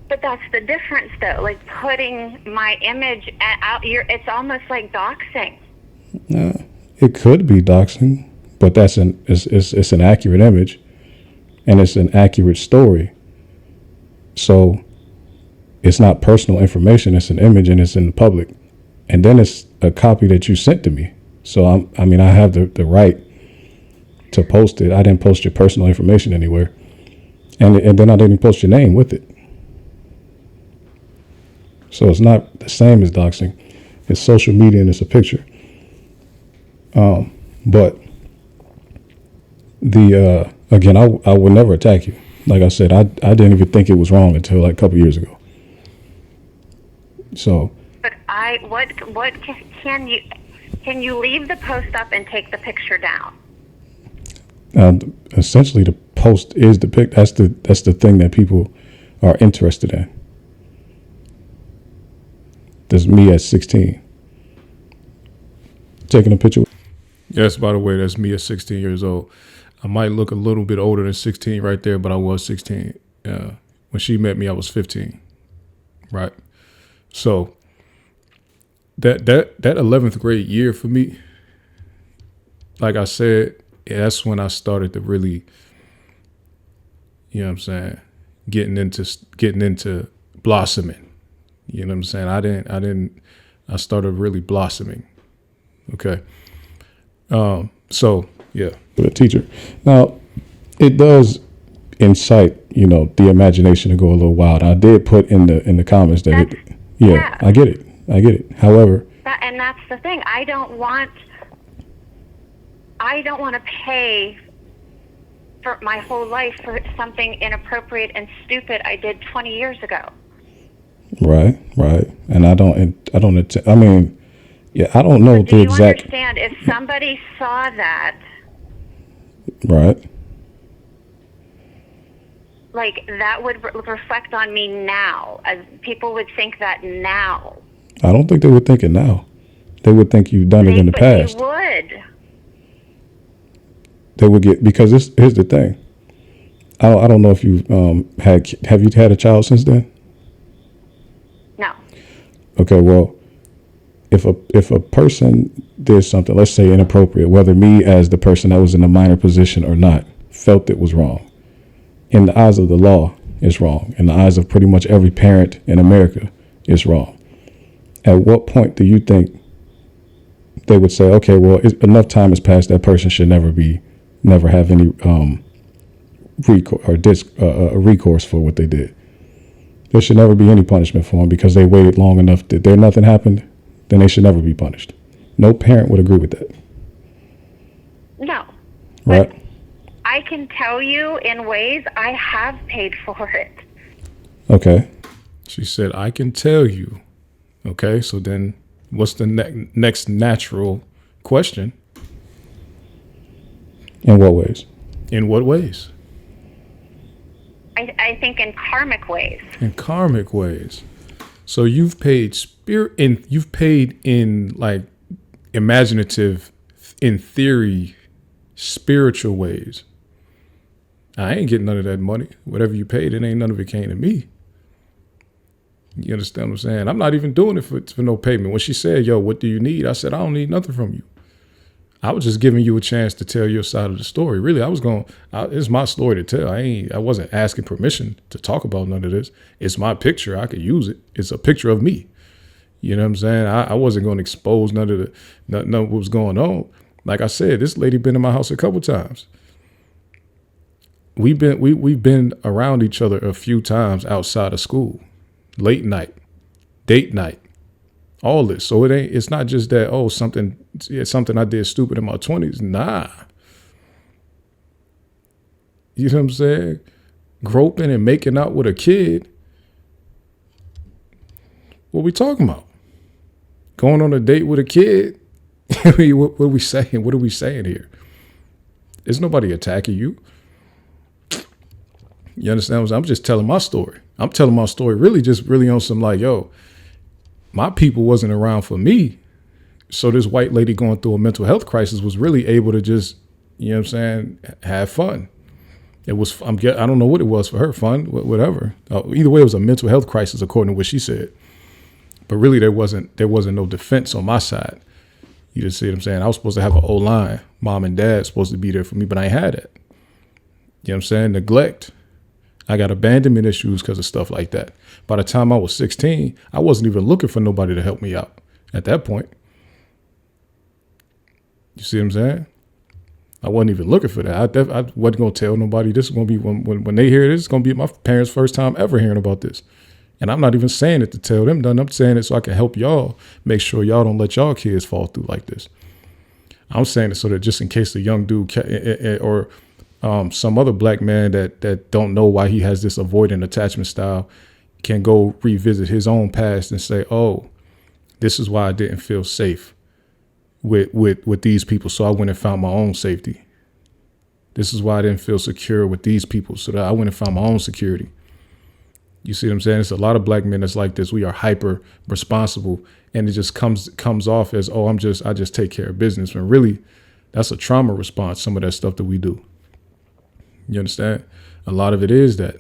But that's the difference, though. Like, putting my image out here, it's almost like doxing. It could be doxing, but it's an accurate image, and it's an accurate story. So it's not personal information. It's an image, and it's in the public. And then it's a copy that you sent to me. So I have the right to post it. I didn't post your personal information anywhere, and then I didn't post your name with it. So it's not the same as doxing. It's social media and it's a picture. But again, I would never attack you. Like I said, I didn't even think it was wrong until like a couple years ago. So. But what can you leave the post up and take the picture down? Essentially, the post is the pic. That's the thing that people are interested in. There's me at 16 taking a picture. Yes, by the way, that's me at 16 years old. I might look a little bit older than 16 right there, but I was 16. When she met me, I was 15. Right. So that 11th grade year for me, like I said, that's when I started to really, you know what I'm saying, getting into blossoming. You know what I'm saying? I started really blossoming. Okay. So yeah, but a teacher. Now it does incite, the imagination to go a little wild. I did put in the comments that yeah. I get it. However, and that's the thing. I don't want to pay for my whole life for something inappropriate and stupid I did 20 years ago. Right. And I don't I don't know Do the you exact. understand? If somebody saw that, Right. like, that would reflect on me now. As people would think that now. I don't think they would think it now. They would think you've done it in the past. They would. They would because here's the thing. I don't know if you've have you had a child since then? No. Okay, well, if a person did something, let's say inappropriate, whether me as the person that was in a minor position or not, felt it was wrong, in the eyes of the law, it's wrong. In the eyes of pretty much every parent in America, it's wrong. At what point do you think they would say, okay, well, enough time has passed, that person should never have any recourse for what they did? There should never be any punishment for them because they waited long enough. That nothing happened, then they should never be punished. No parent would agree with that. No. Right? But I can tell you in ways I have paid for it. Okay. She said, I can tell you. Okay, so then what's the next natural question? In what ways? In what ways? I think in karmic ways. In karmic ways. So you've paid in like imaginative, in theory, spiritual ways. I ain't getting none of that money. Whatever you paid, none of it came to me. You understand what I'm saying? I'm not even doing it for no payment. When she said, yo, what do you need? I said, I don't need nothing from you. I was just giving you a chance to tell your side of the story. Really, it's my story to tell. I wasn't asking permission to talk about none of this. It's my picture. I could use it. It's a picture of me. You know what I'm saying? I wasn't going to expose none of what was going on. Like I said, this lady been in my house a couple times. We've been around each other a few times outside of school, late night, date night. All this. So it's not just that, something I did stupid in my 20s. Nah. You know what I'm saying? Groping and making out with a kid What we talking about? Going on a date with a kid? What are we saying? What are we saying here? There's nobody attacking you. You understand what I'm just telling my story. I'm telling my story really on some like, yo, my people wasn't around for me. So this white lady going through a mental health crisis was really able to just, you know what I'm saying, have fun. It was, I don't know what it was for her, fun, whatever. Either way, it was a mental health crisis, according to what she said. But really, there wasn't no defense on my side. You just see what I'm saying? I was supposed to have an O-line. Mom and dad supposed to be there for me, but I ain't had it. You know what I'm saying? Neglect. I got abandonment issues because of stuff like that. By the time I was 16, I wasn't even looking for nobody to help me out at that point. You see what I'm saying? I wasn't even looking for that. I wasn't going to tell nobody. This is going to be, when they hear this, it's going to be my parents' first time ever hearing about this. And I'm not even saying it to tell them nothing. I'm saying it so I can help y'all make sure y'all don't let y'all kids fall through like this. I'm saying it so that just in case a young dude or some other black man that don't know why he has this avoidant attachment style can go revisit his own past and say, oh, this is why I didn't feel safe with these people. So I went and found my own safety. This is why I didn't feel secure with these people. So that I went and found my own security. You see what I'm saying? It's a lot of black men that's like this. We are hyper responsible, and it just comes off as, oh, I just take care of business. When really, that's a trauma response. Some of that stuff that we do. You understand? A lot of it is that.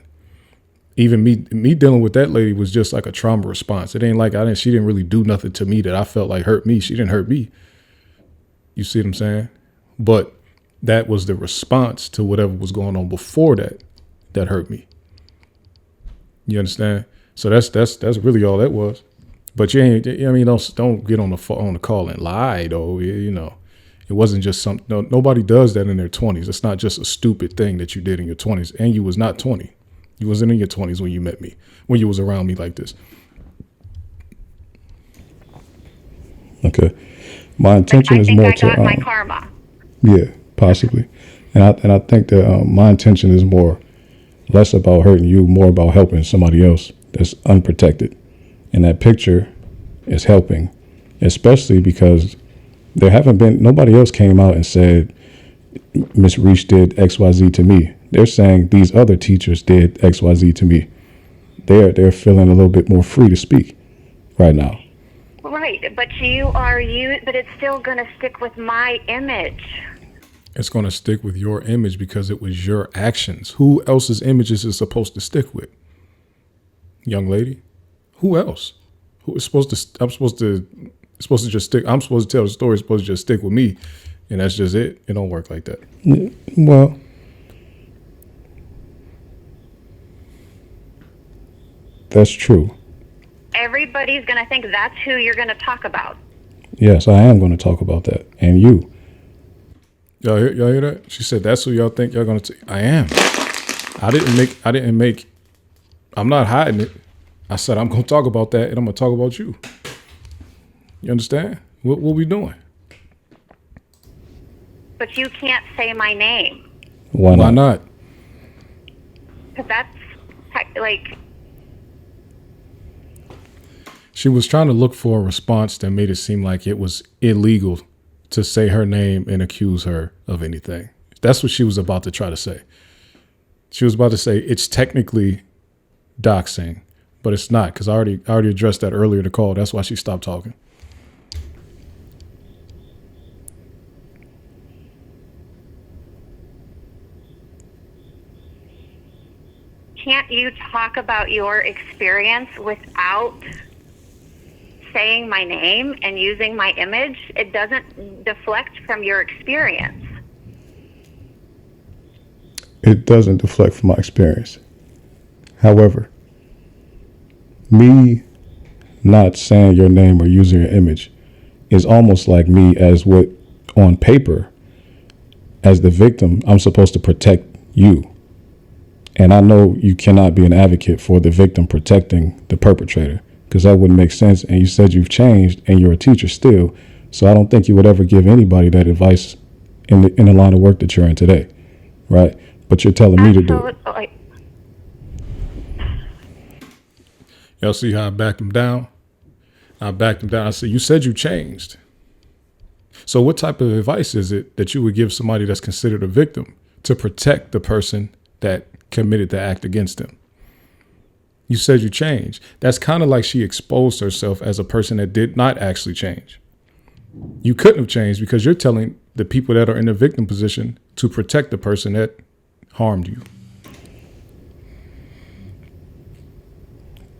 Even me dealing with that lady was just like a trauma response. It ain't like she didn't really do nothing to me that I felt like hurt me. She didn't hurt me. You see what I'm saying? But that was the response to whatever was going on before that hurt me. You understand? So that's really all that was. But you ain't, I mean, don't get on the call and lie though. You know, it wasn't just nobody does that in their 20s. It's not just a stupid thing that you did in your 20s. And you was not 20. You wasn't in your 20s when you met me, when you was around me like this. Okay. My intention is more to. I got my karma. Yeah, possibly. And I think that my intention is less about hurting you, more about helping somebody else that's unprotected. And that picture is helping, especially because nobody else came out and said, Miss Reach did XYZ to me. They're saying these other teachers did XYZ to me. They're feeling a little bit more free to speak right now. Right, but but it's still going to stick with my image. It's going to stick with your image because it was your actions. Who else's images is supposed to stick with? Young lady? Who else? Who is supposed to, it's supposed to just stick. I'm supposed to tell the story. It's supposed to just stick with me. And that's just it. It don't work like that. Well, that's true. Everybody's going to think that's who you're going to talk about. Yes, I am going to talk about that. And you. Y'all hear that? She said, that's who y'all think y'all going to I am. I'm not hiding it. I said, I'm going to talk about that and I'm going to talk about you. You understand? What we doing? But you can't say my name. Why not? Because that's like... She was trying to look for a response that made it seem like it was illegal to say her name and accuse her of anything. That's what she was about to try to say. She was about to say it's technically doxing, but it's not, because I already addressed that earlier in the call. That's why she stopped talking. Can't you talk about your experience without saying my name and using my image? It doesn't deflect from your experience. It doesn't deflect from my experience. However, me not saying your name or using your image is almost like me as what on paper, as the victim, I'm supposed to protect you. And I know you cannot be an advocate for the victim protecting the perpetrator, because that wouldn't make sense. And you said you've changed and you're a teacher still. So I don't think you would ever give anybody that advice in the line of work that you're in today. Right? But you're telling me to do it. Y'all see how I backed him down? I backed him down. I said, you said you changed. So what type of advice is it that you would give somebody that's considered a victim to protect the person that committed the act against them? You said you changed. That's kind of like she exposed herself as a person that did not actually change. You couldn't have changed because you're telling the people that are in the victim position to protect the person that harmed you.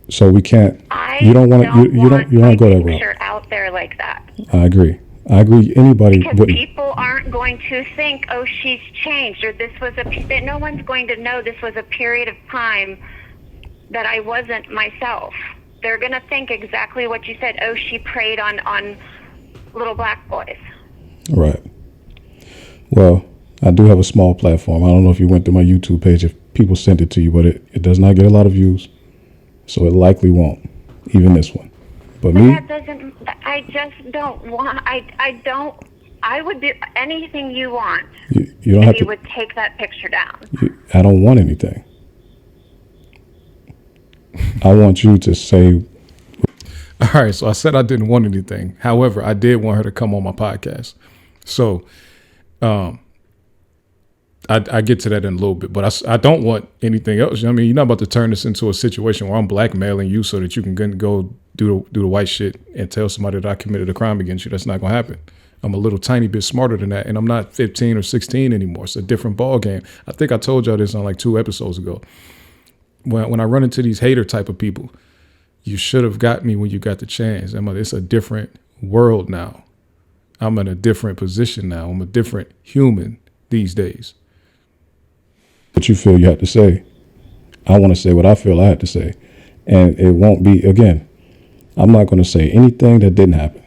So we can't. You don't want to. You don't go that route. Picture out there like that. I agree. Anybody because wouldn't. People aren't going to think, oh, she's changed, or this was that no one's going to know this was a period of time that I wasn't myself. They're going to think exactly what you said. Oh, she preyed on little black boys. Right. Well, I do have a small platform. I don't know if you went through my YouTube page, if people sent it to you, but it does not get a lot of views. So it likely won't, even this one. But me, that doesn't, I just don't want, I would do anything you want. You don't have to. You would take that picture down. I don't want anything. I want you to say. All right, so I said I didn't want anything. However, I did want her to come on my podcast. So I get to that in a little bit, but I don't want anything else. I mean, you're not about to turn this into a situation where I'm blackmailing you so that you can go do the white shit and tell somebody that I committed a crime against you. That's not going to happen. I'm a little tiny bit smarter than that, and I'm not 15 or 16 anymore. It's a different ball game. I think I told y'all this on like 2 episodes ago. When I run into these hater type of people, you should have got me when you got the chance. It's a different world now. I'm in a different position now. I'm a different human these days. What you feel you have to say. I want to say what I feel I had to say. And it won't be, again, I'm not going to say anything that didn't happen.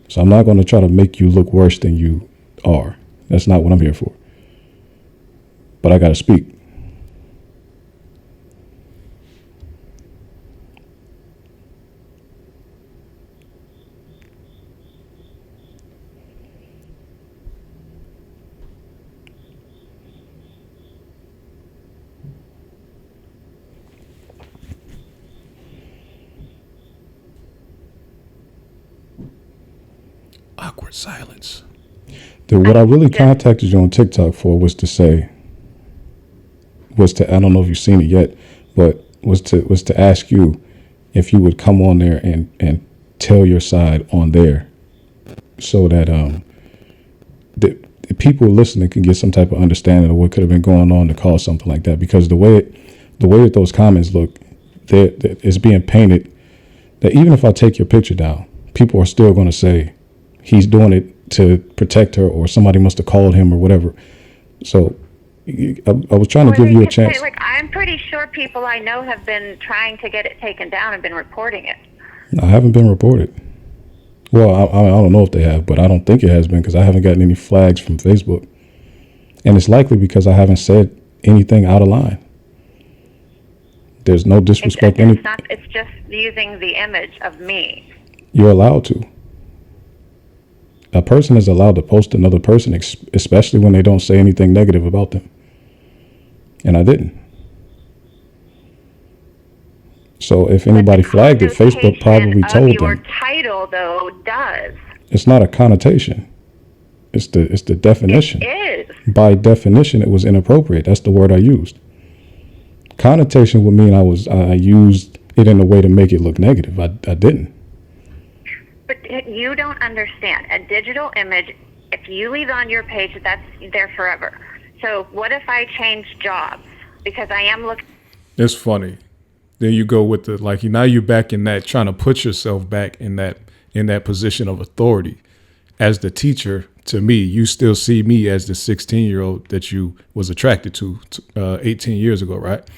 So I'm not going to try to make you look worse than you are. That's not what I'm here for. But I got to speak. Awkward silence. What I really contacted you on TikTok for was to I don't know if you've seen it yet, but was to ask you if you would come on there and tell your side on there, so that the people listening can get some type of understanding of what could have been going on to cause something like that. Because the way that those comments look, it's being painted that even if I take your picture down, people are still going to say he's doing it to protect her, or somebody must have called him or whatever. So I was trying to give you a chance. I'm pretty sure people I know have been trying to get it taken down and been reporting it. I haven't been reported. Well, I don't know if they have, but I don't think it has been, because I haven't gotten any flags from Facebook. And it's likely because I haven't said anything out of line. There's no disrespect. It's just using the image of me. You're allowed to. A person is allowed to post another person, especially when they don't say anything negative about them. And I didn't. So if anybody flagged it, Facebook probably told them. Your title, though, does. It's not a connotation. It's the definition. It is. By definition, it was inappropriate. That's the word I used. Connotation would mean I used it in a way to make it look negative. I didn't. But you don't understand. A digital image, if you leave on your page, that's there forever. So what if I change jobs? Because I am looking. It's funny. Then you go with now you're back in that, trying to put yourself back in that position of authority. As the teacher, to me, you still see me as the 16-year-old that you was attracted to 18 years ago, right?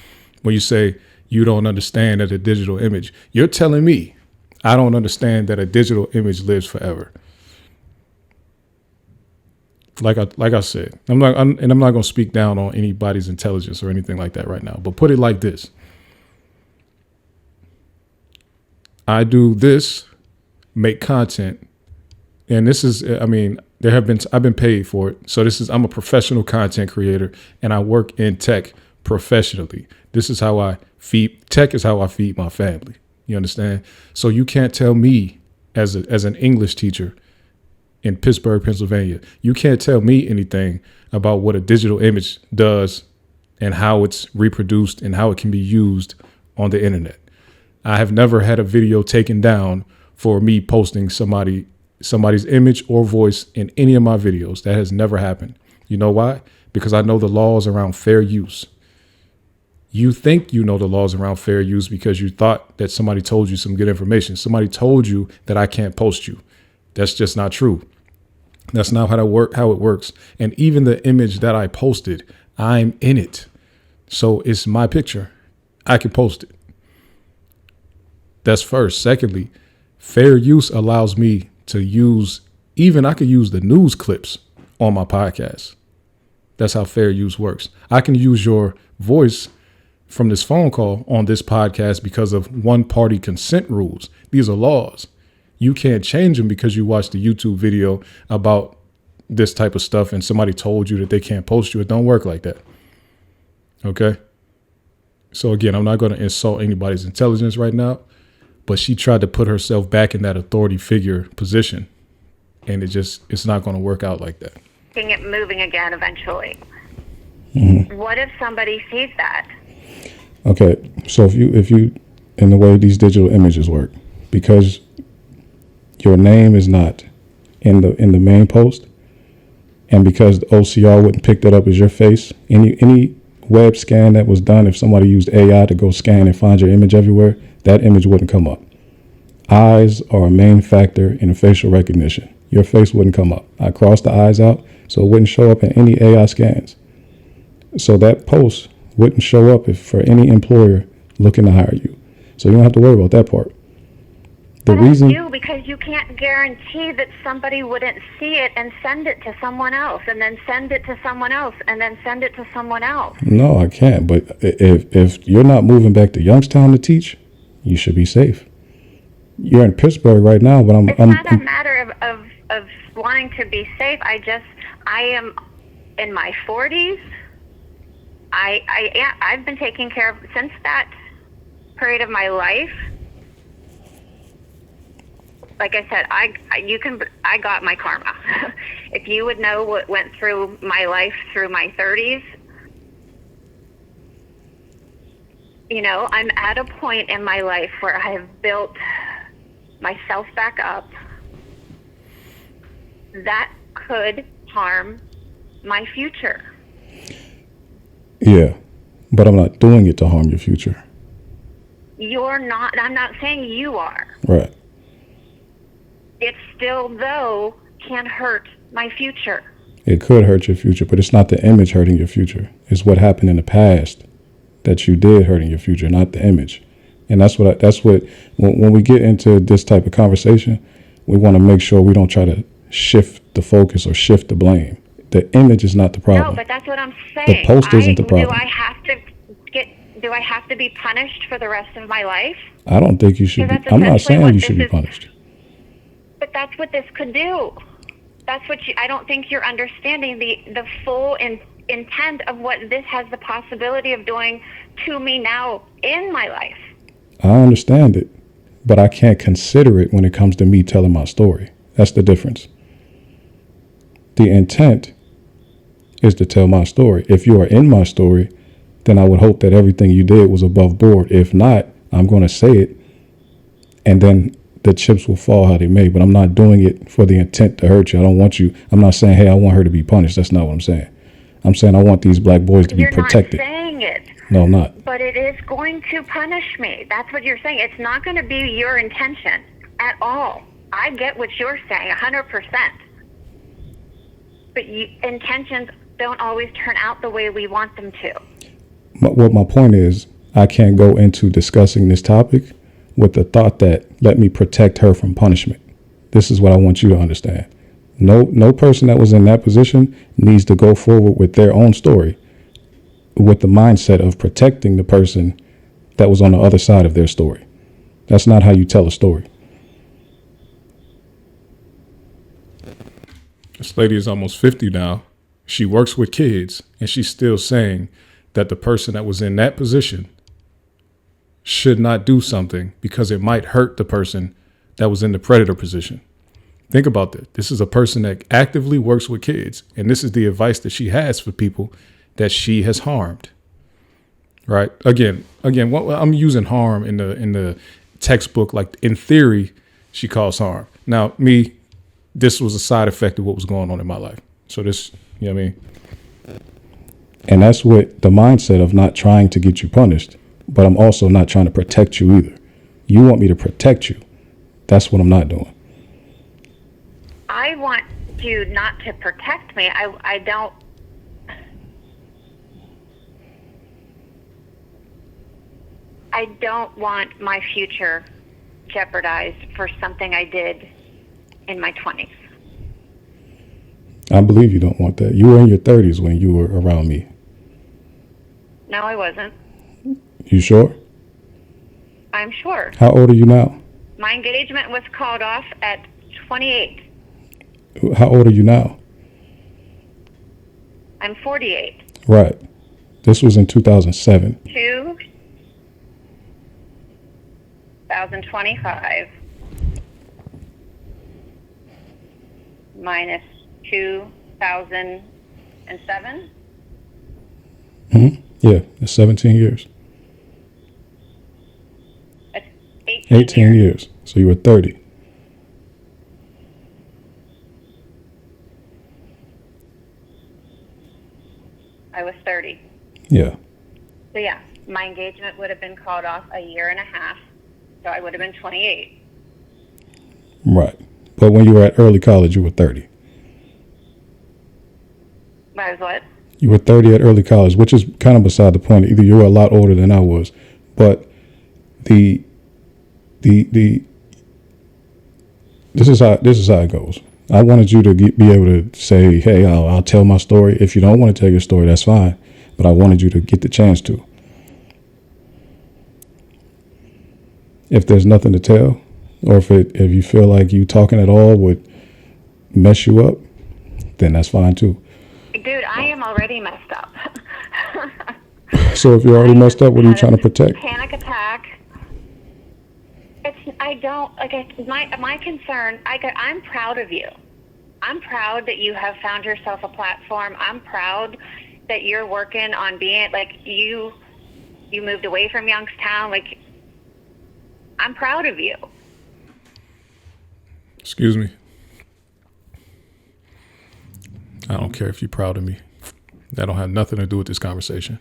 When you say you don't understand that a digital image, you're telling me I don't understand that a digital image lives forever. Like I said, I'm not going to speak down on anybody's intelligence or anything like that right now. But put it like this: I do this, make content, and this is, I've been paid for it. So I'm a professional content creator, and I work in tech professionally. This is tech is how I feed my family. You understand? So you can't tell me as an English teacher in Pittsburgh, Pennsylvania. You can't tell me anything about what a digital image does and how it's reproduced and how it can be used on the internet. I have never had a video taken down for me posting somebody's image or voice in any of my videos. That has never happened. You know why? Because I know the laws around fair use. You think you know the laws around fair use because you thought that somebody told you some good information. Somebody told you that I can't post you. That's just not true. That's not how it works. And even the image that I posted, I'm in it. So it's my picture. I can post it. That's first. Secondly, fair use allows me to use, I could use the news clips on my podcast. That's how fair use works. I can use your voice from this phone call on this podcast because of one-party consent rules. These are laws. You can't change them because you watched a YouTube video about this type of stuff and somebody told you that they can't post you. It don't work like that. Okay? So again, I'm not going to insult anybody's intelligence right now, but she tried to put herself back in that authority figure position, and it's not going to work out like that. It moving again eventually. Mm-hmm. What if somebody sees that? Okay, so if you in the way these digital images work, because your name is not in the main post, and because the OCR wouldn't pick that up as your face, any web scan that was done, if somebody used AI to go scan and find your image everywhere, that image wouldn't come up. Eyes are a main factor in facial recognition. Your face wouldn't come up. I crossed the eyes out, so it wouldn't show up in any AI scans. So that post wouldn't show up for any employer looking to hire you. So you don't have to worry about that part. But I do, because you can't guarantee that somebody wouldn't see it and send it to someone else, and then send it to someone else, and then send it to someone else. No, I can't. But if you're not moving back to Youngstown to teach, you should be safe. You're in Pittsburgh right now, but It's not a matter of wanting to be safe. I am in my 40s. I've been taking care of since that period of my life. Like I said, I got my karma. If you would know what went through my life through my 30s, I'm at a point in my life where I have built myself back up that could harm my future. Yeah, but I'm not doing it to harm your future. You're not. I'm not saying you are. Right. It still, though, can hurt my future. It could hurt your future, but it's not the image hurting your future. It's what happened in the past that you did hurting your future, not the image. And that's what when we get into this type of conversation, we want to make sure we don't try to shift the focus or shift the blame. The image is not the problem. No, but that's what I'm saying. The post isn't the problem. Do I have to be punished for the rest of my life? I don't think you should be. I'm not saying you should be punished. But that's what this could do. That's what I don't think you're understanding the full intent of what this has the possibility of doing to me now in my life. I understand it, but I can't consider it when it comes to me telling my story. That's the difference. The intent is to tell my story. If you are in my story, then I would hope that everything you did was above board. If not, I'm going to say it, and then the chips will fall how they may. But I'm not doing it for the intent to hurt you. I don't want you. I'm not saying, hey, I want her to be punished. That's not what I'm saying. I'm saying I want these black boys to be protected. You're not saying it. No, I'm not. But it is going to punish me. That's what you're saying. It's not going to be your intention at all. I get what you're saying, 100%. But intentions don't always turn out the way we want them to. What my point is, I can't go into discussing this topic with the thought that let me protect her from punishment. This is what I want you to understand. No person that was in that position needs to go forward with their own story with the mindset of protecting the person that was on the other side of their story. That's not how you tell a story. This lady is almost 50 now. She works with kids, and she's still saying that the person that was in that position should not do something because it might hurt the person that was in the predator position. Think about that. This is a person that actively works with kids, and this is the advice that she has for people that she has harmed. Right? Again, I'm using harm in the textbook. Like in theory, she caused harm. Now, this was a side effect of what was going on in my life. So this, you know what I mean? And that's what the mindset of not trying to get you punished, but I'm also not trying to protect you either. You want me to protect you. That's what I'm not doing. I want you not to protect me. I don't want my future jeopardized for something I did in my 20s. I believe you don't want that. You were in your 30s when you were around me. No, I wasn't. You sure? I'm sure. How old are you now? My engagement was called off at 28. How old are you now? I'm 48. Right. This was in 2007. 2025 minus 2007. Yeah, it's 17 years. That's 18 years. So you were 30. I was 30. Yeah. So yeah, my engagement would have been called off a year and a half. So I would have been 28. Right. But when you were at early college, you were 30. I was what? You were 30 at early college, which is kind of beside the point. Either you were a lot older than I was, but this is how it goes. I wanted you to be able to say, hey, I'll tell my story. If you don't want to tell your story, that's fine. But I wanted you to get the chance to. If there's nothing to tell, or if you feel like you talking at all would mess you up, then that's fine too. Dude, I am already messed up. So if you're already messed up, what are you trying to protect? Panic attack. My concern, I'm proud of you. I'm proud that you have found yourself a platform. I'm proud that you're working on being, like, you moved away from Youngstown. Like, I'm proud of you. Excuse me. I don't care if you're proud of me. That don't have nothing to do with this conversation.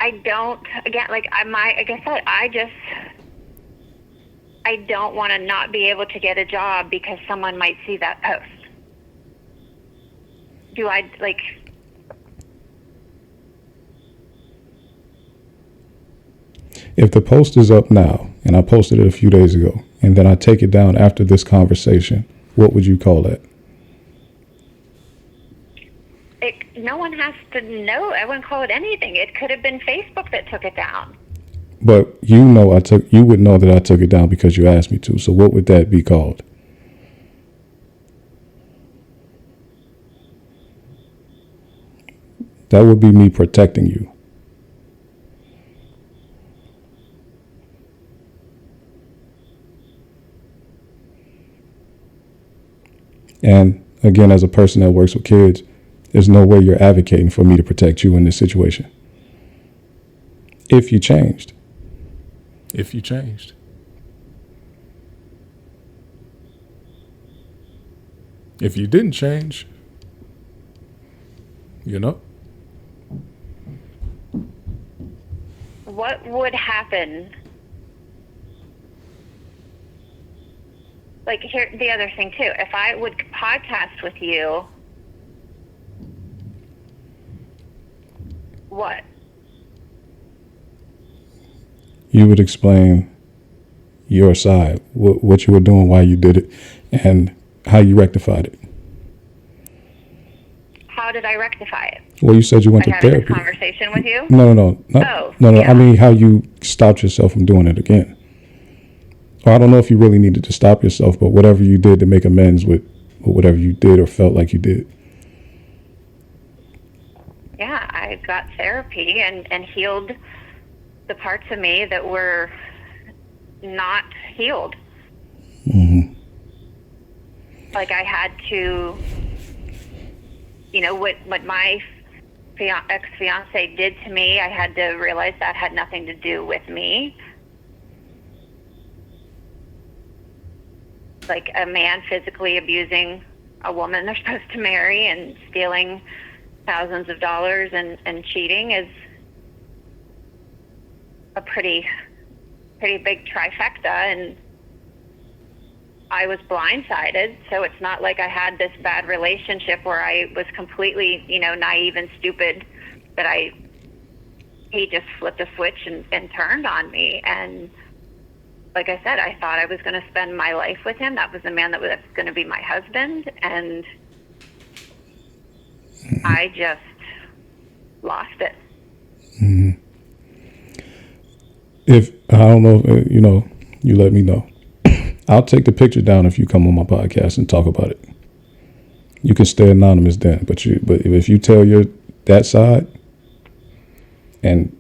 I don't, again, like I don't want to not be able to get a job because someone might see that post. If the post is up now, and I posted it a few days ago, and then I take it down after this conversation, what would you call that? No one has to know. I wouldn't call it anything. It could have been Facebook that took it down. But you would know that I took it down because you asked me to. So what would that be called? That would be me protecting you. And again, as a person that works with kids, there's no way you're advocating for me to protect you in this situation. If you changed. If you changed. If you didn't change, What would happen? Like, here, the other thing too, if I would podcast with you, what? You would explain your side, what you were doing, why you did it, and how you rectified it. How did I rectify it? Well, you said you went to having therapy. This conversation with you? No. Yeah. I mean, how you stopped yourself from doing it again. Or I don't know if you really needed to stop yourself, but whatever you did to make amends with whatever you did or felt like you did. yeah, I got therapy and healed the parts of me that were not healed. Mm-hmm. Like I had to, what my ex-fiance did to me, I had to realize that had nothing to do with me. Like a man physically abusing a woman they're supposed to marry and stealing thousands of dollars and cheating is a pretty big trifecta, and I was blindsided. So it's not like I had this bad relationship where I was completely, naive and stupid, that he just flipped a switch and turned on me. And like I said, I thought I was going to spend my life with him. That was the man that was going to be my husband. And I just lost it. Mm-hmm. If I don't know, you let me know. I'll take the picture down if you come on my podcast and talk about it. You can stay anonymous then, but if you tell that side and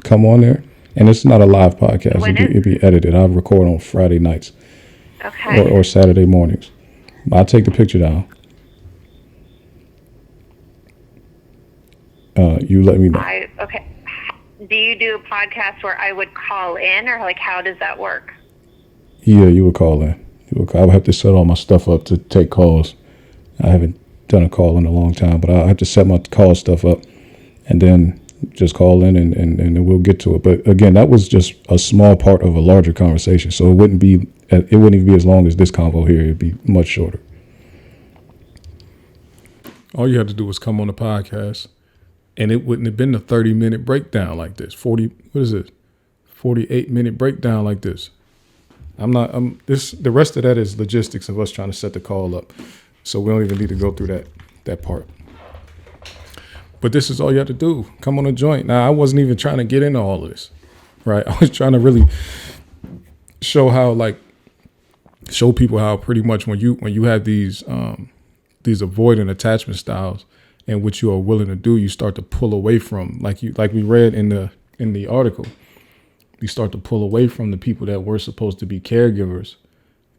come on there, and it's not a live podcast, it'd be edited. I'll record on Friday nights, okay, or Saturday mornings. I'll take the picture down. You let me know. Okay. Do you do a podcast where I would call in, or like how does that work? Yeah, you would call in. I would have to set all my stuff up to take calls. I haven't done a call in a long time, but I have to set my call stuff up and then just call in and then we'll get to it. But again, that was just a small part of a larger conversation. So it wouldn't even be as long as this convo here. It'd be much shorter. All you had to do was come on the podcast, and it wouldn't have been a 30-minute breakdown like this. 48-minute breakdown like this. The rest of that is logistics of us trying to set the call up. So we don't even need to go through that part. But this is all you have to do. Come on a joint. Now, I wasn't even trying to get into all of this, right? I was trying to really show people how pretty much when you have these avoidant attachment styles and what you are willing to do, you start to pull away from, like we read in the article, you start to pull away from the people that were supposed to be caregivers.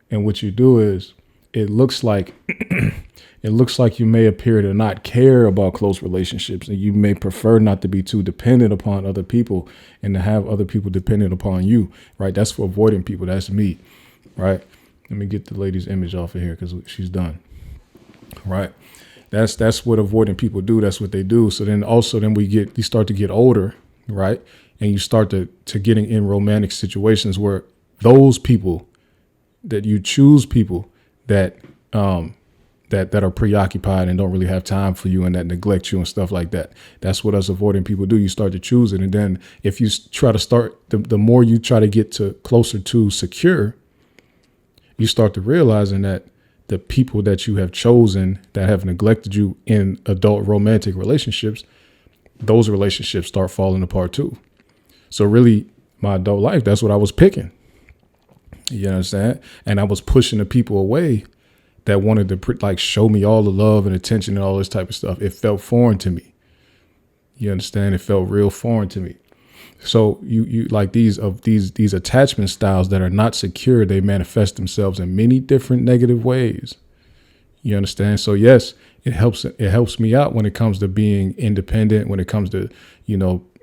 And what you do is it looks like you may appear to not care about close relationships, and you may prefer not to be too dependent upon other people and to have other people dependent upon you, right? That's for avoiding people. That's me, right? Let me get the lady's image off of here because she's done, right? That's what avoiding people do. That's what they do. So then you start to get older, right? And you start to getting in romantic situations where those people that you choose people that are preoccupied and don't really have time for you and that neglect you and stuff like that. That's what us avoiding people do. You start to choose it. And then if you try to start, the more you try to get closer to secure, you start to realizing that the people that you have chosen that have neglected you in adult romantic relationships, those relationships start falling apart too. So really, my adult life, that's what I was picking. You understand? And I was pushing the people away that wanted to show me all the love and attention and all this type of stuff. It felt foreign to me. You understand? It felt real foreign to me. So you like these attachment styles that are not secure, they manifest themselves in many different negative ways. You understand? So yes, it helps me out when it comes to being independent, when it comes to,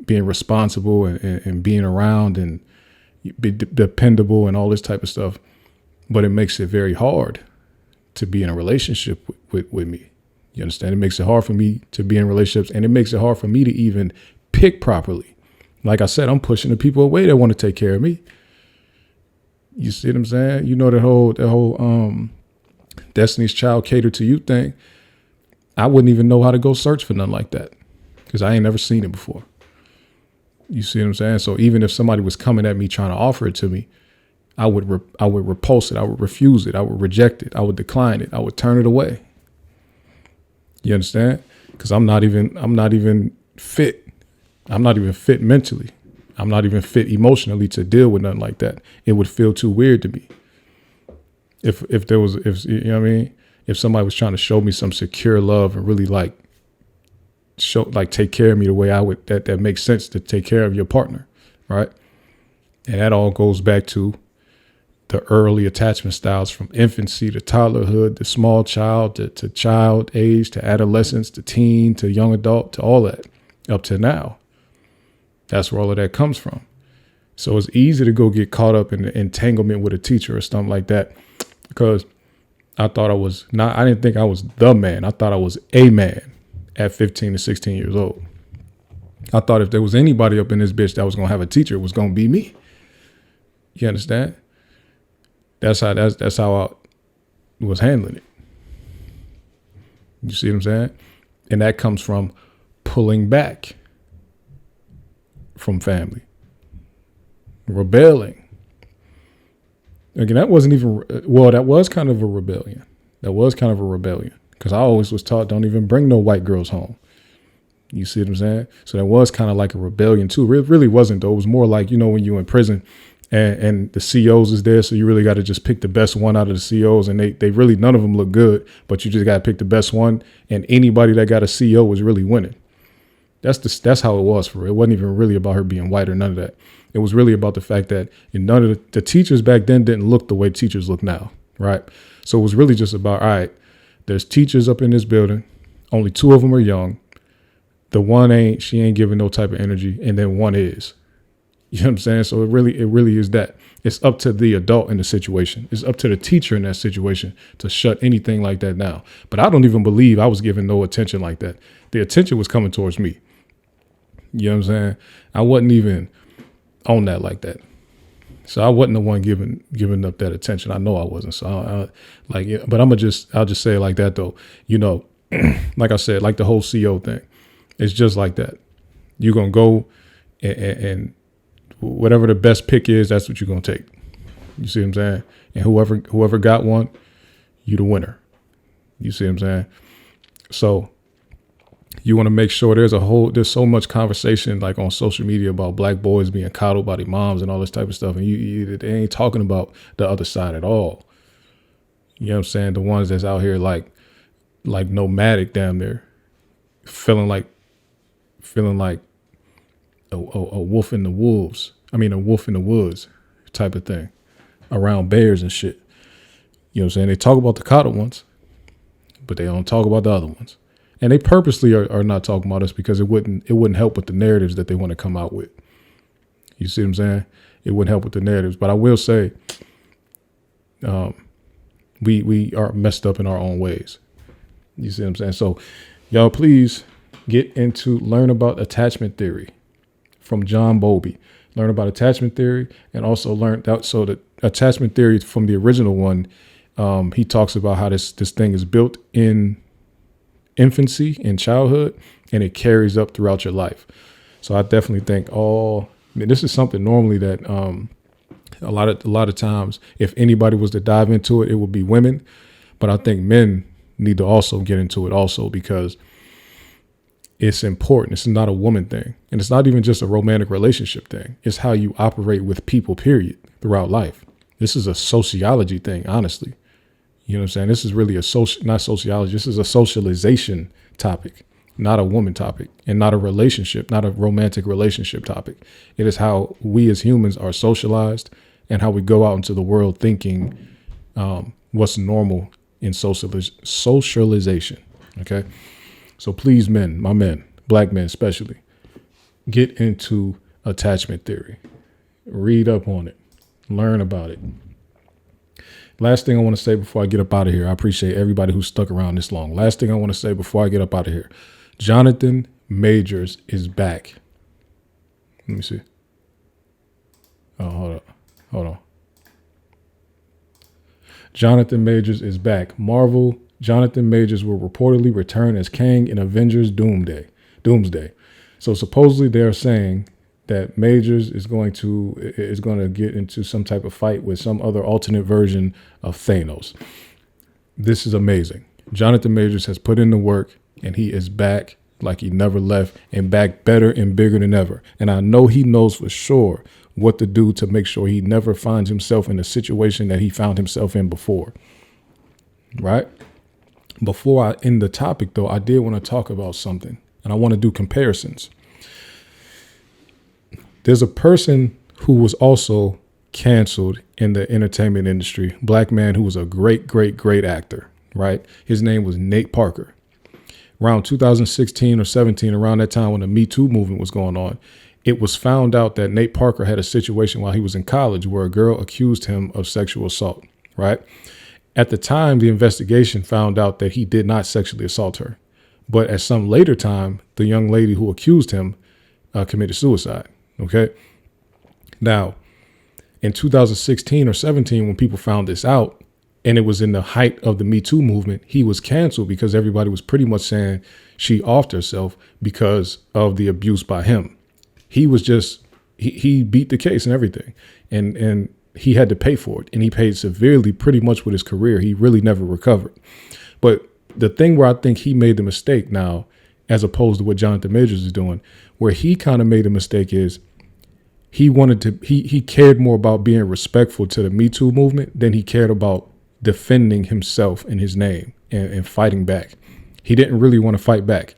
being responsible and being around and be dependable and all this type of stuff. But it makes it very hard to be in a relationship with me. You understand? It makes it hard for me to be in relationships, and it makes it hard for me to even pick properly. Like I said, I'm pushing the people away that want to take care of me. You see what I'm saying? You know, that whole Destiny's Child cater to you thing. I wouldn't even know how to go search for nothing like that because I ain't never seen it before. You see what I'm saying? So even if somebody was coming at me trying to offer it to me, I would repulse it. I would refuse it. I would reject it. I would decline it. I would turn it away. You understand? Because I'm not even fit. I'm not even fit mentally. I'm not even fit emotionally to deal with nothing like that. It would feel too weird to me. If you know what I mean? If somebody was trying to show me some secure love and really take care of me the way I would, that makes sense to take care of your partner, right? And that all goes back to the early attachment styles, from infancy to toddlerhood, to small child, to child age, to adolescence, to teen, to young adult, to all that up to now. That's where all of that comes from. So it's easy to go get caught up in the entanglement with a teacher or something like that, because I didn't think I was the man. I thought I was a man at 15 to 16 years old. I thought if there was anybody up in this bitch that was going to have a teacher, it was going to be me. You understand? That's how I was handling it. You see what I'm saying? And that comes from pulling back from family, rebelling. Again, that wasn't even, well, that was kind of a rebellion. Because I always was taught, don't even bring no white girls home. You see what I'm saying? So that was kind of like a rebellion too. It really wasn't though. It was more like, when you're in prison and the COs is there. So you really got to just pick the best one out of the COs, and they really, none of them look good, but you just got to pick the best one. And anybody that got a CO was really winning. That's how it was for her. It wasn't even really about her being white or none of that. It was really about the fact that none of the teachers back then didn't look the way teachers look now, right? So it was really just about, all right, there's teachers up in this building. Only 2 of them are young. The one she ain't giving no type of energy, and then one is. You know what I'm saying? So it really is that. It's up to the adult in the situation. It's up to the teacher in that situation to shut anything like that down. But I don't even believe I was giving no attention like that. The attention was coming towards me. You know what I'm saying? I wasn't even on that like that. So I wasn't the one giving up that attention. I know I wasn't. So but I'll just say it like that though. Like I said, like the whole CO thing, it's just like that. You're going to go and whatever the best pick is, that's what you're going to take. You see what I'm saying? And whoever got one, you the winner. You see what I'm saying? So you want to make sure there's so much conversation like on social media about black boys being coddled by their moms and all this type of stuff. And they ain't talking about the other side at all. You know what I'm saying? The ones that's out here like nomadic down there, feeling like a wolf in the wolves. I mean, a wolf in the woods type of thing around bears and shit. You know what I'm saying? They talk about the coddled ones, but they don't talk about the other ones. And they purposely are not talking about us because it wouldn't help with the narratives that they want to come out with. You see what I'm saying? It wouldn't help with the narratives. But I will say, we are messed up in our own ways. You see what I'm saying? So y'all please learn about attachment theory from John Bowlby. Learn about attachment theory, and also learn that. So the attachment theory from the original one, he talks about how this thing is built in infancy, in childhood, and it carries up throughout your life. So I definitely think this is something normally that a lot of times, if anybody was to dive into it, it would be women. But I think men need to also get into it also, because it's important. It's not a woman thing. And it's not even just a romantic relationship thing. It's how you operate with people, period, throughout life. This is a sociology thing, honestly. You know what I'm saying? This is really not sociology. This is a socialization topic, not a woman topic, and not a relationship, not a romantic relationship topic. It is how we as humans are socialized and how we go out into the world thinking what's normal in socialization. Okay. So please, men, my men, black men especially, get into attachment theory. Read up on it. Learn about it. Last thing I want to say before I get up out of here, I appreciate everybody who stuck around this long. Last thing I want to say before I get up out of here, Jonathan Majors is back. Let me see. Oh, hold on. Jonathan Majors is back. Marvel, Jonathan Majors will reportedly return as Kang in Avengers Doomsday. So supposedly they're saying that Majors is going to get into some type of fight with some other alternate version of Thanos. This is amazing. Jonathan Majors has put in the work, and he is back like he never left, and back better and bigger than ever. And I know he knows for sure what to do to make sure he never finds himself in a situation that he found himself in before. Right? Before I end the topic, though, I did want to talk about something. and I want to do comparisons. There's a person who was also canceled in the entertainment industry, black man who was a great, great, great actor, right? His name was Nate Parker. Around 2016 or 17, around that time when the Me Too movement was going on, it was found out that Nate Parker had a situation while he was in college where a girl accused him of sexual assault, right? At the time, the investigation found out that he did not sexually assault her. But at some later time, the young lady who accused him committed suicide, okay? Now, in 2016 or 17, when people found this out, and it was in the height of the Me Too movement, he was canceled because everybody was pretty much saying she offed herself because of the abuse by him. He was just, he beat the case and everything. And he had to pay for it. And he paid severely pretty much with his career. He really never recovered. But the thing where I think he made the mistake now, as opposed to what Jonathan Majors is doing, where he kind of made a mistake is he cared more about being respectful to the Me Too movement than he cared about defending himself and his name and fighting back. He didn't really want to fight back.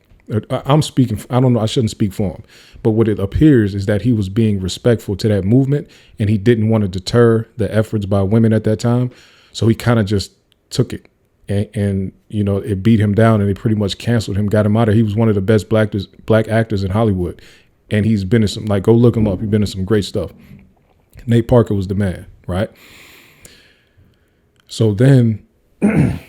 I'm speaking, I don't know, I shouldn't speak for him, but what it appears is that he was being respectful to that movement and he didn't want to deter the efforts by women at that time. So he kind of just took it and you know, it beat him down and they pretty much canceled him, got him out of. He was one of the best black actors in Hollywood. And he's been in some, like, go look him up. He's been in some great stuff. Nate Parker was the man, right? So then, now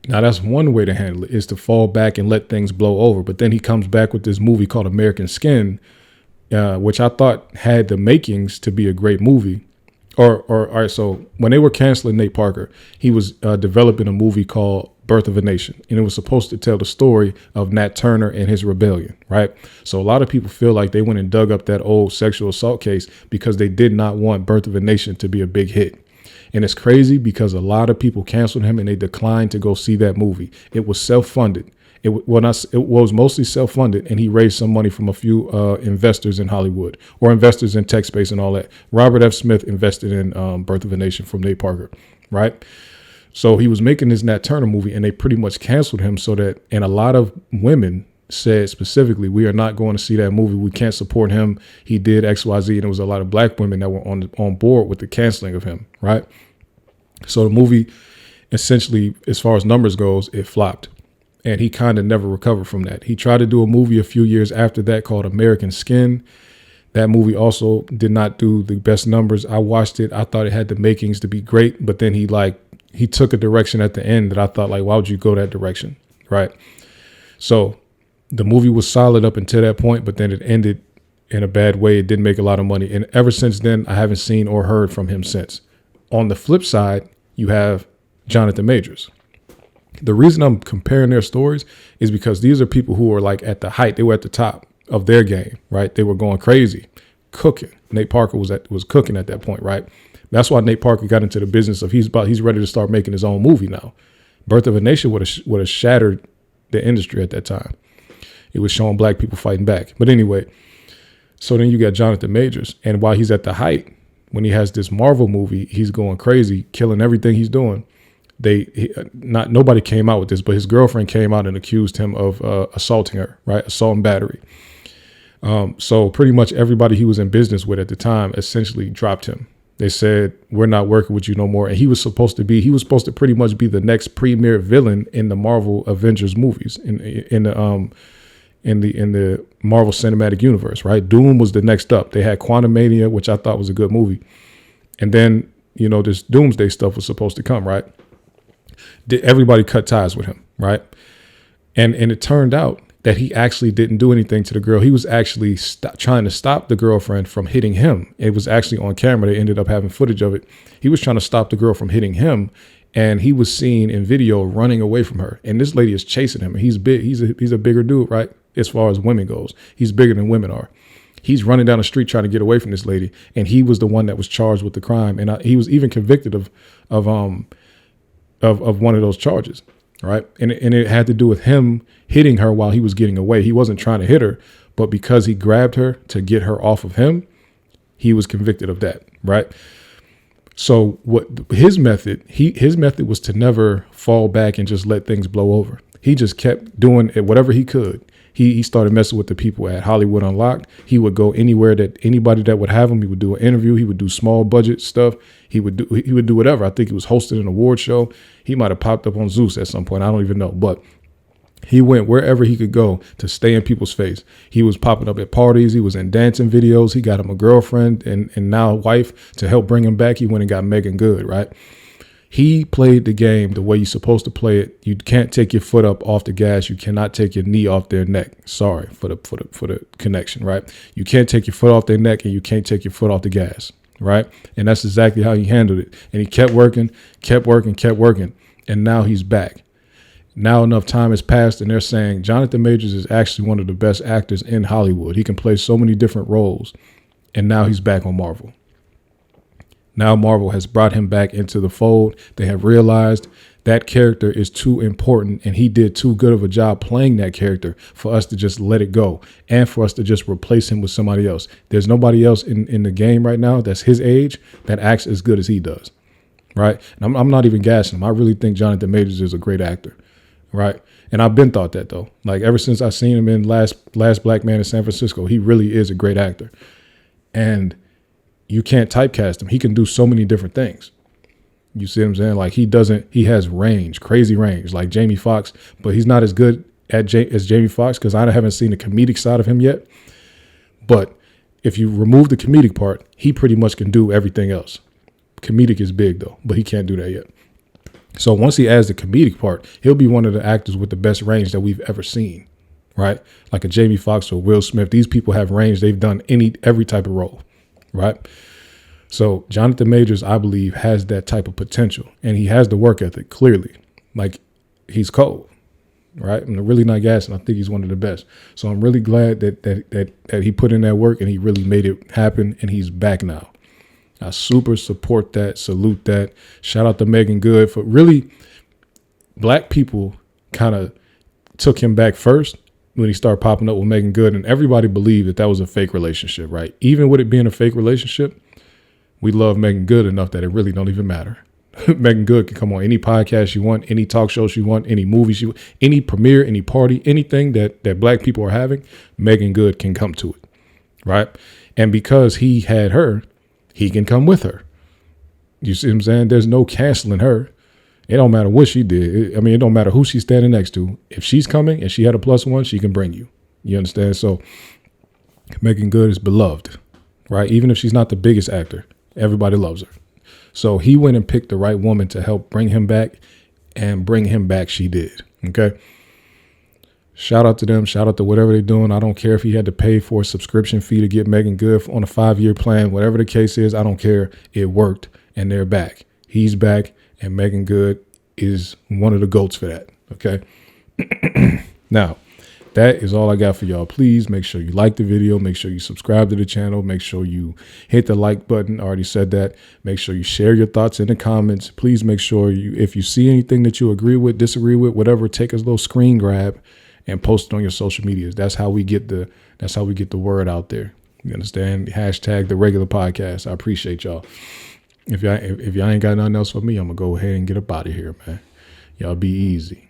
that's one way to handle it, is to fall back and let things blow over. But then he comes back with this movie called American Skin, which I thought had the makings to be a great movie. All right, so when they were canceling Nate Parker, he was developing a movie called Birth of a Nation, and it was supposed to tell the story of Nat Turner and his rebellion, right? So a lot of people feel like they went and dug up that old sexual assault case because they did not want Birth of a Nation to be a big hit. And it's crazy because a lot of people canceled him and they declined to go see that movie. It was self-funded. It was mostly self-funded, and he raised some money from a few investors in Hollywood or investors in tech space and all that. Robert F. Smith invested in Birth of a Nation from Nate Parker, right? So he was making this Nat Turner movie, and they pretty much canceled him so that, and a lot of women said specifically, we are not going to see that movie. We can't support him. He did XYZ, and there was a lot of black women that were on board with the canceling of him, right? So the movie, essentially, as far as numbers goes, it flopped. And he kind of never recovered from that. He tried to do a movie a few years after that called American Skin. That movie also did not do the best numbers. I watched it. I thought it had the makings to be great, but then he took a direction at the end that I thought, like, why would you go that direction? Right. So the movie was solid up until that point, but then it ended in a bad way. It didn't make a lot of money. And ever since then, I haven't seen or heard from him since. On the flip side, you have Jonathan Majors. The reason I'm comparing their stories is because these are people who are like at the height. They were at the top of their game, right? They were going crazy, cooking. Nate Parker was cooking at that point, right? That's why Nate Parker got into the business of he's ready to start making his own movie now. Birth of a Nation would have shattered the industry at that time. It was showing black people fighting back. But anyway, so then you got Jonathan Majors, and while he's at the height, when he has this Marvel movie, he's going crazy, killing everything he's doing. Nobody came out with this, but his girlfriend came out and accused him of assaulting her, right? Assault and battery. So pretty much everybody he was in business with at the time essentially dropped him. They said, we're not working with you no more. And he was supposed to pretty much be the next premier villain in the Marvel Avengers movies in the Marvel Cinematic Universe, right? Doom was the next up. They had Quantumania, which I thought was a good movie. And then, you know, this Doomsday stuff was supposed to come, right? Everybody cut ties with him, right? And it turned out that he actually didn't do anything to the girl. He was actually trying to stop the girlfriend from hitting him. It was actually on camera. They ended up having footage of it. He was trying to stop the girl from hitting him, and he was seen in video running away from her. And this lady is chasing him. And he's big. He's a bigger dude, right? As far as women goes, he's bigger than women are. He's running down the street trying to get away from this lady, and he was the one that was charged with the crime. And he was even convicted of one of those charges, right? And it had to do with him hitting her while he was getting away. He wasn't trying to hit her, but because he grabbed her to get her off of him, he was convicted of that, right? So what his method was to never fall back and just let things blow over. He just kept doing it, whatever he could. He started messing with the people at Hollywood Unlocked. He would go anywhere that anybody that would have him. He would do an interview. He would do small budget stuff. He would do whatever. I think he was hosting an award show. He might have popped up on Zeus at some point. I don't even know. But he went wherever he could go to stay in people's face. He was popping up at parties. He was in dancing videos. He got him a girlfriend and now a wife to help bring him back. He went and got Megan Good, right? He played the game the way you're supposed to play it. You can't take your foot up off the gas. You cannot take your knee off their neck. Sorry for the connection, right? You can't take your foot off their neck and you can't take your foot off the gas, right? And that's exactly how he handled it. And he kept working. And now he's back. Now enough time has passed and they're saying Jonathan Majors is actually one of the best actors in Hollywood. He can play so many different roles. And now he's back on Marvel. Now Marvel has brought him back into the fold. They have realized that character is too important and he did too good of a job playing that character for us to just let it go and for us to just replace him with somebody else. There's nobody else in the game right now that's his age that acts as good as he does, right? And I'm not even gassing him. I really think Jonathan Majors is a great actor, right? And I've been thought that though. Like ever since I seen him in Last Black Man in San Francisco, he really is a great actor. And you can't typecast him. He can do so many different things. You see what I'm saying? Like he has range, crazy range, like Jamie Foxx, but he's not as good as Jamie Foxx because I haven't seen the comedic side of him yet. But if you remove the comedic part, he pretty much can do everything else. Comedic is big though, but he can't do that yet. So once he adds the comedic part, he'll be one of the actors with the best range that we've ever seen, right? Like a Jamie Foxx or Will Smith. These people have range. They've done every type of role. Right. So Jonathan Majors, I believe, has that type of potential and he has the work ethic clearly. Like he's cold. Right. I'm really not gassing. I think he's one of the best. So I'm really glad that he put in that work and he really made it happen. And he's back now. I super support that. Salute that. Shout out to Megan Good for really black people kind of took him back first. When he started popping up with Megan Good and everybody believed that was a fake relationship, right? Even with it being a fake relationship, we love Megan Good enough that it really don't even matter. Megan Good can come on any podcast you want, any talk show she want, any movie she want, any premiere, any party, anything that black people are having, Megan Good can come to it, right? And because he had her, he can come with her. You see what I'm saying? There's no canceling her. It don't matter what she did. It don't matter who she's standing next to. If she's coming and she had a +1, she can bring you. You understand? So Megan Good is beloved, right? Even if she's not the biggest actor, everybody loves her. So he went and picked the right woman to help bring him back, and bring him back she did. Okay. Shout out to them. Shout out to whatever they're doing. I don't care if he had to pay for a subscription fee to get Megan Good on a 5-year plan. Whatever the case is, I don't care. It worked and they're back. He's back. And Megan Good is one of the GOATs for that. Okay. Now, that is all I got for y'all. Please make sure you like the video. Make sure you subscribe to the channel. Make sure you hit the like button. I already said that. Make sure you share your thoughts in the comments. Please make sure if you see anything that you agree with, disagree with, whatever, take a little screen grab and post it on your social medias. That's how we get the word out there. You understand? Hashtag the regular podcast. I appreciate y'all. If y'all ain't got nothing else for me, I'm going to go ahead and get up out of here, man. Y'all be easy.